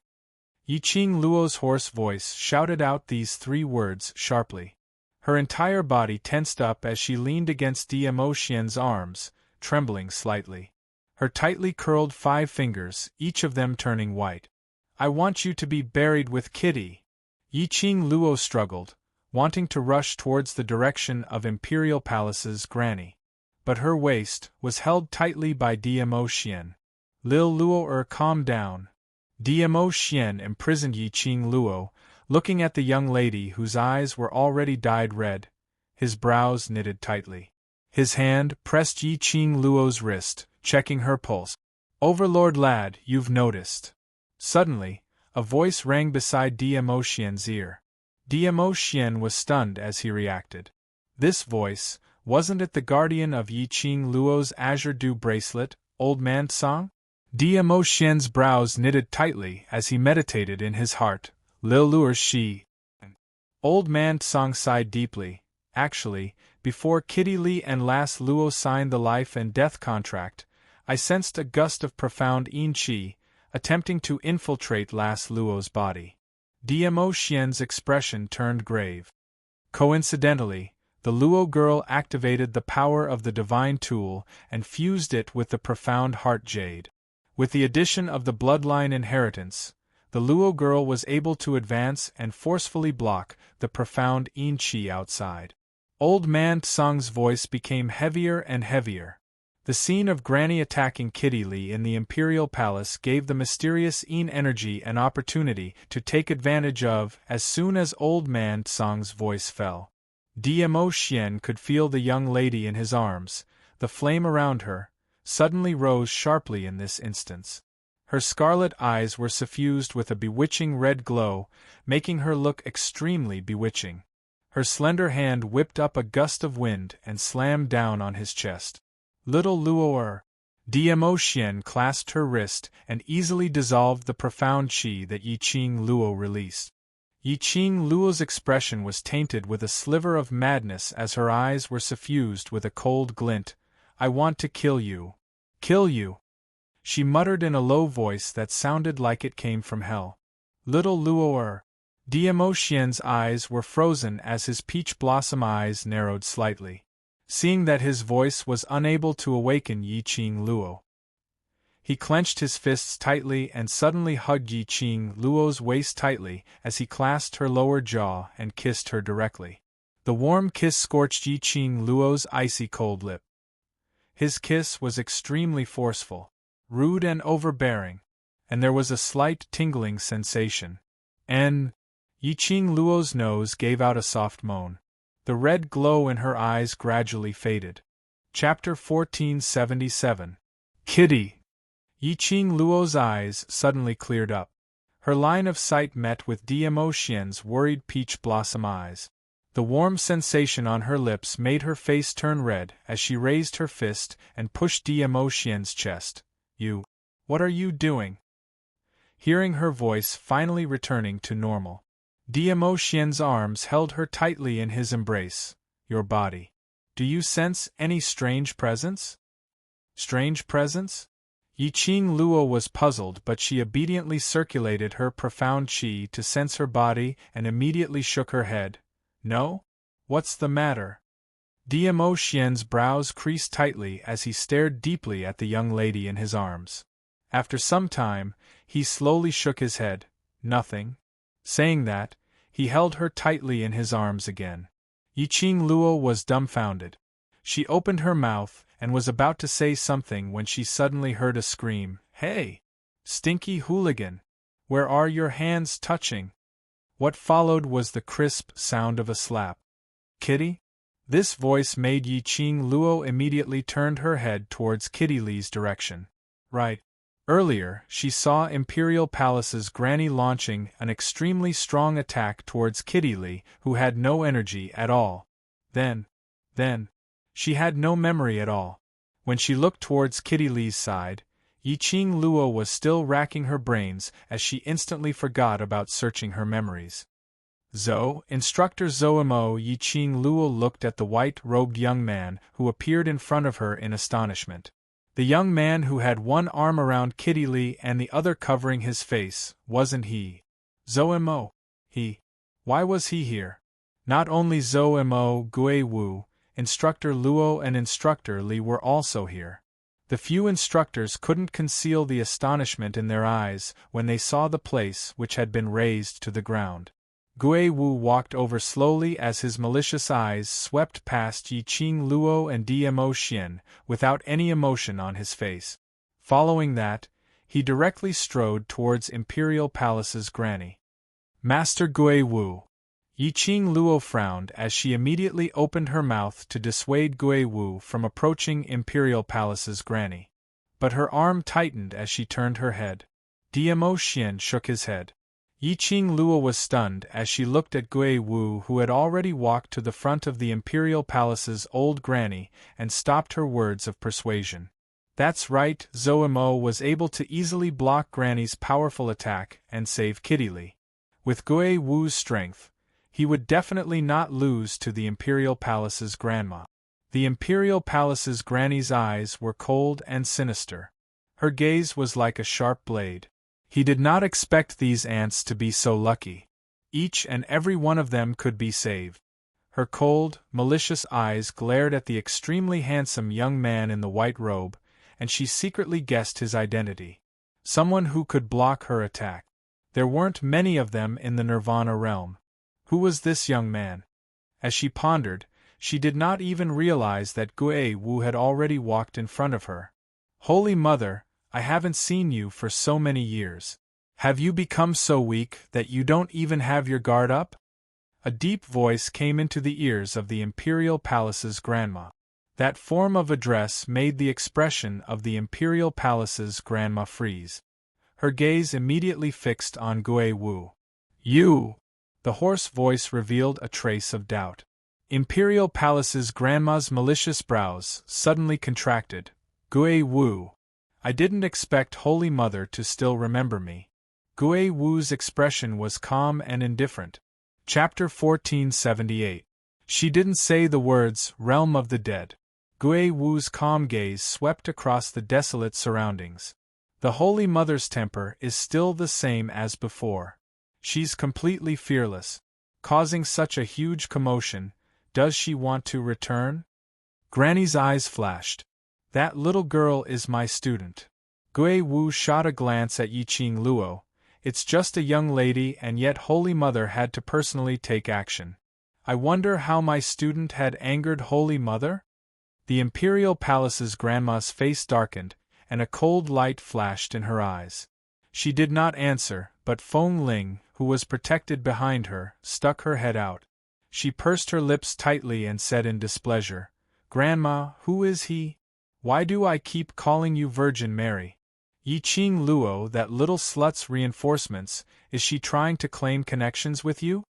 A: Yiqing Luo's hoarse voice shouted out these three words sharply. Her entire body tensed up as she leaned against Dmo Xian's arms, trembling slightly. Her tightly curled 5 fingers, each of them turning white. I want you to be buried with Kitty. Yiqing Luo struggled, wanting to rush towards the direction of Imperial Palace's granny. But her waist was held tightly by Dmo Xian. Lil Luo'er, calm down. Dmo Xian imprisoned Yiqing Luo, looking at the young lady whose eyes were already dyed red, his brows knitted tightly. His hand pressed Yiqing Luo's wrist, checking her pulse. Overlord lad, you've noticed. Suddenly, a voice rang beside Dmo Xian's ear. Dmo Xian was stunned as he reacted. This voice, wasn't it the guardian of Yiqing Luo's Azure Dew bracelet, Old Man Song? Dmo Xian's brows knitted tightly as he meditated in his heart. Lil Luo'er she. Old Man Song sighed deeply. Actually, before Kitty Li and Las Luo signed the life and death contract, I sensed a gust of profound yin qi, attempting to infiltrate Las Luo's body. Dmo Xian's expression turned grave. Coincidentally, the Luo girl activated the power of the divine tool and fused it with the profound heart jade. With the addition of the bloodline inheritance, the Luo girl was able to advance and forcefully block the profound Yin Qi outside. Old Man Tsung's voice became heavier and heavier. The scene of Granny attacking Kitty Lee in the Imperial Palace gave the mysterious Yin energy an opportunity to take advantage of as soon as Old Man Tsung's voice fell. Dmo Xian could feel the young lady in his arms. The flame around her suddenly rose sharply in this instance. Her scarlet eyes were suffused with a bewitching red glow, making her look extremely bewitching. Her slender hand whipped up a gust of wind and slammed down on his chest. Little Luo Dmo Xian clasped her wrist and easily dissolved the profound qi that Yiqing Luo released. Yiqing Luo's expression was tainted with a sliver of madness as her eyes were suffused with a cold glint. I want to kill you. Kill you. She muttered in a low voice that sounded like it came from hell. Little Luo Dmo Xian's eyes were frozen as his peach blossom eyes narrowed slightly. Seeing that his voice was unable to awaken Yiqing Luo, he clenched his fists tightly and suddenly hugged Yiqing Luo's waist tightly as he clasped her lower jaw and kissed her directly. The warm kiss scorched Yiqing Luo's icy cold lip. His kiss was extremely forceful, rude and overbearing, and there was a slight tingling sensation. And Yiqing Luo's nose gave out a soft moan. The red glow in her eyes gradually faded. Chapter 1477. Kitty! Yiqing Luo's eyes suddenly cleared up. Her line of sight met with Dmo Xian's worried peach blossom eyes. The warm sensation on her lips made her face turn red as she raised her fist and pushed Dmo Xian's chest. What are you doing? Hearing her voice finally returning to normal, Dmo Xian's arms held her tightly in his embrace. Your body. Do you sense any strange presence? Strange presence? Yiqing Luo was puzzled, but she obediently circulated her profound qi to sense her body and immediately shook her head. No? What's the matter? Dmo Xian's brows creased tightly as he stared deeply at the young lady in his arms. After some time, he slowly shook his head. Nothing. Saying that, he held her tightly in his arms again. Yiqing Luo was dumbfounded. She opened her mouth and was about to say something when she suddenly heard a scream. Hey! Stinky hooligan! Where are your hands touching? What followed was the crisp sound of a slap. Kitty? This voice made Yiqing Luo immediately turned her head towards Kitty Lee's direction. Right. Earlier, she saw Imperial Palace's Granny launching an extremely strong attack towards Kitty Lee, who had no energy at all. Then, she had no memory at all. When she looked towards Kitty Lee's side, Yiqing Luo was still racking her brains as she instantly forgot about searching her memories. Instructor Zoemo. Yiqing Luo looked at the white-robed young man who appeared in front of her in astonishment. The young man who had one arm around Kitty Lee and the other covering his face, wasn't he? Zoemo. Why was he here? Not only Zoemo Gui Wu, Instructor Luo and Instructor Lee were also here. The few instructors couldn't conceal the astonishment in their eyes when they saw the place which had been razed to the ground. Gui Wu walked over slowly as his malicious eyes swept past Yiqing Luo and Dmo Xian, without any emotion on his face. Following that, he directly strode towards Imperial Palace's Granny. Master Gui Wu. Yiqing Luo frowned as she immediately opened her mouth to dissuade Gui Wu from approaching Imperial Palace's Granny. But her arm tightened as she turned her head. Dmo Xian shook his head. Yiqing Luo was stunned as she looked at Gui Wu, who had already walked to the front of the Imperial Palace's old granny and stopped her words of persuasion. That's right, Zoemo was able to easily block Granny's powerful attack and save Kitty Lee. With Gui Wu's strength, he would definitely not lose to the Imperial Palace's grandma. The Imperial Palace's Granny's eyes were cold and sinister. Her gaze was like a sharp blade. He did not expect these ants to be so lucky. Each and every one of them could be saved. Her cold, malicious eyes glared at the extremely handsome young man in the white robe, and she secretly guessed his identity. Someone who could block her attack. There weren't many of them in the Nirvana realm. Who was this young man? As she pondered, she did not even realize that Gui Wu had already walked in front of her. Holy Mother, I haven't seen you for so many years. Have you become so weak that you don't even have your guard up? A deep voice came into the ears of the Imperial Palace's grandma. That form of address made the expression of the Imperial Palace's grandma freeze. Her gaze immediately fixed on Gui Wu. You! The hoarse voice revealed a trace of doubt. Imperial Palace's grandma's malicious brows suddenly contracted. Gui Wu! I didn't expect Holy Mother to still remember me. Gui Wu's expression was calm and indifferent. Chapter 1478. She didn't say the words, realm of the dead. Gui Wu's calm gaze swept across the desolate surroundings. The Holy Mother's temper is still the same as before. She's completely fearless. Causing such a huge commotion, does she want to return? Granny's eyes flashed. That little girl is my student. Gui Wu shot a glance at Yiqing Luo. It's just a young lady, and yet Holy Mother had to personally take action. I wonder how my student had angered Holy Mother? The Imperial Palace's grandma's face darkened, and a cold light flashed in her eyes. She did not answer, but Feng Ling, who was protected behind her, stuck her head out. She pursed her lips tightly and said in displeasure, Grandma, who is he? Why do I keep calling you Virgin Mary? Yiqing Luo, that little slut's reinforcements, is she trying to claim connections with you?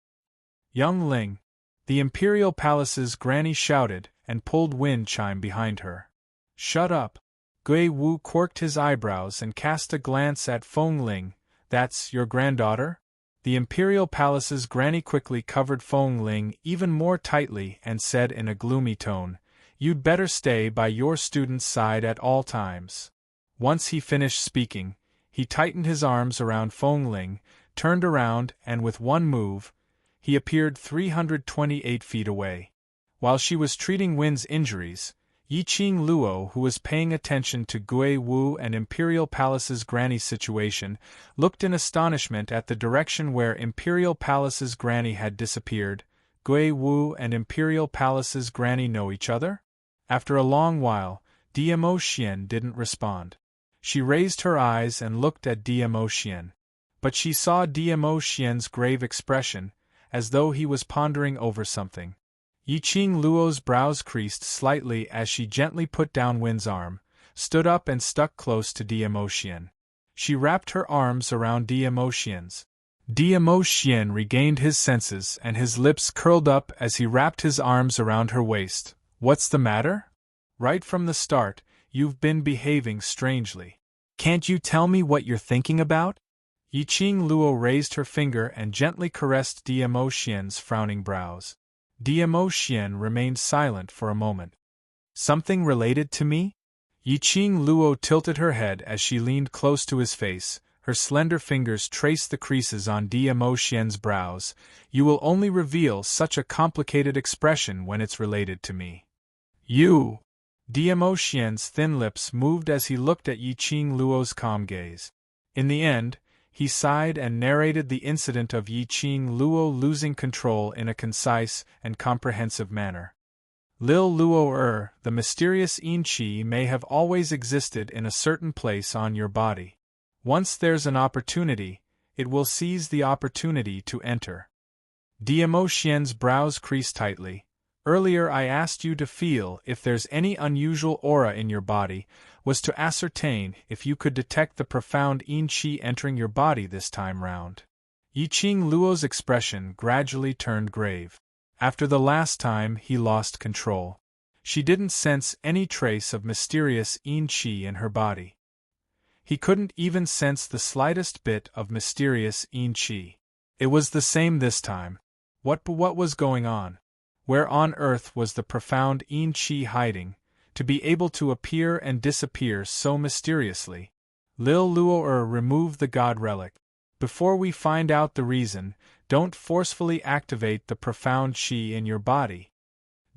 A: Young Ling. The Imperial Palace's granny shouted, and pulled wind chime behind her. Shut up. Gui Wu quirked his eyebrows and cast a glance at Feng Ling. That's your granddaughter? The Imperial Palace's granny quickly covered Feng Ling even more tightly and said in a gloomy tone, You'd better stay by your student's side at all times. Once he finished speaking, he tightened his arms around Feng Ling, turned around, and with one move, he appeared 328 feet away. While she was treating Win's injuries, Yiqing Luo, who was paying attention to Gui Wu and Imperial Palace's granny's situation, looked in astonishment at the direction where Imperial Palace's granny had disappeared. Gui Wu and Imperial Palace's granny know each other? After a long while, Dmo Xian didn't respond. She raised her eyes and looked at Dmo Xian. But she saw Dmo Xian's grave expression, as though he was pondering over something. Yiqing Luo's brows creased slightly as she gently put down Win's arm, stood up and stuck close to Dmo Xian. She wrapped her arms around Dmo Xian's. Dmo Xian regained his senses and his lips curled up as he wrapped his arms around her waist. What's the matter? Right from the start, you've been behaving strangely. Can't you tell me what you're thinking about? Yiqing Luo raised her finger and gently caressed Dmo Xian's frowning brows. Dmo Xian remained silent for a moment. Something related to me? Yiqing Luo tilted her head as she leaned close to his face. Her slender fingers traced the creases on Dmo Xian's brows. You will only reveal such a complicated expression when it's related to me. You! Dmo Xian's thin lips moved as he looked at Yiqing Luo's calm gaze. In the end, he sighed and narrated the incident of Yiqing Luo losing control in a concise and comprehensive manner. Lil Luo the mysterious Yin Qi may have always existed in a certain place on your body. Once there's an opportunity, it will seize the opportunity to enter. Dmo Xian's brows creased tightly. Earlier I asked you to feel if there's any unusual aura in your body, was to ascertain if you could detect the profound Yin Qi entering your body this time round. Yiqing Luo's expression gradually turned grave. After the last time he lost control, she didn't sense any trace of mysterious Yin Qi in her body. He couldn't even sense the slightest bit of mysterious Yin Qi. It was the same this time. What was going on? Where on earth was the profound Yin Qi hiding, to be able to appear and disappear so mysteriously? Lil Luo removed the god relic. Before we find out the reason, don't forcefully activate the profound Qi in your body.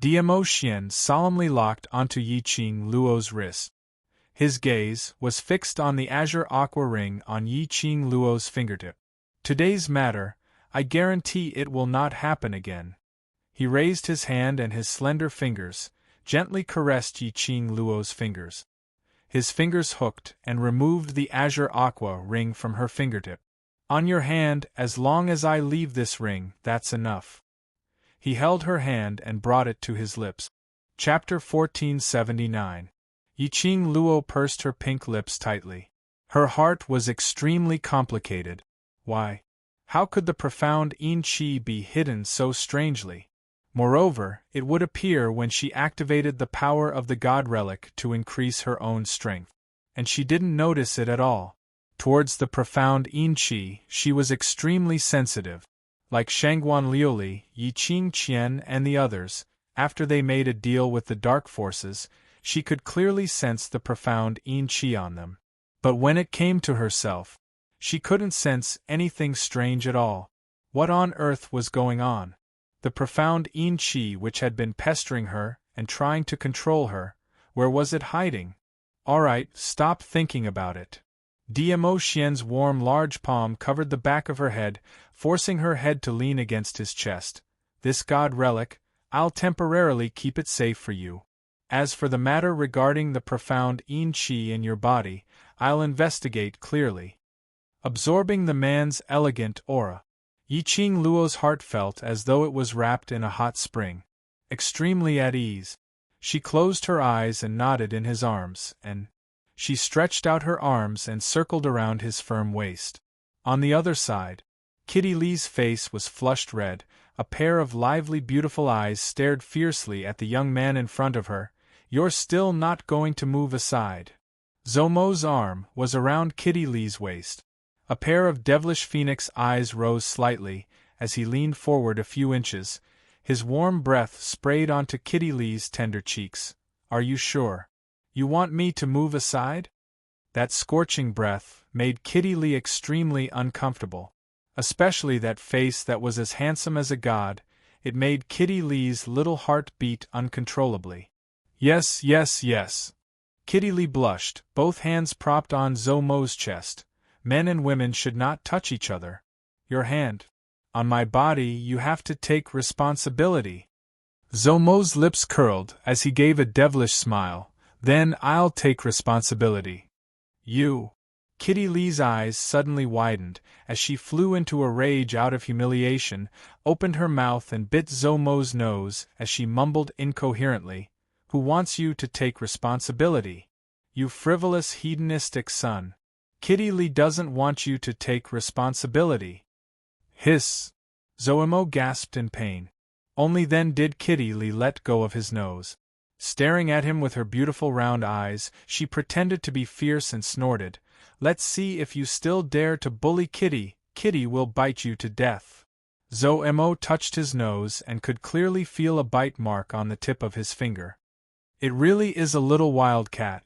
A: Dmo Xian solemnly locked onto Yiqing Luo's wrist. His gaze was fixed on the azure aqua ring on Yiqing Luo's fingertip. Today's matter, I guarantee it will not happen again. He raised his hand and his slender fingers gently caressed Yi Qing Luo's fingers. His fingers hooked and removed the azure aqua ring from her fingertip. On your hand, as long as I leave this ring, that's enough. He held her hand and brought it to his lips. Chapter 1479. Yi Qing Luo pursed her pink lips tightly. Her heart was extremely complicated. Why? How could the profound Yin Qi be hidden so strangely? Moreover, it would appear when she activated the power of the God Relic to increase her own strength. And she didn't notice it at all. Towards the profound Yin Qi, she was extremely sensitive. Like Shangguan Liuli, Yi Qing Qian and the others, after they made a deal with the dark forces, she could clearly sense the profound Yin Qi on them. But when it came to herself, she couldn't sense anything strange at all. What on earth was going on? The profound Yin Qi which had been pestering her and trying to control her, where was it hiding? Alright, stop thinking about it. Dmo Xian's warm large palm covered the back of her head, forcing her head to lean against his chest. This God Relic, I'll temporarily keep it safe for you. As for the matter regarding the profound Yin Qi in your body, I'll investigate clearly. Absorbing the man's elegant aura, Yi Qing Luo's heart felt as though it was wrapped in a hot spring. Extremely at ease, she closed her eyes and nodded in his arms, and she stretched out her arms and circled around his firm waist. On the other side, Kitty Lee's face was flushed red, a pair of lively beautiful eyes stared fiercely at the young man in front of her. You're still not going to move aside. Zomo's arm was around Kitty Lee's waist. A pair of devilish phoenix eyes rose slightly as he leaned forward a few inches. His warm breath sprayed onto Kitty Lee's tender cheeks. Are you sure? You want me to move aside? That scorching breath made Kitty Lee extremely uncomfortable. Especially that face that was as handsome as a god. It made Kitty Lee's little heart beat uncontrollably. Yes, yes, yes. Kitty Lee blushed, both hands propped on Zomo's chest. Men and women should not touch each other. Your hand. On my body, you have to take responsibility. Zomo's lips curled as he gave a devilish smile. Then I'll take responsibility. You. Kitty Lee's eyes suddenly widened as she flew into a rage out of humiliation, opened her mouth and bit Zomo's nose as she mumbled incoherently. Who wants you to take responsibility? You frivolous hedonistic son. Kitty Lee doesn't want you to take responsibility. Hiss! Zomo gasped in pain. Only then did Kitty Lee let go of his nose. Staring at him with her beautiful round eyes, she pretended to be fierce and snorted, Let's see if you still dare to bully Kitty. Kitty will bite you to death. Zomo touched his nose and could clearly feel a bite mark on the tip of his finger. It really is a little wildcat.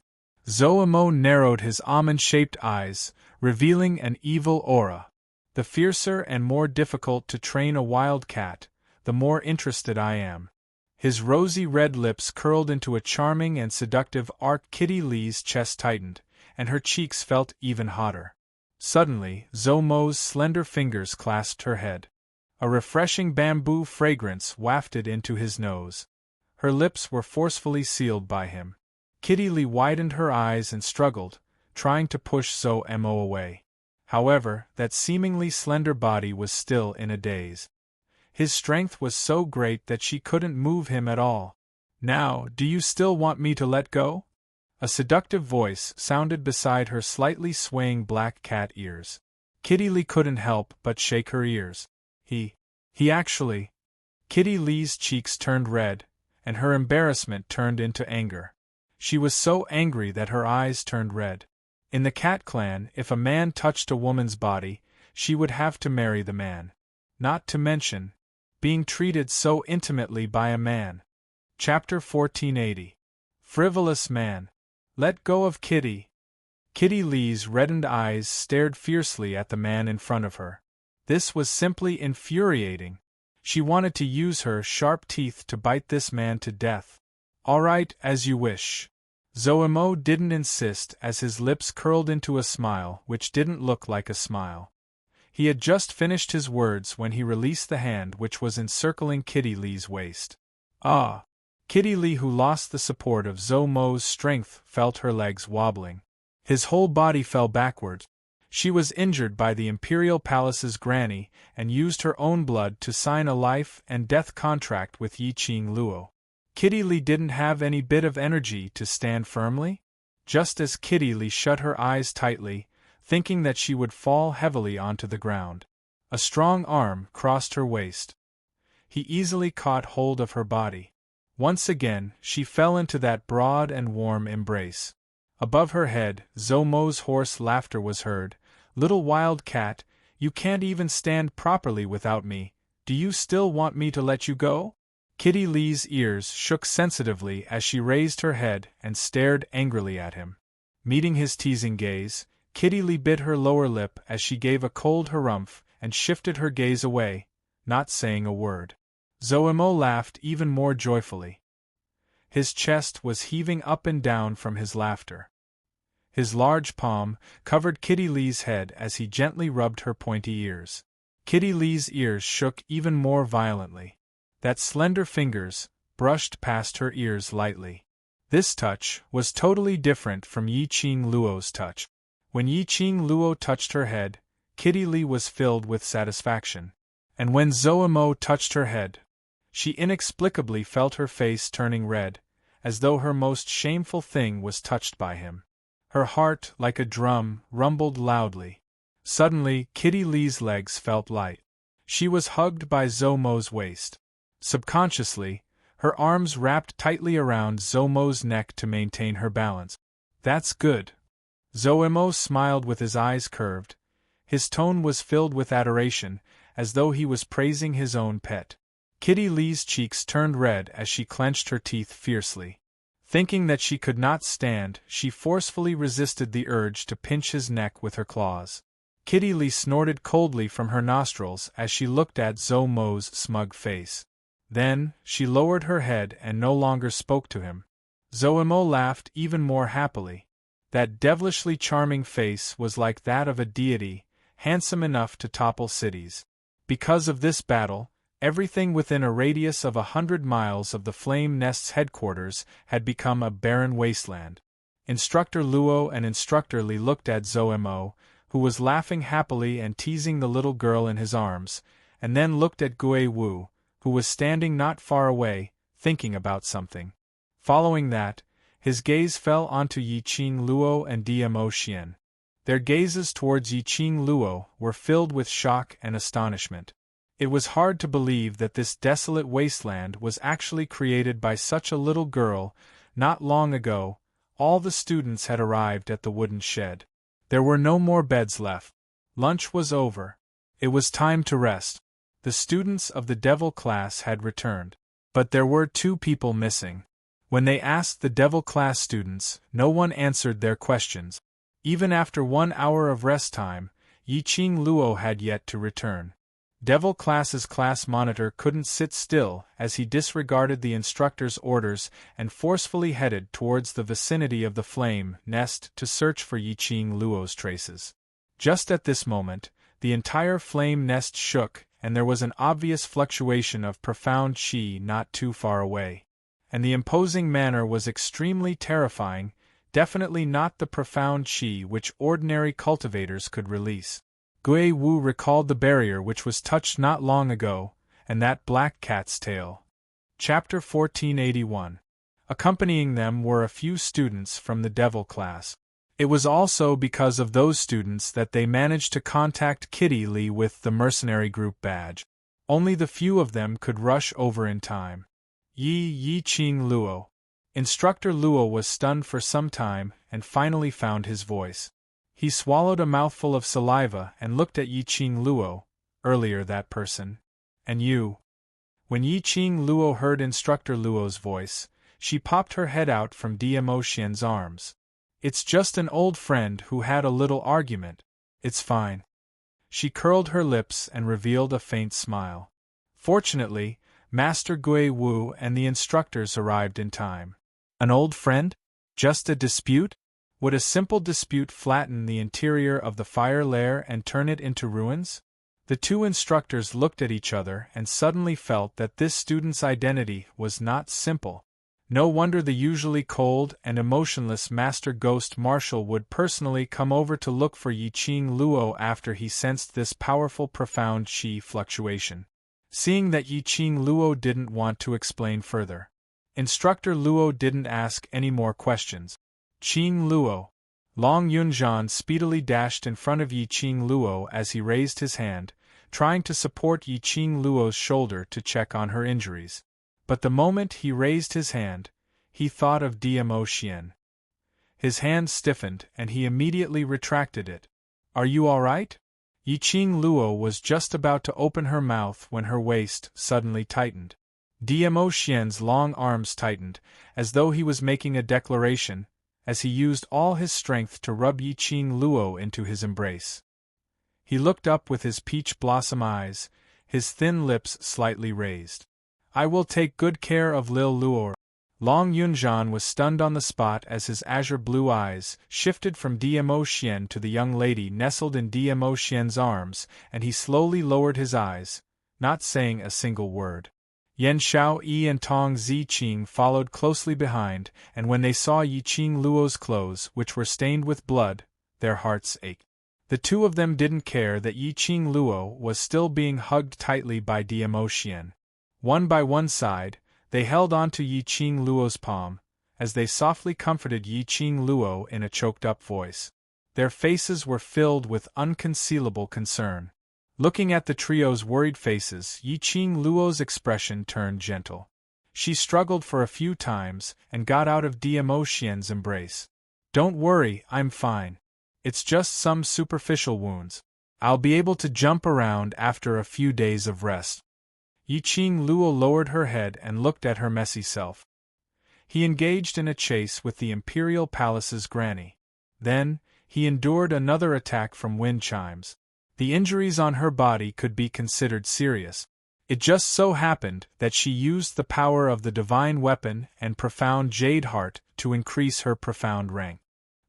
A: Zomo narrowed his almond-shaped eyes, revealing an evil aura. The fiercer and more difficult to train a wildcat, the more interested I am. His rosy red lips curled into a charming and seductive arc. Kitty Lee's chest tightened, and her cheeks felt even hotter. Suddenly, Zomo's slender fingers clasped her head. A refreshing bamboo fragrance wafted into his nose. Her lips were forcefully sealed by him. Kitty Lee widened her eyes and struggled, trying to push Zomo away. However, that seemingly slender body was still in a daze. His strength was so great that she couldn't move him at all. Now, do you still want me to let go? A seductive voice sounded beside her slightly swaying black cat ears. Kitty Lee couldn't help but shake her ears. He actually... Kitty Lee's cheeks turned red, and her embarrassment turned into anger. She was so angry that her eyes turned red. In the Cat Clan, if a man touched a woman's body, she would have to marry the man. Not to mention being treated so intimately by a man. Chapter 1480. Frivolous Man. Let go of Kitty. Kitty Lee's reddened eyes stared fiercely at the man in front of her. This was simply infuriating. She wanted to use her sharp teeth to bite this man to death. All right, as you wish. Zomo didn't insist as his lips curled into a smile which didn't look like a smile. He had just finished his words when he released the hand which was encircling Kitty Lee's waist. Ah! Kitty Lee, who lost the support of Zhou Mo's strength, felt her legs wobbling. His whole body fell backward. She was injured by the Imperial Palace's granny and used her own blood to sign a life and death contract with Yi Qing Luo. Kitty Lee didn't have any bit of energy to stand firmly. Just as Kitty Lee shut her eyes tightly, thinking that she would fall heavily onto the ground, a strong arm crossed her waist. He easily caught hold of her body. Once again, she fell into that broad and warm embrace. Above her head, Zhou Mo's hoarse laughter was heard. "Little wild cat, you can't even stand properly without me. Do you still want me to let you go?" Kitty Lee's ears shook sensitively as she raised her head and stared angrily at him. Meeting his teasing gaze, Kitty Lee bit her lower lip as she gave a cold harumph and shifted her gaze away, not saying a word. Zhou Mo laughed even more joyfully. His chest was heaving up and down from his laughter. His large palm covered Kitty Lee's head as he gently rubbed her pointy ears. Kitty Lee's ears shook even more violently. That slender fingers brushed past her ears lightly. This touch was totally different from Yi Qing Luo's touch. When Yi Qing Luo touched her head, Kitty Lee was filled with satisfaction. And when Zhou Mo touched her head, she inexplicably felt her face turning red, as though her most shameful thing was touched by him. Her heart, like a drum, rumbled loudly. Suddenly, Kitty Lee's legs felt light. She was hugged by Zhou Mo's waist. Subconsciously, her arms wrapped tightly around Zhou Mo's neck to maintain her balance. "That's good." Zhou Mo smiled with his eyes curved. His tone was filled with adoration, as though he was praising his own pet. Kitty Lee's cheeks turned red as she clenched her teeth fiercely. Thinking that she could not stand, she forcefully resisted the urge to pinch his neck with her claws. Kitty Lee snorted coldly from her nostrils as she looked at Zhou Mo's smug face. Then, she lowered her head and no longer spoke to him. Zhou Mo laughed even more happily. That devilishly charming face was like that of a deity, handsome enough to topple cities. Because of this battle, everything within a radius of 100 miles of the Flame Nest's headquarters had become a barren wasteland. Instructor Luo and Instructor Li looked at Zhou Mo, who was laughing happily and teasing the little girl in his arms, and then looked at Gui Wu, who was standing not far away, thinking about something. Following that, his gaze fell onto Yi Qing Luo and Dmo Xian. Their gazes towards Yi Qing Luo were filled with shock and astonishment. It was hard to believe that this desolate wasteland was actually created by such a little girl. Not long ago, all the students had arrived at the wooden shed. There were no more beds left. Lunch was over. It was time to rest. The students of the Devil class had returned. But there were 2 people missing. When they asked the Devil class students, no one answered their questions. Even after 1 hour of rest time, Yi Qing Luo had yet to return. Devil class's class monitor couldn't sit still as he disregarded the instructor's orders and forcefully headed towards the vicinity of the Flame Nest to search for Yi Qing Luo's traces. Just at this moment, the entire Flame Nest shook and there was an obvious fluctuation of profound qi not too far away. And the imposing manner was extremely terrifying, definitely not the profound qi which ordinary cultivators could release. Gui Wu recalled the barrier which was touched not long ago, and that black cat's tail. Chapter 1481. Accompanying them were a few students from the Devil class. It was also because of those students that they managed to contact Kitty Lee with the mercenary group badge. Only the few of them could rush over in time. Yi Qing Luo. Instructor Luo was stunned for some time and finally found his voice. He swallowed a mouthful of saliva and looked at Yi Qing Luo, earlier that person. "And you?" When Yi Qing Luo heard Instructor Luo's voice, she popped her head out from Dmo Xian's arms. "It's just an old friend who had a little argument. It's fine." She curled her lips and revealed a faint smile. Fortunately, Master Gui Wu and the instructors arrived in time. An old friend? Just a dispute? Would a simple dispute flatten the interior of the fire lair and turn it into ruins? The two instructors looked at each other and suddenly felt that this student's identity was not simple. No wonder the usually cold and emotionless Master Ghost Marshal would personally come over to look for Yiqing Luo after he sensed this powerful profound qi fluctuation. Seeing that Yiqing Luo didn't want to explain further, Instructor Luo didn't ask any more questions. Qing Luo. Long Yunzhan speedily dashed in front of Yiqing Luo as he raised his hand, trying to support Yiqing Luo's shoulder to check on her injuries. But the moment he raised his hand, he thought of Dmo Xian. His hand stiffened and he immediately retracted it. "Are you all right?" Yiqing Luo was just about to open her mouth when her waist suddenly tightened. Dmo Xian's long arms tightened, as though he was making a declaration, as he used all his strength to rub Yiqing Luo into his embrace. He looked up with his peach blossom eyes, his thin lips slightly raised. "I will take good care of Lil Luo." Long Yunzhan was stunned on the spot as his azure blue eyes shifted from Dmo Xian to the young lady nestled in Dmo Xian's arms, and he slowly lowered his eyes, not saying a single word. Yan Xiaoyi and Tong Ziqing followed closely behind, and when they saw Yiqing Luo's clothes, which were stained with blood, their hearts ached. The two of them didn't care that Yiqing Luo was still being hugged tightly by Dmo Xian. One by one side, they held on to Yiqing Luo's palm, as they softly comforted Yiqing Luo in a choked-up voice. Their faces were filled with unconcealable concern. Looking at the trio's worried faces, Yiqing Luo's expression turned gentle. She struggled for a few times and got out of Dmo Xian's embrace. "Don't worry, I'm fine. It's just some superficial wounds. I'll be able to jump around after a few days of rest." Yiqing Luo lowered her head and looked at her messy self. He engaged in a chase with the Imperial Palace's granny. Then, he endured another attack from wind chimes. The injuries on her body could be considered serious. It just so happened that she used the power of the divine weapon and profound jade heart to increase her profound rank.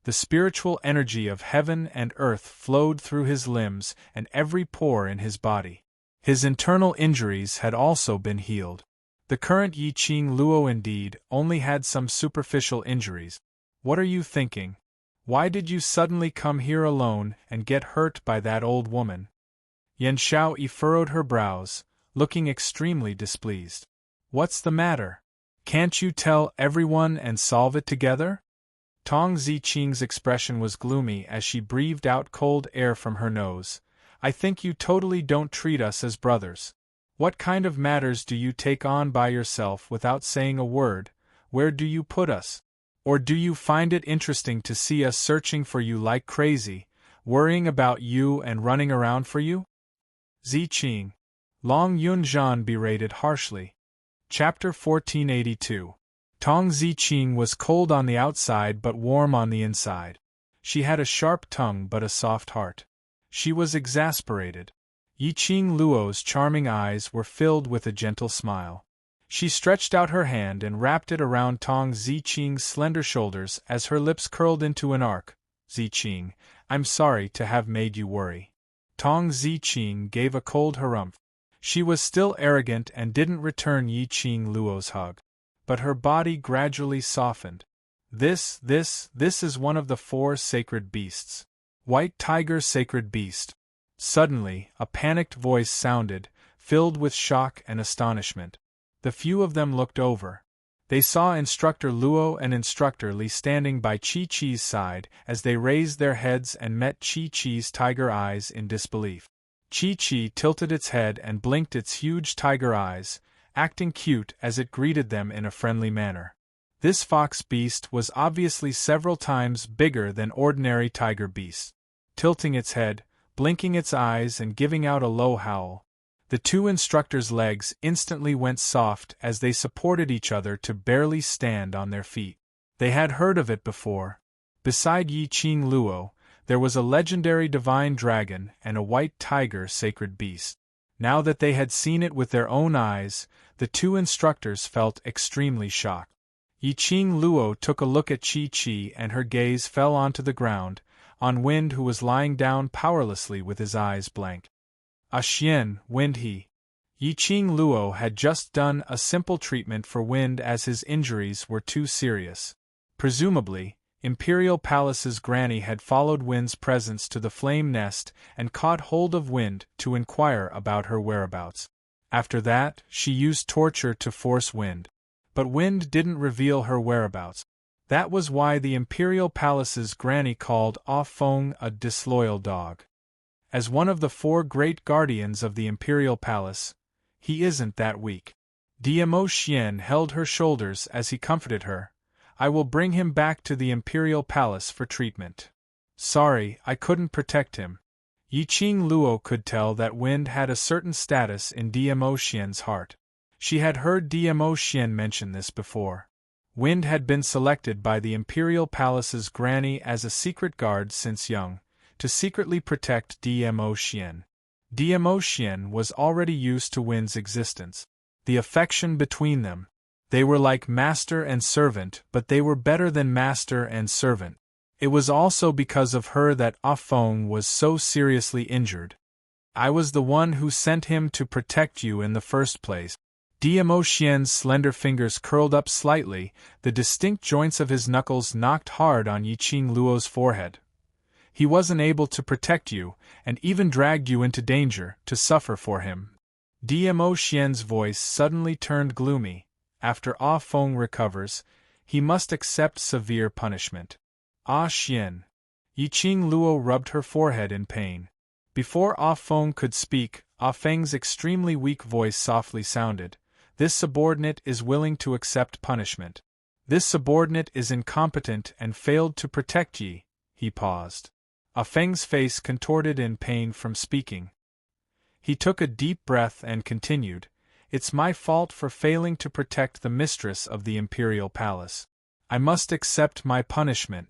A: The spiritual energy of heaven and earth flowed through his limbs and every pore in his body. His internal injuries had also been healed. The current Yiqing Luo indeed only had some superficial injuries. "What are you thinking? Why did you suddenly come here alone and get hurt by that old woman?" Yan Xiaoyi furrowed her brows, looking extremely displeased. "What's the matter? Can't you tell everyone and solve it together?" Tong Ziqing's expression was gloomy as she breathed out cold air from her nose. "I think you totally don't treat us as brothers. What kind of matters do you take on by yourself without saying a word? Where do you put us? Or do you find it interesting to see us searching for you like crazy, worrying about you and running around for you?" Ziqing. Long Yunzhan berated harshly. Chapter 1482. Tong Ziqing was cold on the outside but warm on the inside. She had a sharp tongue but a soft heart. She was exasperated. Yiqing Luo's charming eyes were filled with a gentle smile. She stretched out her hand and wrapped it around Tong Ziqing's slender shoulders as her lips curled into an arc. "Ziqing, I'm sorry to have made you worry." Tong Ziqing gave a cold harumph. She was still arrogant and didn't return Yiqing Luo's hug. But her body gradually softened. This is one of the 4 sacred beasts. White Tiger Sacred Beast. Suddenly, a panicked voice sounded, filled with shock and astonishment. The few of them looked over. They saw Instructor Luo and Instructor Li standing by Chi-Chi's side as they raised their heads and met Chi-Chi's tiger eyes in disbelief. Chi-Chi tilted its head and blinked its huge tiger eyes, acting cute as it greeted them in a friendly manner. This fox beast was obviously several times bigger than ordinary tiger beasts. Tilting its head, blinking its eyes and giving out a low howl, the two instructors' legs instantly went soft as they supported each other to barely stand on their feet. They had heard of it before. Beside Yiqing Luo, there was a legendary divine dragon and a white tiger sacred beast. Now that they had seen it with their own eyes, the two instructors felt extremely shocked. Yiqing Luo took a look at Chi-Chi and her gaze fell onto the ground, on Wind who was lying down powerlessly with his eyes blank. Xian, Wind he. Yiqing Luo had just done a simple treatment for Wind as his injuries were too serious. Presumably, Imperial Palace's granny had followed Wind's presence to the flame nest and caught hold of Wind to inquire about her whereabouts. After that, she used torture to force Wind. But Wind didn't reveal her whereabouts. That was why the Imperial Palace's granny called Ah Feng a disloyal dog. As one of the 4 great guardians of the Imperial Palace, he isn't that weak. Diemo Xian held her shoulders as he comforted her. I will bring him back to the Imperial Palace for treatment. Sorry, I couldn't protect him. Yiqing Luo could tell that Wind had a certain status in Diemo Xian's heart. She had heard Diemo Xian mention this before. Wind had been selected by the Imperial Palace's granny as a secret guard since young, to secretly protect Diemo Xian. Diemo Xian was already used to Wind's existence. The affection between them. They were like master and servant, but they were better than master and servant. It was also because of her that Ah Feng was so seriously injured. I was the one who sent him to protect you in the first place. Diemo Xian's slender fingers curled up slightly, the distinct joints of his knuckles knocked hard on Yiqing Luo's forehead. He wasn't able to protect you, and even dragged you into danger to suffer for him. Diemo Xian's voice suddenly turned gloomy. After Ah Feng recovers, he must accept severe punishment. Ah Xian. Yiqing Luo rubbed her forehead in pain. Before Ah Feng could speak, Ah Feng's extremely weak voice softly sounded. This subordinate is willing to accept punishment. This subordinate is incompetent and failed to protect ye. He paused. Ah Feng's face contorted in pain from speaking. He took a deep breath and continued, It's my fault for failing to protect the mistress of the Imperial Palace. I must accept my punishment.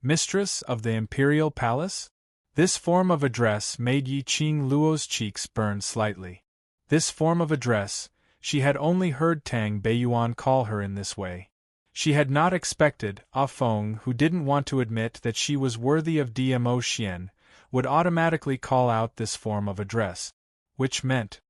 A: Mistress of the Imperial Palace? This form of address made Yiqing Luo's cheeks burn slightly. This form of address, she had only heard Tang Beiyuan call her in this way. She had not expected Ah Feng, who didn't want to admit that she was worthy of Diemo Xian, would automatically call out this form of address. Which meant.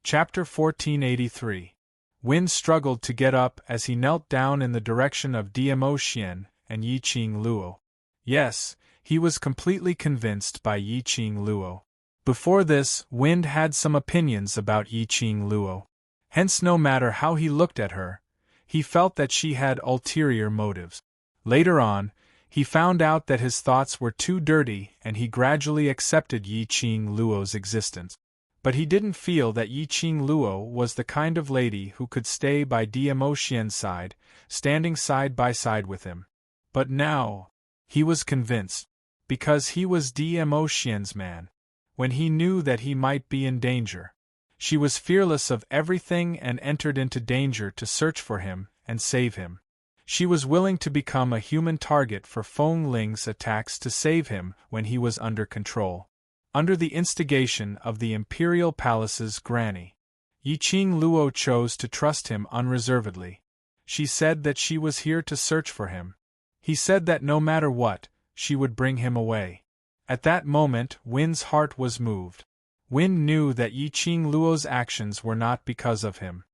A: Chapter 1483. Wind struggled to get up as he knelt down in the direction of Diemo Xian and Yiqing Luo. Yes, he was completely convinced by Yiqing Luo. Before this, Wind had some opinions about Yiqing Luo. Hence, no matter how he looked at her, he felt that she had ulterior motives. Later on, he found out that his thoughts were too dirty and he gradually accepted Yiqing Luo's existence. But he didn't feel that Yiqing Luo was the kind of lady who could stay by Diemo Xian's side, standing side by side with him. But now, he was convinced, because he was Diemo Xian's man. When he knew that he might be in danger, she was fearless of everything and entered into danger to search for him and save him. She was willing to become a human target for Feng Ling's attacks to save him when he was under control. Under the instigation of the Imperial Palace's granny, Yiqing Luo chose to trust him unreservedly. She said that she was here to search for him. He said that no matter what, she would bring him away. At that moment, Wind's heart was moved. Wind knew that Yiqing Luo's actions were not because of him,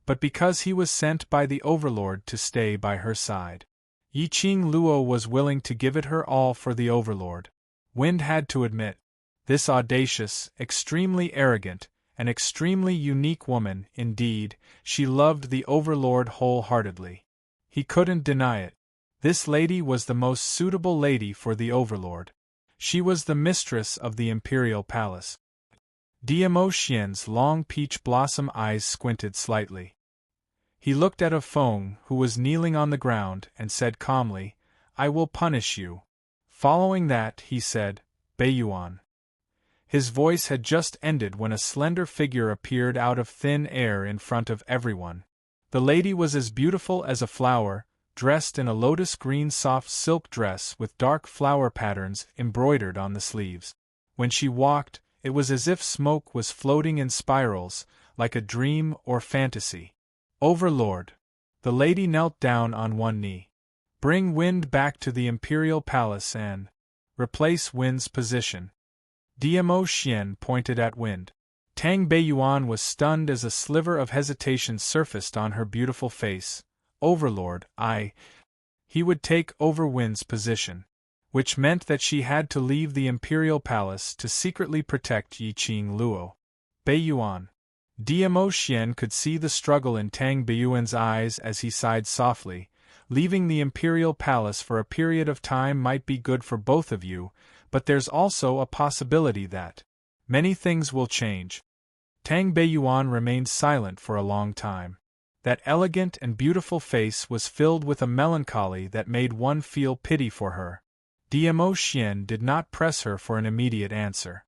A: but because he was sent by the Overlord to stay by her side. Yiqing Luo was willing to give it her all for the Overlord. Wind had to admit, this audacious, extremely arrogant, and extremely unique woman, indeed, she loved the Overlord wholeheartedly. He couldn't deny it. This lady was the most suitable lady for the Overlord. She was the mistress of the Imperial Palace. Diemo Xian's long peach blossom eyes squinted slightly. He looked at Ah Feng, who was kneeling on the ground, and said calmly, I will punish you. Following that, he said, Beiyuan. His voice had just ended when a slender figure appeared out of thin air in front of everyone. The lady was as beautiful as a flower, dressed in a lotus-green soft silk dress with dark flower patterns embroidered on the sleeves. When she walked, it was as if smoke was floating in spirals, like a dream or fantasy. Overlord. The lady knelt down on one knee. Bring Wind back to the Imperial Palace and replace Wind's position. Diemo Xian pointed at Wind. Tang Beiyuan was stunned as a sliver of hesitation surfaced on her beautiful face. Overlord, He would take Overwind's position. Which meant that she had to leave the Imperial Palace to secretly protect Yiqing Luo. Beiyuan. DMO Xian could see the struggle in Tang Beiyuan's eyes as he sighed softly. Leaving the Imperial Palace for a period of time might be good for both of you, but there's also a possibility that many things will change. Tang Beiyuan remained silent for a long time. That elegant and beautiful face was filled with a melancholy that made one feel pity for her. DMO Xian did not press her for an immediate answer.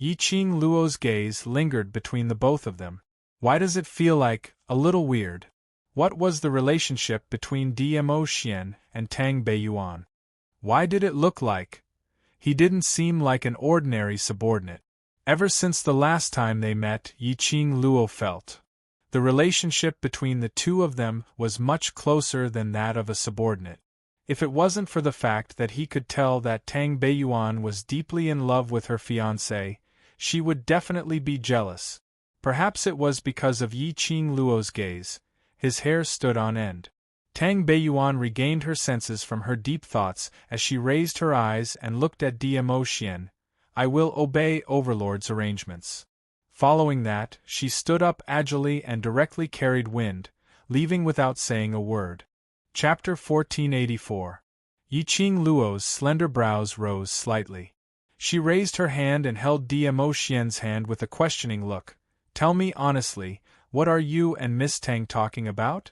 A: Yiqing Luo's gaze lingered between the both of them. Why does it feel like a little weird? What was the relationship between DMO Xian and Tang Beiyuan? Why did it look like he didn't seem like an ordinary subordinate? Ever since the last time they met, Yiqing Luo felt the relationship between the two of them was much closer than that of a subordinate. If it wasn't for the fact that he could tell that Tang Beiyuan was deeply in love with her fiancé, she would definitely be jealous. Perhaps it was because of Yiqing Luo's gaze. His hair stood on end. Tang Beiyuan regained her senses from her deep thoughts as she raised her eyes and looked at DMO Xian. I will obey Overlord's arrangements. Following that, she stood up agilely and directly carried wind, leaving without saying a word. Chapter 1484. Yiqing Luo's slender brows rose slightly. She raised her hand and held DMO Xian's hand with a questioning look. Tell me honestly, what are you and Miss Tang talking about?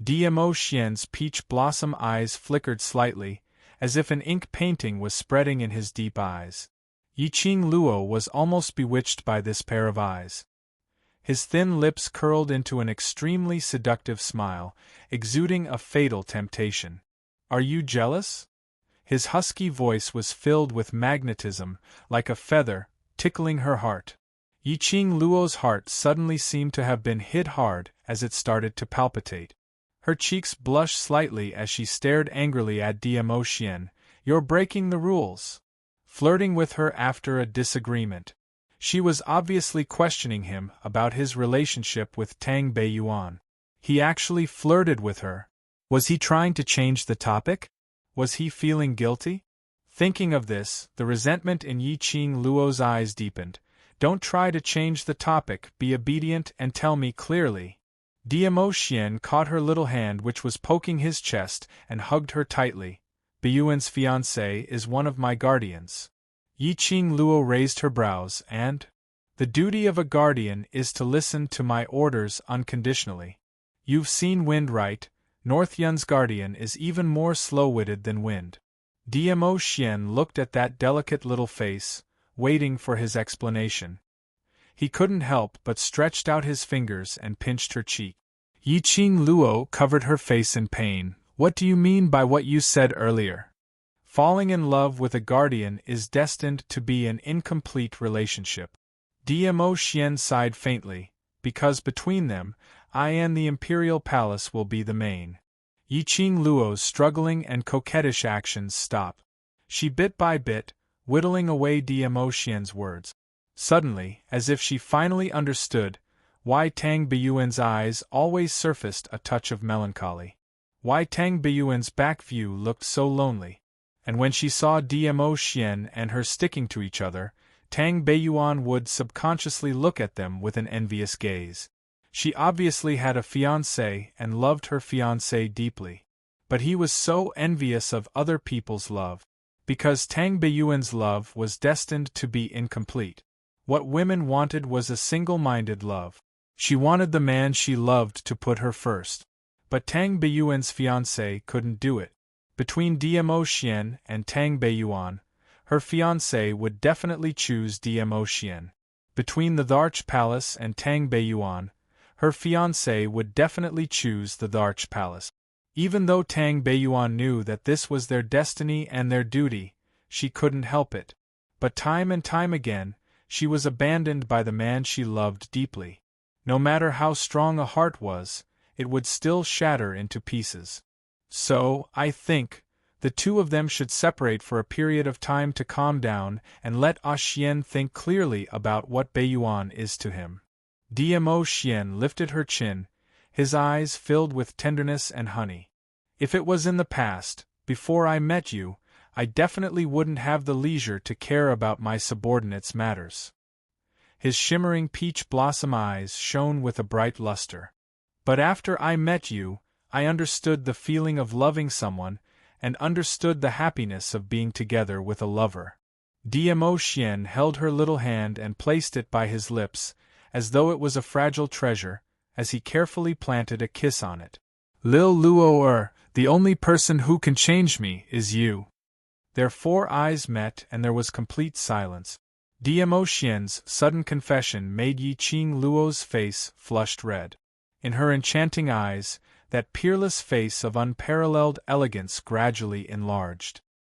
A: DMO Xian's peach blossom eyes flickered slightly, as if an ink painting was spreading in his deep eyes. Yiqing Luo was almost bewitched by this pair of eyes. His thin lips curled into an extremely seductive smile, exuding a fatal temptation. Are you jealous? His husky voice was filled with magnetism, like a feather, tickling her heart. Yiqing Luo's heart suddenly seemed to have been hit hard as it started to palpitate. Her cheeks blushed slightly as she stared angrily at DMO Xian. You're breaking the rules. Flirting with her after a disagreement. She was obviously questioning him about his relationship with Tang Beiyuan. He actually flirted with her. Was he trying to change the topic? Was he feeling guilty? Thinking of this, the resentment in Yiqing Luo's eyes deepened. Don't try to change the topic, be obedient and tell me clearly. DMO Xian caught her little hand which was poking his chest and hugged her tightly. Beiyuan's fiancé is one of my guardians. Yiqing Luo raised her brows and, the duty of a guardian is to listen to my orders unconditionally. You've seen Wind, right? North Yun's guardian is even more slow-witted than Wind. DMO Xian looked at that delicate little face, waiting for his explanation. He couldn't help but stretched out his fingers and pinched her cheek. Yiqing Luo covered her face in pain. What do you mean by what you said earlier? Falling in love with a guardian is destined to be an incomplete relationship. DMO Xian sighed faintly, because between them, I and the Imperial Palace will be the main. Yiqing Luo's struggling and coquettish actions stopped. She bit by bit, whittling away DMO Xian's words. Suddenly, as if she finally understood, why Tang Beiyuan's eyes always surfaced a touch of melancholy. Why Tang Beiyuan's back view looked so lonely. And when she saw DMO Xian and her sticking to each other, Tang Beiyuan would subconsciously look at them with an envious gaze. She obviously had a fiancé and loved her fiancé deeply. But he was so envious of other people's love. Because Tang Beiyuan's love was destined to be incomplete. What women wanted was a single-minded love. She wanted the man she loved to put her first. But Tang Beiyuan's fiancé couldn't do it. Between DMO Xian and Tang Beiyuan, her fiancé would definitely choose DMO Xian. Between the Dharch Palace and Tang Beiyuan, her fiancé would definitely choose the Dharch Palace. Even though Tang Beiyuan knew that this was their destiny and their duty, she couldn't help it. But time and time again, she was abandoned by the man she loved deeply. No matter how strong a heart was, it would still shatter into pieces. So, I think, The two of them should separate for a period of time to calm down and let Ah Xian think clearly about what Beiyuan is to him. Dmo Xian lifted her chin, his eyes filled with tenderness and honey. If it was in the past, before I met you, I definitely wouldn't have the leisure to care about my subordinates' matters. His shimmering peach blossom eyes shone with a bright luster. But after I met you, I understood the feeling of loving someone, and understood the happiness of being together with a lover. Dmo Xian held her little hand and placed it by his lips, as though it was a fragile treasure, as he carefully planted a kiss on it. Lil Luo the only person who can change me is you. Their four eyes met and there was complete silence. Dmo Xian's sudden confession made Yi Qing Luo's face flushed red. In her enchanting eyes, that peerless face of unparalleled elegance gradually enlarged.